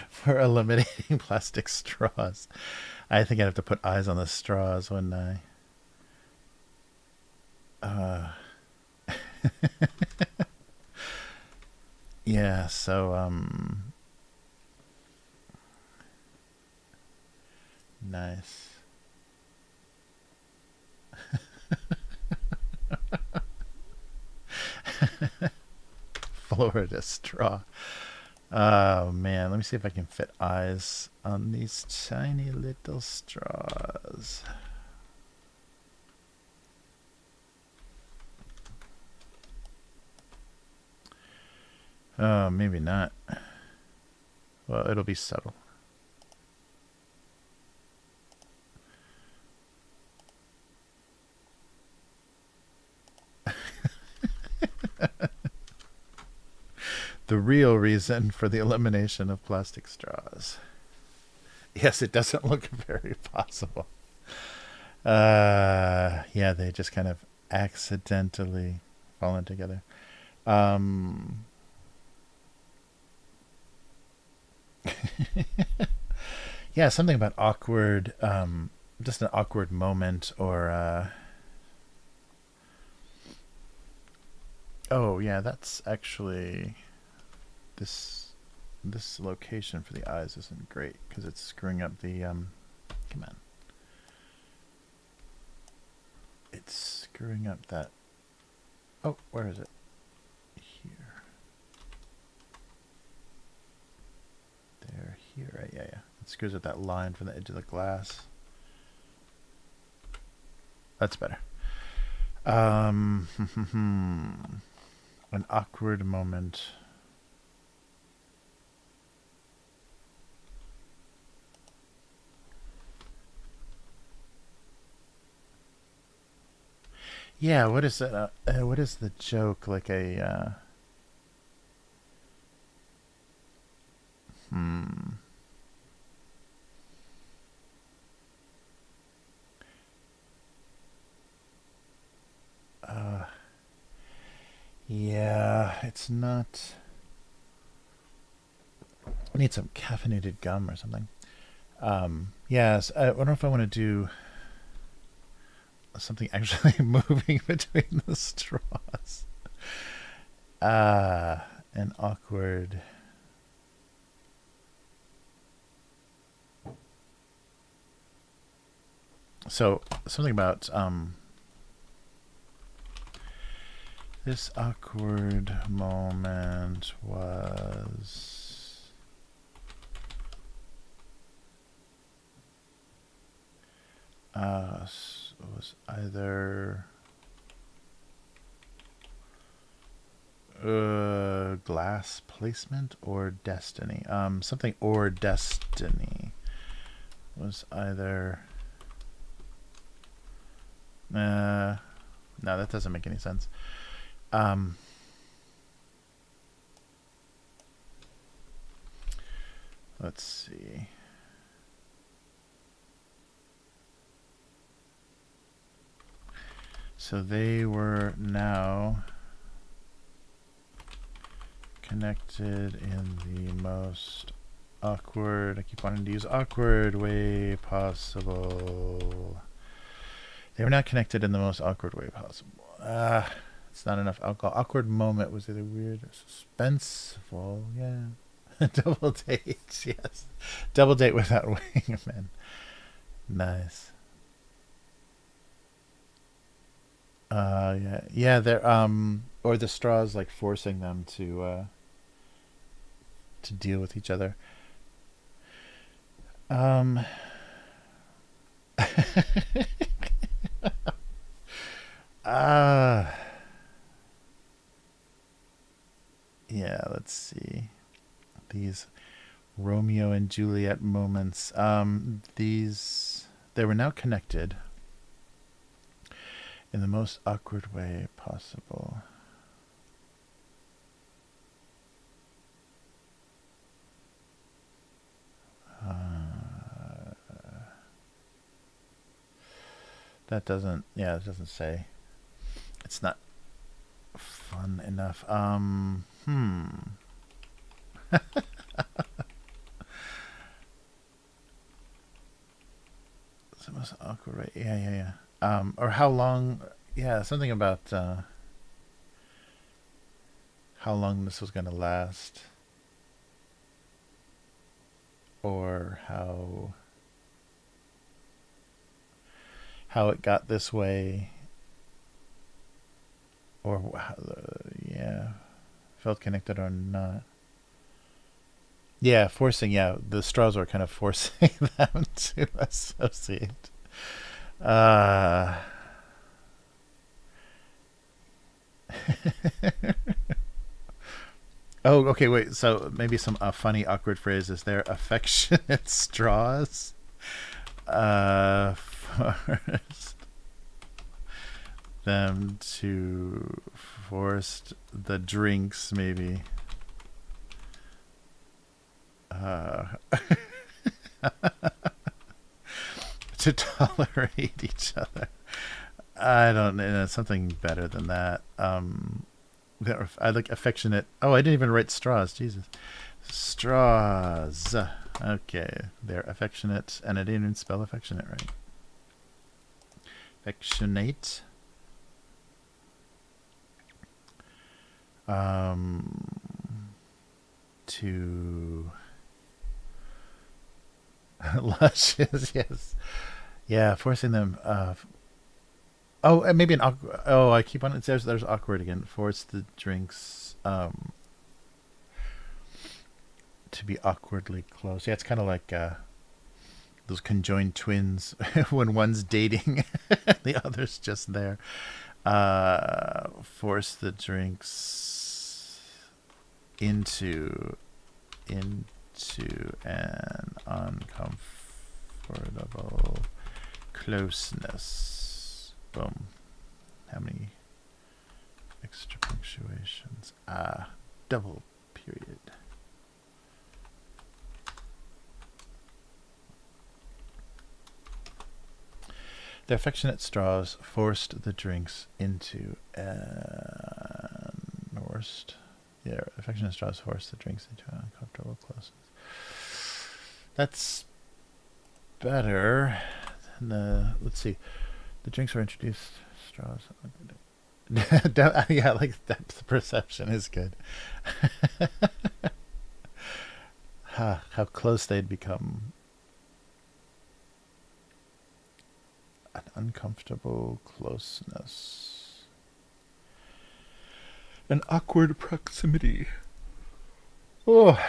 for eliminating plastic straws. I think I'd have to put eyes on the straws when I. Uh, yeah. So nice. Florida straw. Oh man, let me see if I can fit eyes on these tiny little straws. Oh, maybe not. Well, it'll be subtle. The real reason for the elimination of plastic straws. Yes, it doesn't look very possible. Yeah, they just kind of accidentally fallen together. Um, yeah, something about awkward, just an awkward moment, or oh yeah, that's actually this this location for the eyes isn't great because it's screwing up the come on, it's screwing up that. Oh, where is it? Here, there, here, right? Yeah, yeah. It screws up that line from the edge of the glass. That's better. Um, an awkward moment. Yeah, what is that? What is the joke? Like a hmm. Uh, yeah, it's not. I need some caffeinated gum or something. Yes, I wonder if I want to do something actually moving between the straws. An awkward. So something about this awkward moment was either glass placement or destiny. Something or destiny was either. No, that doesn't make any sense. Let's see. So they were now connected in the most awkward, I keep wanting to use awkward way possible. They were not connected in the most awkward way possible. It's not enough alcohol. Awkward moment was either weird or suspenseful. Yeah. Double date, yes. Double date without wingman. Nice. Yeah, they're or the straws like forcing them to deal with each other. Um uh yeah, let's see. These Romeo and Juliet moments. These they were now connected in the most awkward way possible. That doesn't, yeah, it doesn't say. It's not fun enough. It's the most awkward, right? Yeah. Or how long? Yeah, something about how long this was gonna last, or how it got this way, or how yeah, felt connected or not. Yeah, forcing. Yeah, the straws were kind of forcing them to associate. Uh, oh, okay. Wait. So maybe some funny, awkward phrases there. Affectionate straws. Forced them to forced the drinks. Maybe. To tolerate each other. I don't know, something better than that. I like affectionate. Oh, I didn't even write straws. Jesus, straws. Okay, they're affectionate, and I didn't even spell affectionate right. Affectionate. To luscious, yes, yeah, forcing them. Oh, and maybe an awkward. Oh, I keep on. It says there's awkward again. Force the drinks to be awkwardly close. Yeah, it's kind of like those conjoined twins when one's dating, the other's just there. Force the drinks into an uncomfortable closeness. Boom. How many extra punctuations? Double period. The affectionate straws forced the drinks into worst. Yeah, affectionate straws forced the drinks into an uncomfortable closeness. That's better. And let's see. The drinks are introduced. Straws. Yeah, like depth perception is good. How close they'd become. An uncomfortable closeness. An awkward proximity. Oh.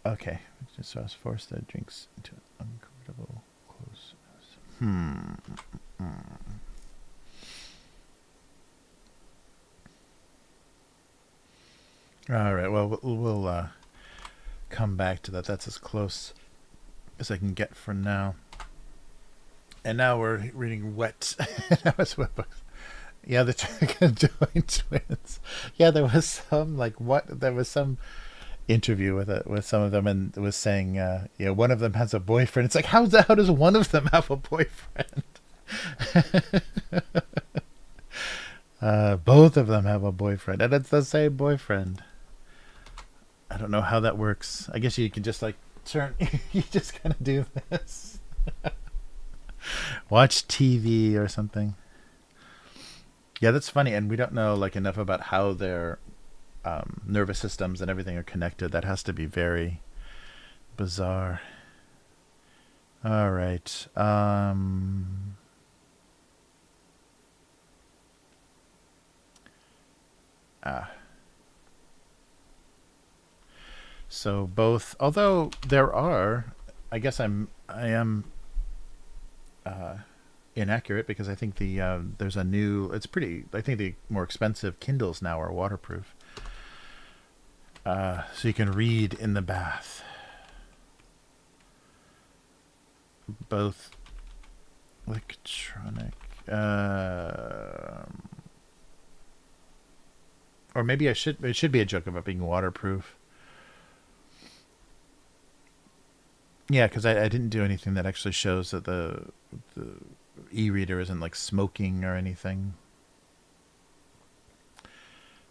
Okay. Just so I was forced the drinks into an uncomfortable closeness. All right. Well, we'll come back to that. That's as close as I can get for now. And now we're reading Wet. That was Wet books. Yeah, the joint twins. Yeah, there was some there was some interview with some of them, and it was saying, one of them has a boyfriend. It's like, how does one of them have a boyfriend? Both of them have a boyfriend, and it's the same boyfriend. I don't know how that works. I guess you can just turn. You just kind of do this. Watch TV or something. Yeah, that's funny, and we don't know enough about how their nervous systems and everything are connected. That has to be very bizarre. All right. So both, although there are, I guess I am inaccurate, because I think there's a new. It's pretty. I think the more expensive Kindles now are waterproof, so you can read in the bath. Both electronic, or maybe it should be a joke about being waterproof. Yeah, because I didn't do anything that actually shows that the e-reader isn't smoking or anything.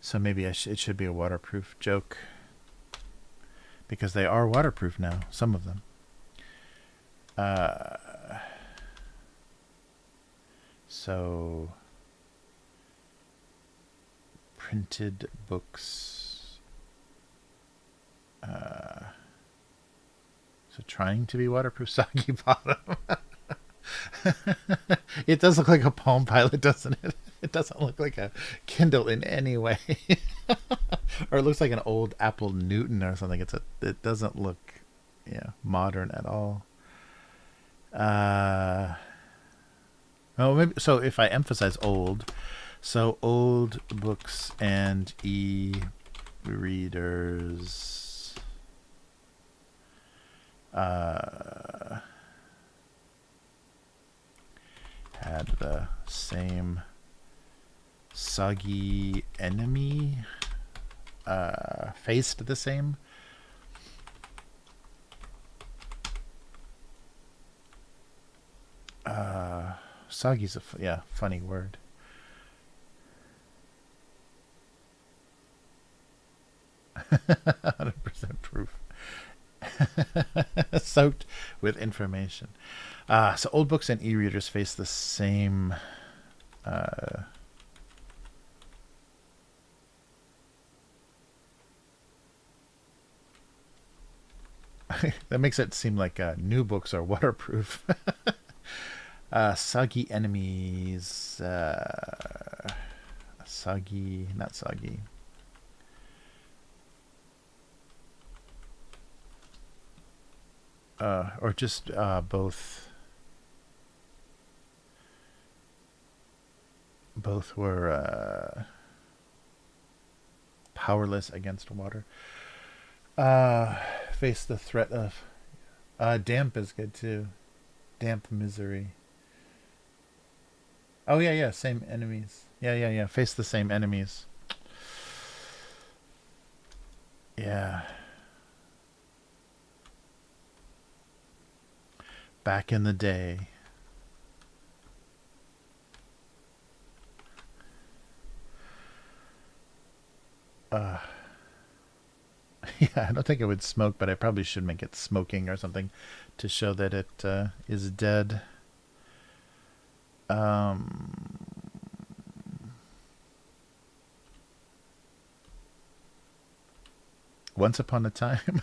So maybe it should be a waterproof joke, because they are waterproof now, some of them. So printed books. So trying to be waterproof, soggy bottom. It does look like a Palm Pilot, doesn't it? It doesn't look like a Kindle in any way. Or it looks like an old Apple Newton or something. It doesn't look modern at all. Maybe so. If I emphasize old, so old books and e-readers had the same soggy enemy, faced the same. Soggy's a funny word. %, proof. Soaked with information. So old books and e-readers face the same that makes it seem like new books are waterproof. Soggy enemies. Soggy, not soggy. Or just both. Both were powerless against water. Face the threat of damp is good too. Damp misery. Oh yeah, same enemies. Yeah. Face the same enemies. Yeah. Back in the day. Yeah, I don't think it would smoke, but I probably should make it smoking or something to show that it is dead. Um, Once upon a time.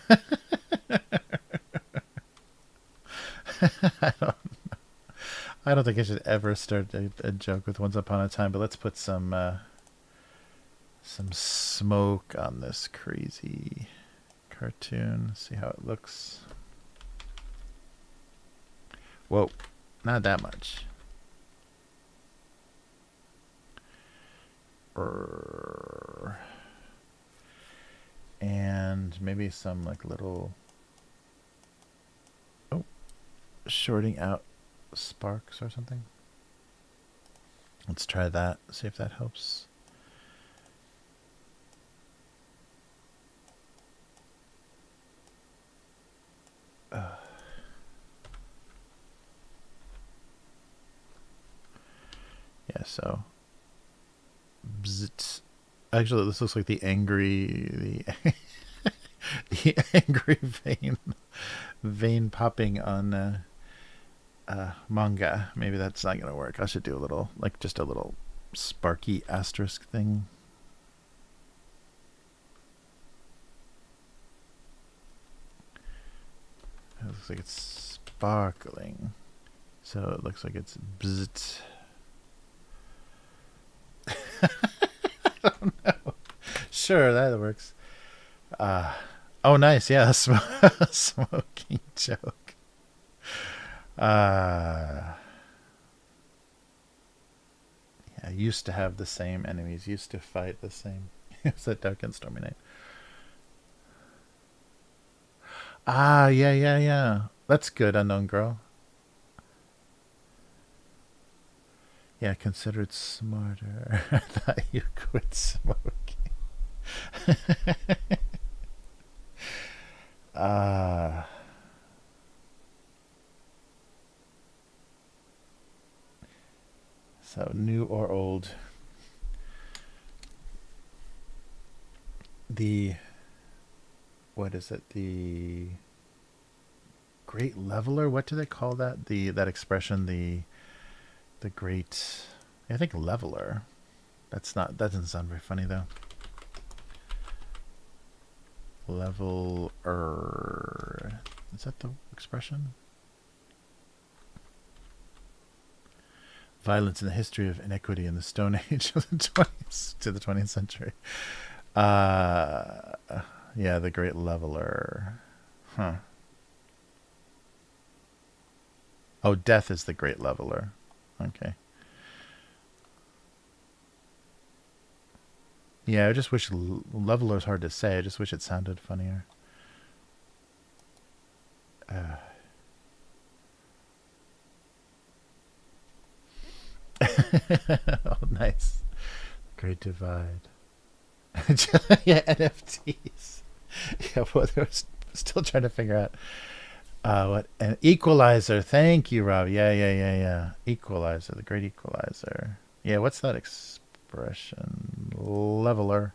I don't, I don't think I should ever start a joke with "Once upon a time," but let's put some smoke on this crazy cartoon. See how it looks. Whoa, not that much. And maybe some like little, oh, shorting out sparks or something. Let's try that, see if that helps. Yeah, so bzzzt. Actually, this looks like the angry, the angry vein popping on manga. Maybe that's not gonna work. I should do a little, like just a little sparky asterisk thing. It looks like it's sparkling, so it looks like it's bzzzt. I don't know. Sure, that works. Oh, nice. Yeah, smoking joke. Yeah, used to have the same enemies. Used to fight the same. It's that dark and stormy night. Yeah. That's good, unknown girl. Yeah, considered smarter. I thought you quit smoking. So new or old. The, what is it? The great leveler? What do they call that? That expression, the great, I think leveler. That doesn't sound very funny though. Leveler. Is that the expression? Violence in the history of inequity in the Stone Age of the 20th to the 20th century. Yeah, the great leveler. Huh. Oh, death is the great leveler. Okay. Yeah, I just wish leveler's hard to say. I just wish it sounded funnier. Oh, nice. Great divide. Yeah, NFTs. Yeah, well, they're still trying to figure out what an equalizer. Thank you, Rob. Yeah. Equalizer, the great equalizer. Yeah, what's that expression? Leveler.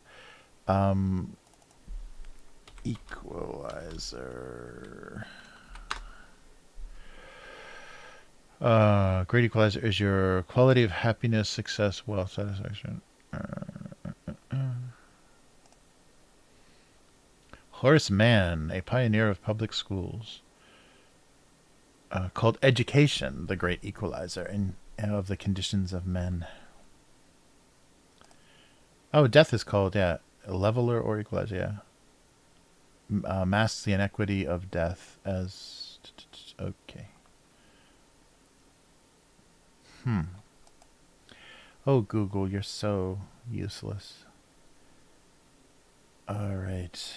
Equalizer. Great equalizer is your quality of happiness, success, wealth, satisfaction. Horace Mann, a pioneer of public schools, called education the great equalizer of the conditions of men. Oh, death is called, yeah, leveler or equalizer, yeah. Masks the inequity of death as, okay. Oh, Google, you're so useless. All right.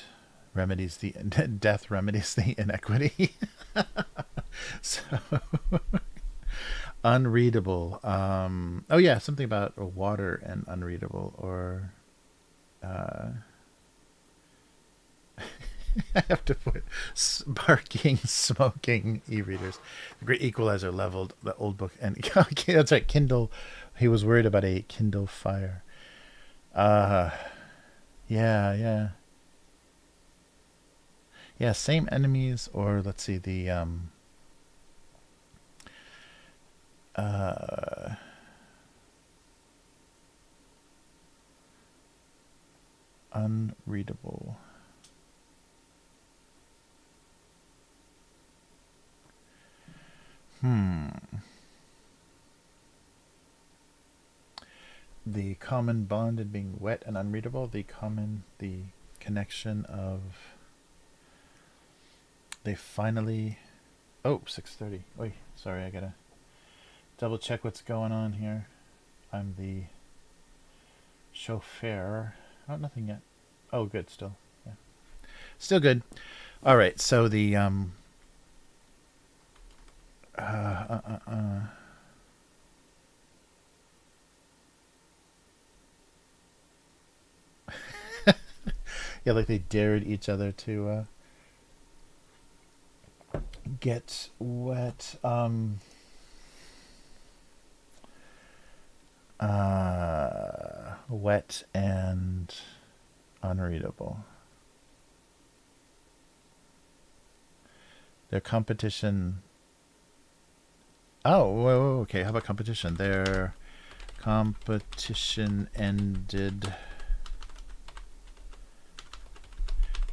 Remedies the death remedies the inequity. So unreadable. Oh yeah, something about water and unreadable, or I have to put sparking, smoking e-readers. The great equalizer leveled the old book, and okay, that's right. Kindle. He was worried about a Kindle Fire. Yeah. Yeah, same enemies, or let's see, the unreadable. The common bond in being wet and unreadable. The connection of. They finally. Oh, 6:30. Wait, sorry, I gotta double check what's going on here. I'm the chauffeur. Oh, nothing yet. Oh, good, still. Yeah. Still good. All right, so the yeah, like they dared each other to get wet. Wet and unreadable. Their competition. Oh, whoa, okay. How about competition? Their competition ended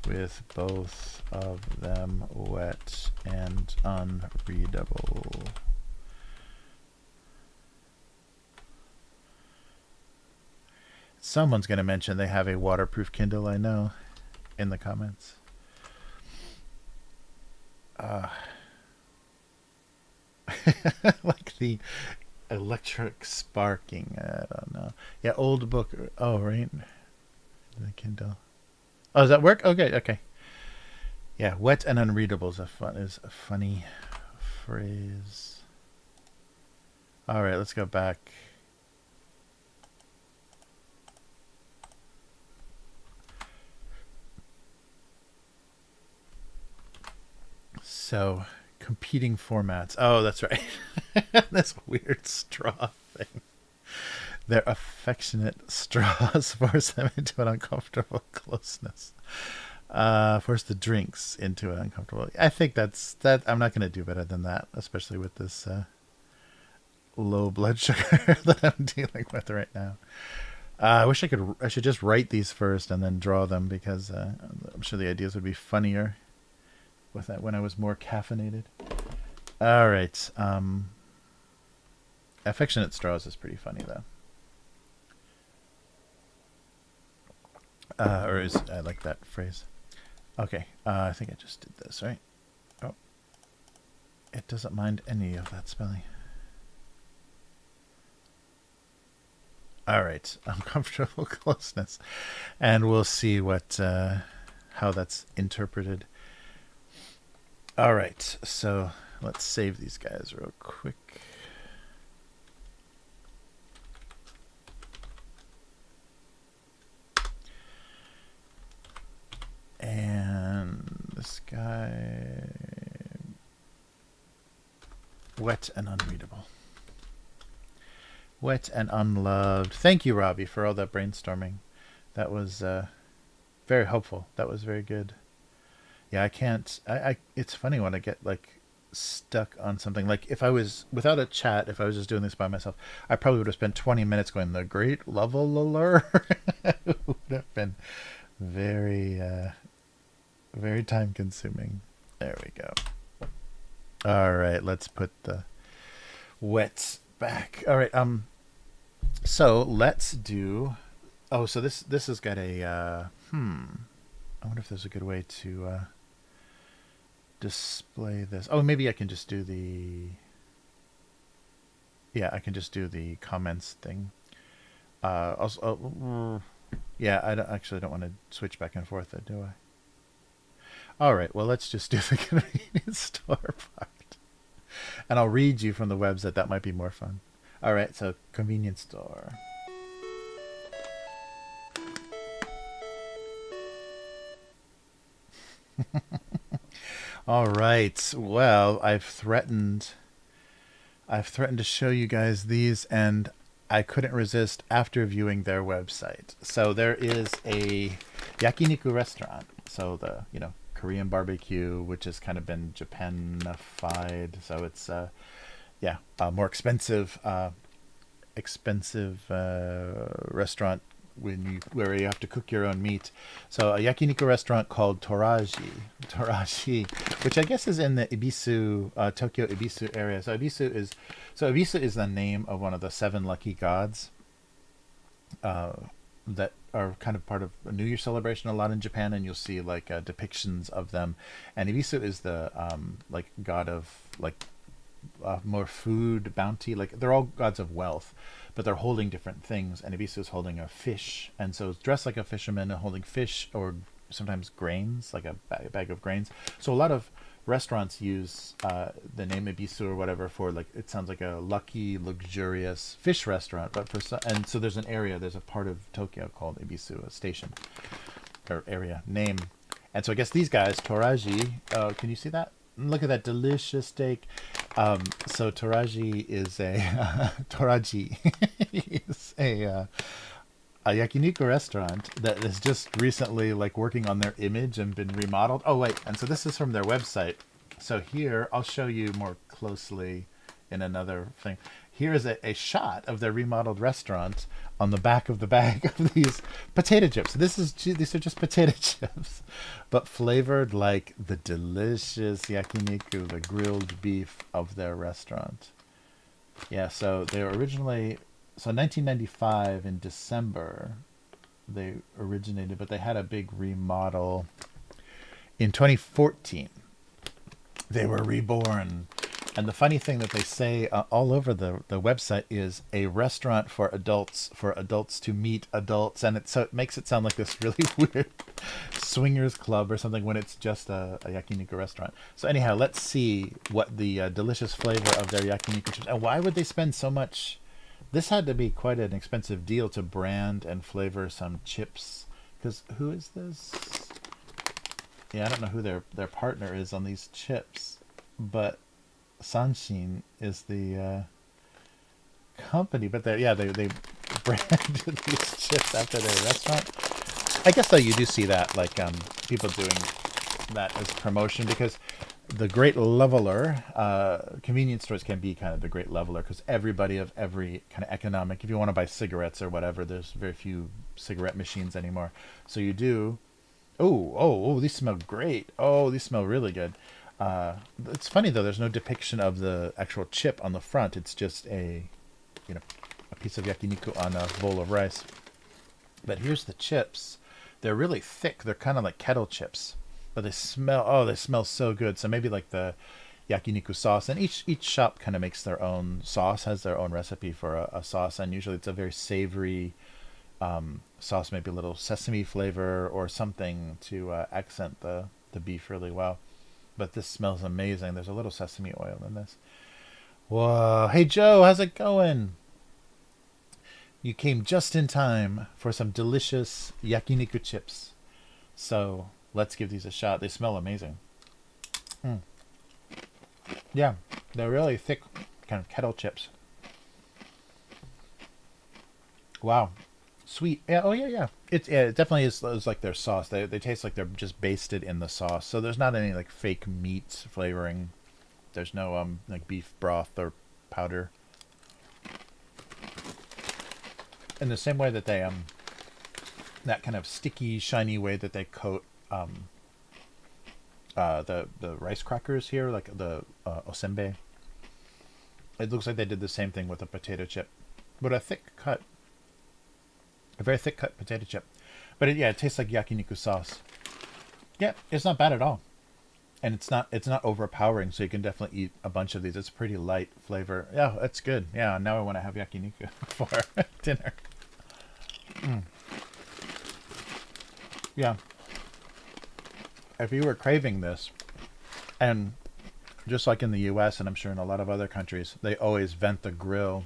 with both of them wet and unreadable. Someone's going to mention they have a waterproof Kindle, I know, in the comments. Like the electric sparking. I don't know. Yeah, old book. Oh, right. The Kindle. Oh, does that work? Okay, okay. Yeah, wet and unreadable is a funny phrase. All right, let's go back. So, competing formats. Oh, that's right. This weird straw thing. Their affectionate straws force them into an uncomfortable closeness. Force the drinks into an uncomfortable. I think that. I'm not going to do better than that, especially with this low blood sugar that I'm dealing with right now. I wish I could. I should just write these first and then draw them, because I'm sure the ideas would be funnier with that when I was more caffeinated. All right. Affectionate straws is pretty funny though. I like that phrase. Okay, I think I just did this, right? Oh, it doesn't mind any of that spelling. All right, uncomfortable closeness, and we'll see what how that's interpreted. All right, so let's save these guys real quick. And this guy, wet and unreadable. Wet and unloved. Thank you, Robbie, for all that brainstorming. That was very helpful. That was very good. Yeah, I can't. It's funny when I get like stuck on something. Like if I was without a chat, if I was just doing this by myself, I probably would have spent 20 minutes going the great leveler. It would have been very, very time consuming. There we go. All right, let's put the wet back. All right. So let's do. Oh, so this has got a. I wonder if there's a good way to display this. Oh, maybe I can just do the. Yeah, I can just do the comments thing. Also, yeah, I don't want to switch back and forth, do I? All right. Well, let's just do the convenience store part, and I'll read you from the website. That might be more fun. All right. So convenience store. All right. Well, I've threatened to show you guys these, and I couldn't resist after viewing their website. So there is a yakiniku restaurant. So the Korean barbecue, which has kind of been Japanified. So it's more expensive restaurant where you have to cook your own meat. So a yakiniku restaurant called Toraji, which I guess is in the Ibisu, Tokyo Ibisu area. So Ibisu is the name of one of the seven lucky gods that are kind of part of a New Year celebration a lot in Japan, and you'll see like depictions of them. And Ibisu is the like god of like more food bounty. Like they're all gods of wealth, but they're holding different things. And Ibisu is holding a fish, and so it's dressed like a fisherman and holding fish or sometimes grains, like a bag of grains. So a lot of restaurants use the name Ibisu or whatever for, like, it sounds like a lucky, luxurious fish restaurant. But and so there's a part of Tokyo called Ibisu, a station or area name. And so I guess these guys, Toraji, can you see that? Look at that delicious steak. So Toraji is Toraji is a yakiniku restaurant that is just recently like working on their image and been remodeled. Oh wait, and so this is from their website. So here I'll show you more closely in another thing. Here is a shot of their remodeled restaurant on the back of the bag of these potato chips. These are just potato chips, but flavored like the delicious yakiniku, the grilled beef of their restaurant. Yeah, so they were originally, so 1995 in December they originated, but they had a big remodel in 2014. They were reborn. And the funny thing that they say all over the website is a restaurant for adults to meet adults, and it makes it sound like this really weird swingers club or something when it's just a yakiniku restaurant. So anyhow, let's see what the delicious flavor of their yakiniku chips. And why would they spend so much? This had to be quite an expensive deal to brand and flavor some chips. Because who is this? Yeah, I don't know who their partner is on these chips, but Sanshin is the company, but they branded these chips after their restaurant. I guess though you do see that, like people doing that as promotion, because the great leveler, convenience stores can be kind of the great leveler, because everybody of every kind of economic, if you want to buy cigarettes or whatever, there's very few cigarette machines anymore. So you do, oh, these smell great. Oh, these smell really good. It's funny though, there's no depiction of the actual chip on the front. It's just a piece of yakiniku on a bowl of rice. But here's the chips. They're really thick. They're kind of like kettle chips, but they smell so good. So maybe like the yakiniku sauce, and each shop kind of makes their own sauce, has their own recipe for a sauce, and usually it's a very savory sauce, maybe a little sesame flavor or something to accent the beef really well. But this smells amazing. There's a little sesame oil in this. Whoa. Hey, Joe, how's it going? You came just in time for some delicious yakiniku chips. So let's give these a shot. They smell amazing. Yeah, they're really thick, kind of kettle chips. Wow. Sweet. Yeah. Oh yeah. It definitely is like their sauce. They taste like they're just basted in the sauce. So there's not any like fake meat flavoring. There's no like beef broth or powder. In the same way that they that kind of sticky, shiny way that they coat the rice crackers here, like the osenbei. It looks like they did the same thing with a potato chip, but a very thick cut potato chip. But it tastes like yakiniku sauce. Yeah, it's not bad at all. And it's not overpowering, so you can definitely eat a bunch of these. It's pretty light flavor. Yeah, that's good. Yeah, now I want to have yakiniku for dinner. Yeah. If you were craving this, and just like in the US, and I'm sure in a lot of other countries, they always vent the grill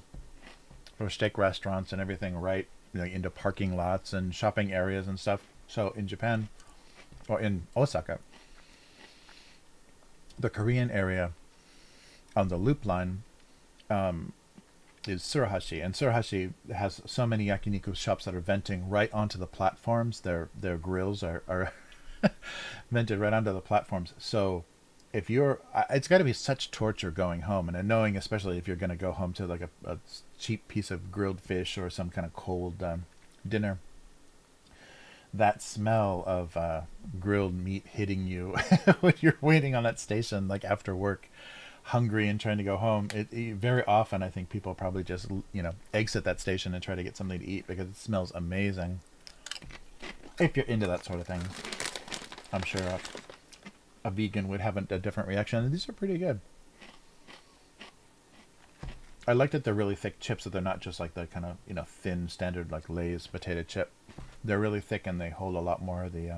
for steak restaurants and everything right into parking lots and shopping areas and stuff. So in Japan, or in Osaka, the Korean area on the loop line is Tsuruhashi, and Tsuruhashi has so many yakiniku shops that are venting right onto the platforms. Their grills are vented right onto the platforms. So if you're, it's got to be such torture going home, and knowing especially if you're going to go home to like a cheap piece of grilled fish or some kind of cold dinner. That smell of grilled meat hitting you when you're waiting on that station, like after work, hungry and trying to go home. Very often, I think people probably just exit that station and try to get something to eat because it smells amazing. If you're into that sort of thing, I'm sure a vegan would have a different reaction. And these are pretty good. I like that they're really thick chips, so they're not just like the kind of thin standard like Lay's potato chip. They're really thick and they hold a lot more of the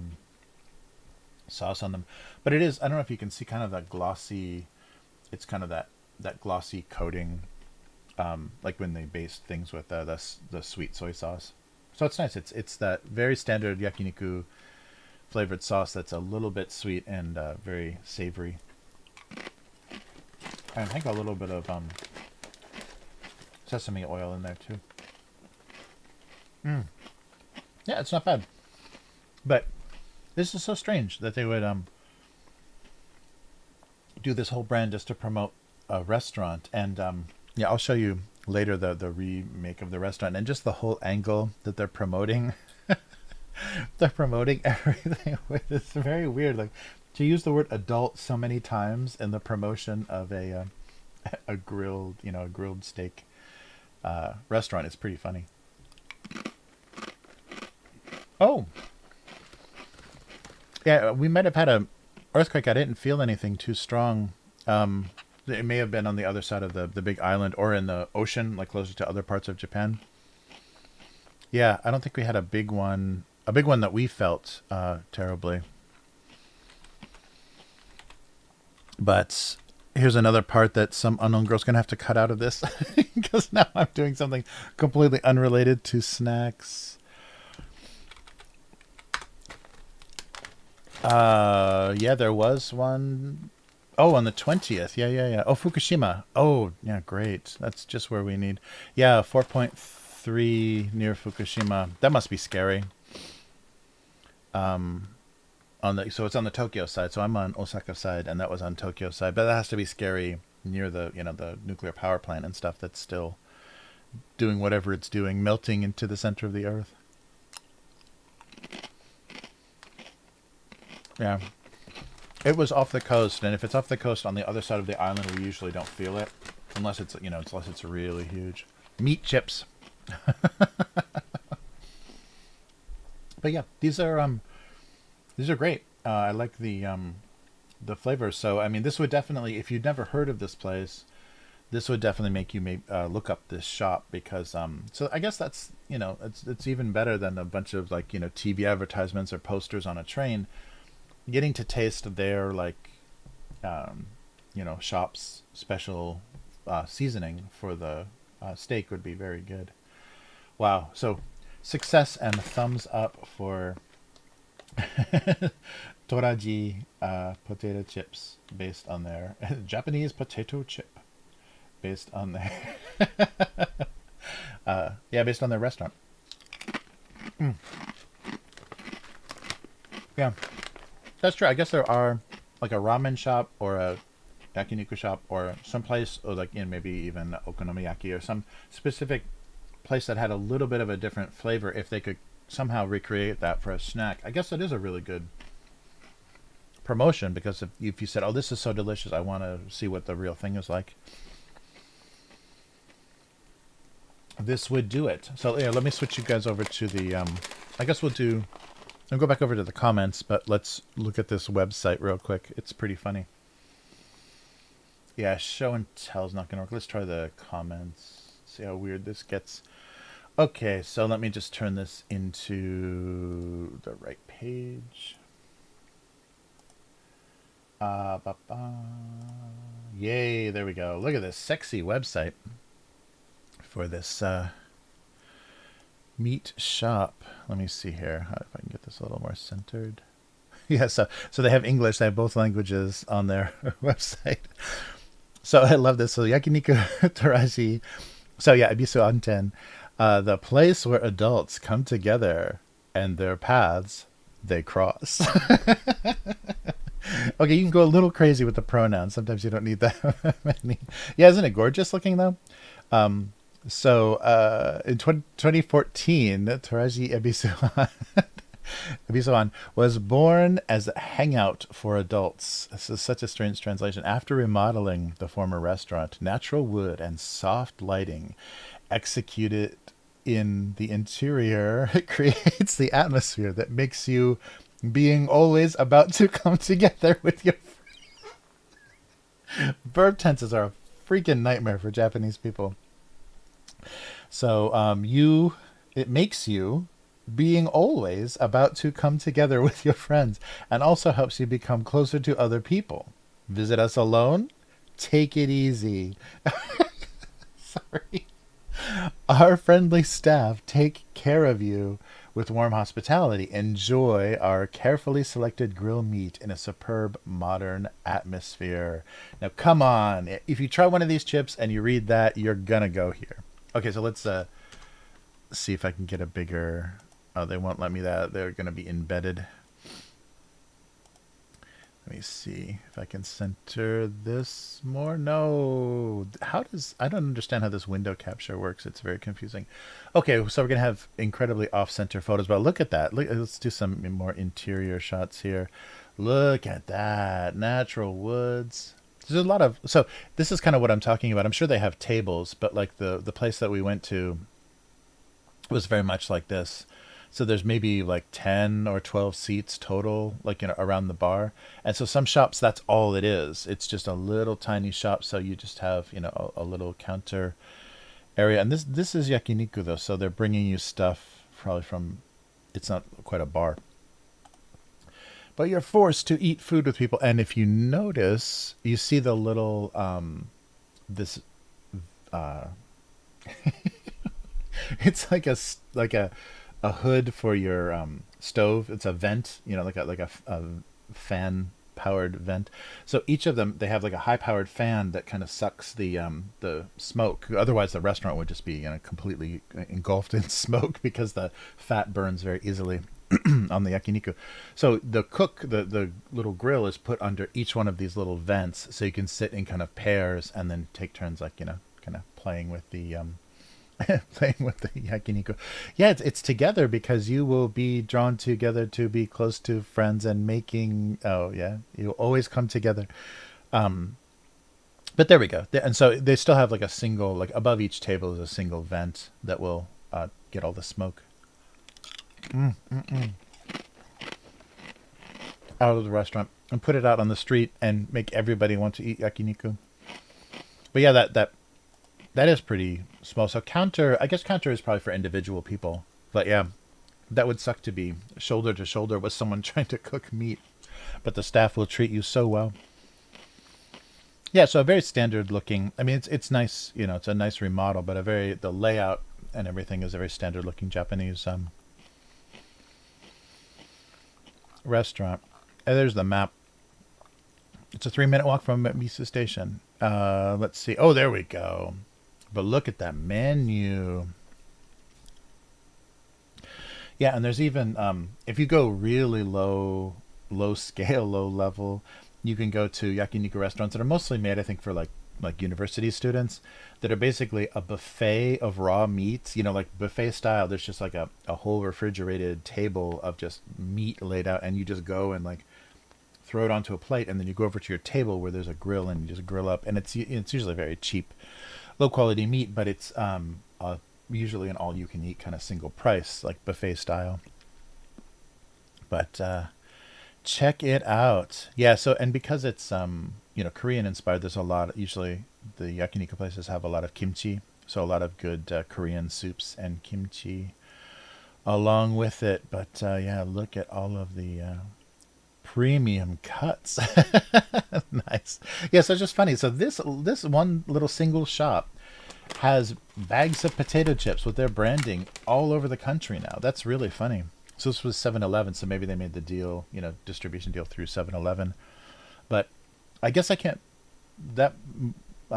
sauce on them. But it is, I don't know if you can see kind of that glossy, it's kind of that glossy coating, like when they baste things with the sweet soy sauce. So it's nice. It's that very standard yakiniku flavored sauce that's a little bit sweet and very savory. And I think a little bit of sesame oil in there too. Yeah, it's not bad. But this is so strange that they would do this whole brand just to promote a restaurant. And yeah, I'll show you later the remake of the restaurant and just the whole angle that they're promoting. They're promoting everything with. It's very weird. Like to use the word adult so many times in the promotion of a grilled, a grilled steak restaurant is pretty funny. Oh, yeah, we might have had a earthquake. I didn't feel anything too strong. It may have been on the other side of the big island or in the ocean, like closer to other parts of Japan. Yeah, I don't think we had a big one that we felt terribly. But here's another part that some unknown girl's going to have to cut out of this because now I'm doing something completely unrelated to snacks. Yeah, there was one. Oh, on the 20th. Yeah. Oh, Fukushima. Oh, yeah, great. That's just where we need. Yeah, 4.3 near Fukushima. That must be scary. So it's on the Tokyo side. So I'm on Osaka side, and that was on Tokyo side. But that has to be scary near the the nuclear power plant and stuff that's still doing whatever it's doing, melting into the center of the earth. Yeah. It was off the coast, and if it's off the coast on the other side of the island, we usually don't feel it, unless it's unless it's really huge. Meat chips. But yeah, these are great. I like the flavors. So I mean, this would definitely, if you'd never heard of this place, this would definitely make you look up this shop because so I guess that's it's even better than a bunch of like TV advertisements or posters on a train. Getting to taste their shop's special seasoning for the steak would be very good. Wow. So success and thumbs up for Toraji potato chips based on their Japanese potato chip based on their based on their restaurant. Yeah. That's true. I guess there are like a ramen shop or a yakiniku shop or some place, or like maybe even okonomiyaki or some specific place that had a little bit of a different flavor. If they could somehow recreate that for a snack, I guess it is a really good promotion because if you said, "Oh, this is so delicious, I want to see what the real thing is like," this would do it. So yeah, let me switch you guys over to the. I guess I'll go back over to the comments, but let's look at this website real quick. It's pretty funny. Yeah, show and tell is not going to work. Let's try the comments. See how weird this gets. Okay, so let me just turn this into the right page. Yay, there we go. Look at this sexy website for this meat shop. Let me see here if I can get this a little more centered. Yeah, so they have English. They have both languages on their website. So I love this. So Yakiniku Taraji. So yeah, Ebisu Anten, the place where adults come together and their paths they cross. Okay, you can go a little crazy with the pronouns. Sometimes you don't need that many. Yeah, isn't it gorgeous looking though? Um, in 2014, Taraji Ebisoan was born as a hangout for adults. This is such a strange translation. After remodeling the former restaurant, natural wood and soft lighting executed in the interior creates the atmosphere that makes you being always about to come together with your verb tenses are a freaking nightmare for Japanese people. So it makes you being always about to come together with your friends and also helps you become closer to other people. Visit us alone? Take it easy. Sorry. Our friendly staff take care of you with warm hospitality. Enjoy our carefully selected grill meat in a superb modern atmosphere. Now, come on. If you try one of these chips and you read that, you're going to go here. Okay, so let's see if I can get a bigger... Oh, they won't let me that. They're going to be embedded. Let me see if I can center this more. No. I don't understand how this window capture works. It's very confusing. Okay, so we're going to have incredibly off-center photos, but look at that. Let's do some more interior shots here. Look at that. Natural woods. There's a lot of... So this is kind of what I'm talking about. I'm sure they have tables, but like the place that we went to was very much like this. So there's maybe like 10 or 12 seats total, like, around the bar. And so some shops, that's all it is. It's just a little tiny shop. So you just have, a little counter area. And this is yakiniku though. So they're bringing you stuff probably from, it's not quite a bar. But you're forced to eat food with people. And if you notice, you see the little, this, it's like a hood for your stove. It's a vent, like a fan powered vent. So each of them, they have like a high powered fan that kind of sucks the smoke. Otherwise, the restaurant would just be completely engulfed in smoke because the fat burns very easily on the yakiniku. So the the little grill is put under each one of these little vents, so you can sit in kind of pairs and then take turns, like kind of playing with the playing with the yakiniku. Yeah, it's together because you will be drawn together to be close to friends and making... Oh, yeah. You always come together. But there we go. And so they still have like a single... Like above each table is a single vent that will get all the smoke out of the restaurant and put it out on the street and make everybody want to eat yakiniku. But yeah, that is pretty small. So I guess counter is probably for individual people. But yeah, that would suck to be shoulder to shoulder with someone trying to cook meat. But the staff will treat you so well. Yeah, so a very standard looking... I mean, it's nice, it's a nice remodel, but the layout and everything is a very standard looking Japanese restaurant. And there's the map. It's a 3-minute walk from Misa Station. Let's see. Oh, there we go. But look at that menu. Yeah, and there's even, if you go really low scale, low level, you can go to yakiniku restaurants that are mostly made, I think, for like university students, that are basically a buffet of raw meats, like buffet style. There's just like a whole refrigerated table of just meat laid out, and you just go and like throw it onto a plate, and then you go over to your table where there's a grill and you just grill up, and it's usually very cheap, low quality meat, but it's usually an all you can eat kind of single price, like buffet style. But check it out. Yeah, so, and because it's Korean inspired, there's a lot, usually the yakiniku places have a lot of kimchi, so a lot of good Korean soups and kimchi along with it. But yeah, look at all of the premium cuts. Nice. Yeah, so it's just funny. So this one little single shop has bags of potato chips with their branding all over the country now. That's really funny. So this was 7-Eleven, so maybe they made the deal, distribution deal through 7-Eleven. But I guess I can't... That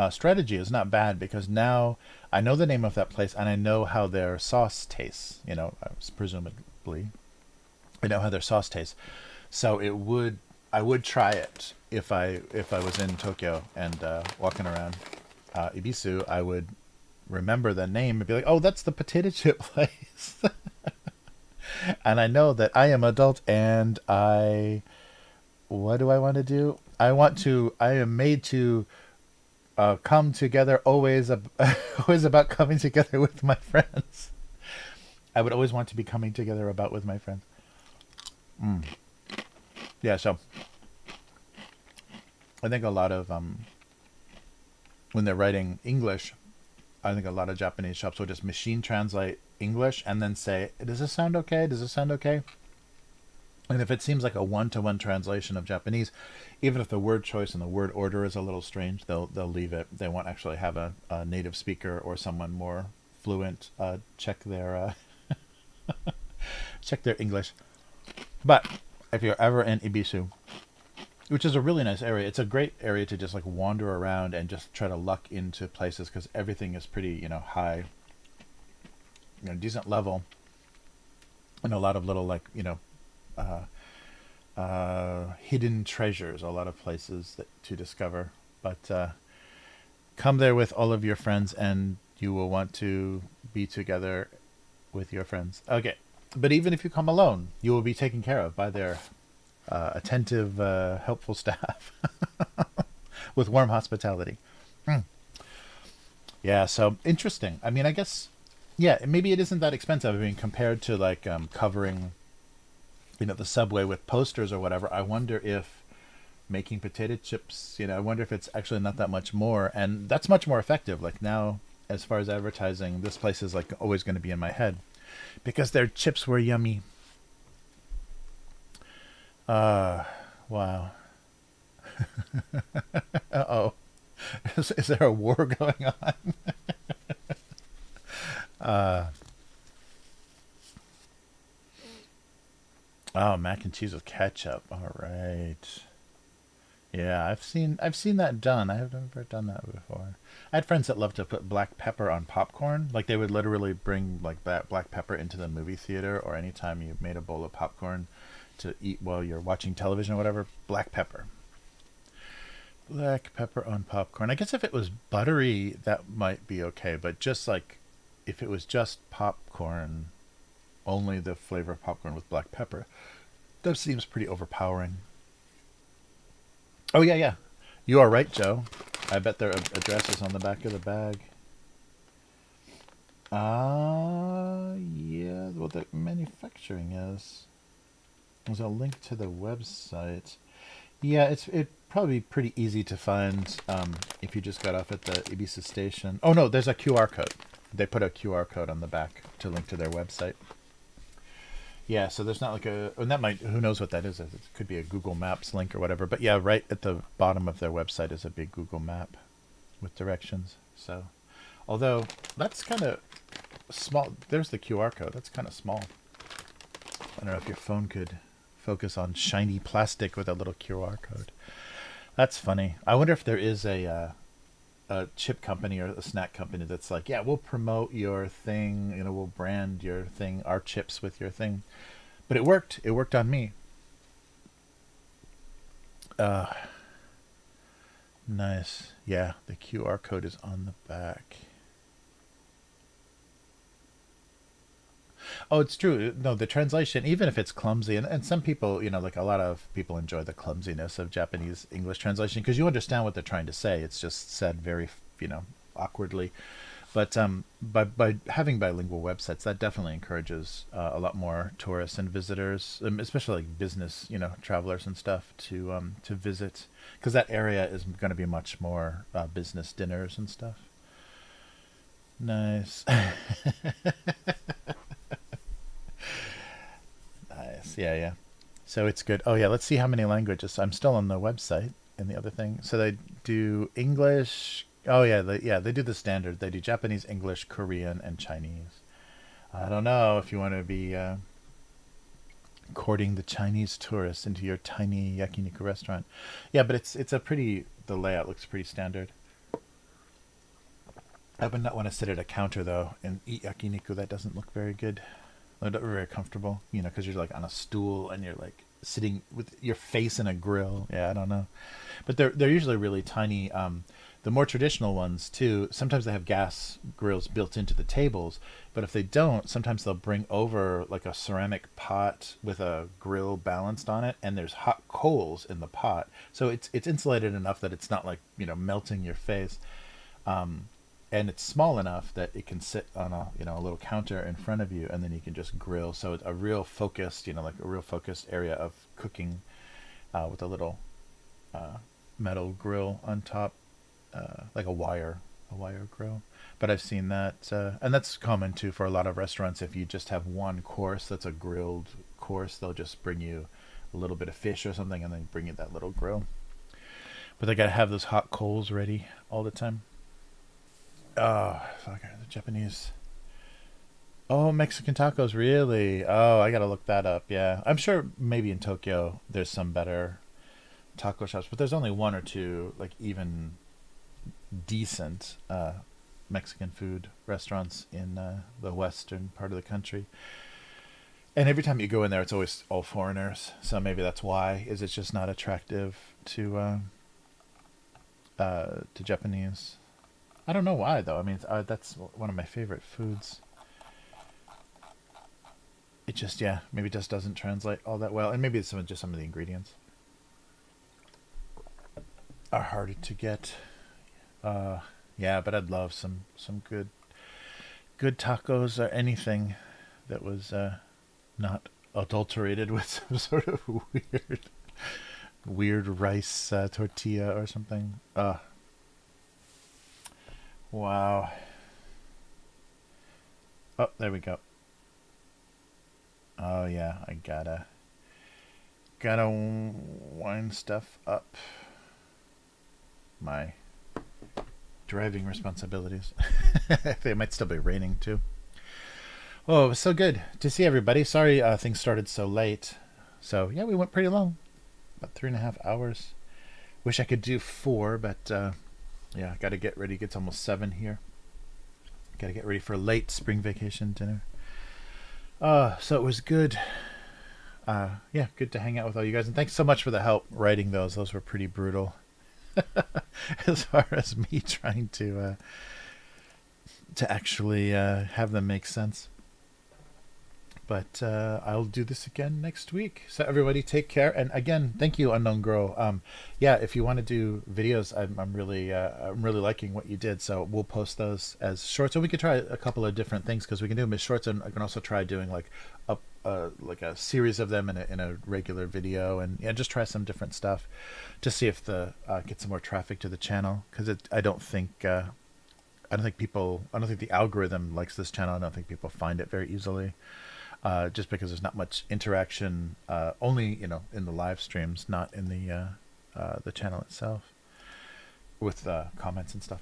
strategy is not bad, because now I know the name of that place and I know how their sauce tastes. Presumably I know how their sauce tastes. So it would I would try it if I was in Tokyo and walking around Ibisu. I would remember the name and be like, "Oh, that's the potato chip place." And I know that I am adult and I what do I want to do? I am made to come together always always about coming together with my friends. I would always want to be coming together about with my friends. Yeah, so I think a lot of when they're writing English, I think a lot of Japanese shops will just machine translate English and then say, "Does this sound okay? Does this sound okay?" And if it seems like a one-to-one translation of Japanese, even if the word choice and the word order is a little strange, they'll leave it. They won't actually have a native speaker or someone more fluent check their English. But if you're ever in Ibisu, which is a really nice area, it's a great area to just like wander around and just try to luck into places because everything is pretty high, decent level, and a lot of little like uh, hidden treasures, a lot of places to discover. But come there with all of your friends, and you will want to be together with your friends. Okay, but even if you come alone, you will be taken care of by their attentive, helpful staff with warm hospitality. Mm. Yeah, so interesting. I mean, I guess, yeah, maybe it isn't that expensive. I mean, compared to like covering, the subway with posters or whatever. I wonder if making potato chips, I wonder if it's actually not that much more, and that's much more effective. Like now, as far as advertising, this place is like always going to be in my head because their chips were yummy. Wow. Uh-oh. Is there a war going on? Oh, mac and cheese with ketchup. All right. Yeah, I've seen that done. I have never done that before. I had friends that loved to put black pepper on popcorn. Like they would literally bring like that black pepper into the movie theater or anytime you made a bowl of popcorn to eat while you're watching television or whatever. Black pepper. Black pepper on popcorn. I guess if it was buttery, that might be okay. But just like if it was just popcorn, only the flavor of popcorn with black pepper, that seems pretty overpowering. Oh yeah, yeah. You are right, Joe. I bet their address is on the back of the bag. Yeah. What the manufacturing is. There's a link to the website. Yeah, it probably pretty easy to find if you just got off at the Ibiza station. Oh no, there's a QR code. They put a QR code on the back to link to their website. Yeah, so there's not like and that might, who knows what that is. It could be a Google Maps link or whatever. But yeah, right at the bottom of their website is a big Google map with directions. So, although that's kind of small, there's the QR code. That's kind of small. I don't know if your phone could focus on shiny plastic with a little QR code. That's funny. I wonder if there is a chip company or a snack company that's like, yeah, we'll promote your thing, we'll brand your thing, our chips with your thing. But it worked. It worked on me. Uh, nice. Yeah, the QR code is on the back. Oh, it's true. No, the translation, even if it's clumsy, and some people, like a lot of people enjoy the clumsiness of Japanese English translation because you understand what they're trying to say. It's just said very, awkwardly. But by having bilingual websites, that definitely encourages a lot more tourists and visitors, especially like business, travelers and stuff to visit, because that area is going to be much more business dinners and stuff. Nice. Nice. Yeah, yeah. So it's good. Oh yeah, let's see how many languages. I'm still on the website and the other thing. So they do English. Oh yeah, they do the standard. They do Japanese, English, Korean, and Chinese. I don't know if you want to be courting the Chinese tourists into your tiny yakiniku restaurant. Yeah, but it's a pretty. The layout looks pretty standard. I would not want to sit at a counter though and eat yakiniku. That doesn't look very good. Not very comfortable, because you're like on a stool and you're like sitting with your face in a grill. Yeah, I don't know, but they're usually really tiny. The more traditional ones too, sometimes they have gas grills built into the tables, but if they don't, sometimes they'll bring over like a ceramic pot with a grill balanced on it, and there's hot coals in the pot, so it's insulated enough that it's not like melting your face. And it's small enough that it can sit on a little counter in front of you, and then you can just grill. So it's a real focused, like a real focused area of cooking, with a little metal grill on top, like a wire grill. But I've seen that, and that's common too for a lot of restaurants. If you just have one course that's a grilled course, they'll just bring you a little bit of fish or something, and then bring you that little grill. But they gotta have those hot coals ready all the time. Oh, fuck, the Japanese. Oh, Mexican tacos, really? Oh, I gotta look that up. Yeah, I'm sure maybe in Tokyo there's some better taco shops, but there's only one or two like even decent Mexican food restaurants in the western part of the country. And every time you go in there, it's always all foreigners. So maybe that's why. Is it's just not attractive to Japanese. I don't know why though. I mean, that's one of my favorite foods. It just, yeah, maybe just doesn't translate all that well, and maybe it's just some of the ingredients are harder to get. Yeah, but I'd love some good tacos or anything that was not adulterated with some sort of weird rice tortilla or something. Wow. Oh, there we go. Oh yeah, I gotta wind stuff up. My driving responsibilities. It might still be raining too. Oh, it was so good to see everybody. Sorry things started so late. So yeah, we went pretty long, about 3.5 hours. Wish I could do 4, but yeah, gotta get ready. It's almost 7 here. Gotta get ready for a late spring vacation dinner. So it was good. Yeah, good to hang out with all you guys, and thanks so much for the help writing those. Those were pretty brutal, as far as me trying to actually have them make sense. But I'll do this again next week. So everybody, take care, and again, thank you, Unknown Girl. Yeah, if you want to do videos, I'm really liking what you did. So we'll post those as shorts, and we could try a couple of different things because we can do them as shorts, and I can also try doing like a series of them in a regular video, and yeah, just try some different stuff to see if the get some more traffic to the channel, because I don't think the algorithm likes this channel. I don't think people find it very easily. Just because there's not much interaction, only in the live streams, not in the channel itself, with comments and stuff.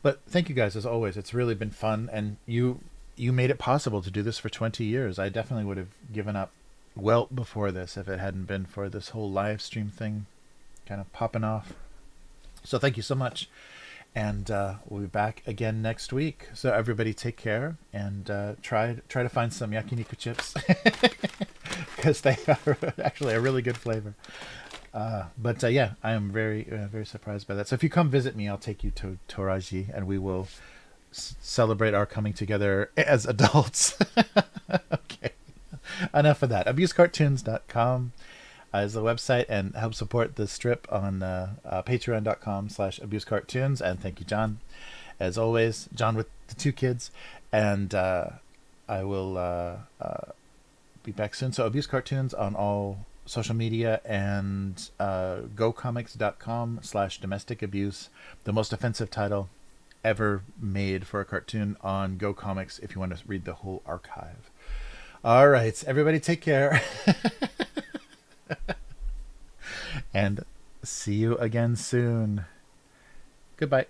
But thank you guys as always. It's really been fun, and you made it possible to do this for 20 years. I definitely would have given up well before this if it hadn't been for this whole live stream thing kind of popping off. So thank you so much. And we'll be back again next week. So everybody, take care, and try to find some yakiniku chips, because they are actually a really good flavor. But yeah, I am very very surprised by that. So if you come visit me, I'll take you to Toraji, and we will celebrate our coming together as adults. Okay, enough of that. abusecartoons.com is the website, and help support the strip on patreon.com/abusecartoons. And thank you, John, as always, John with the 2 kids. And I will be back soon. So Abuse Cartoons on all social media, and gocomics.com/domestic abuse, the most offensive title ever made for a cartoon on Go Comics, if you want to read the whole archive. All right, everybody, take care. And see you again soon. Goodbye.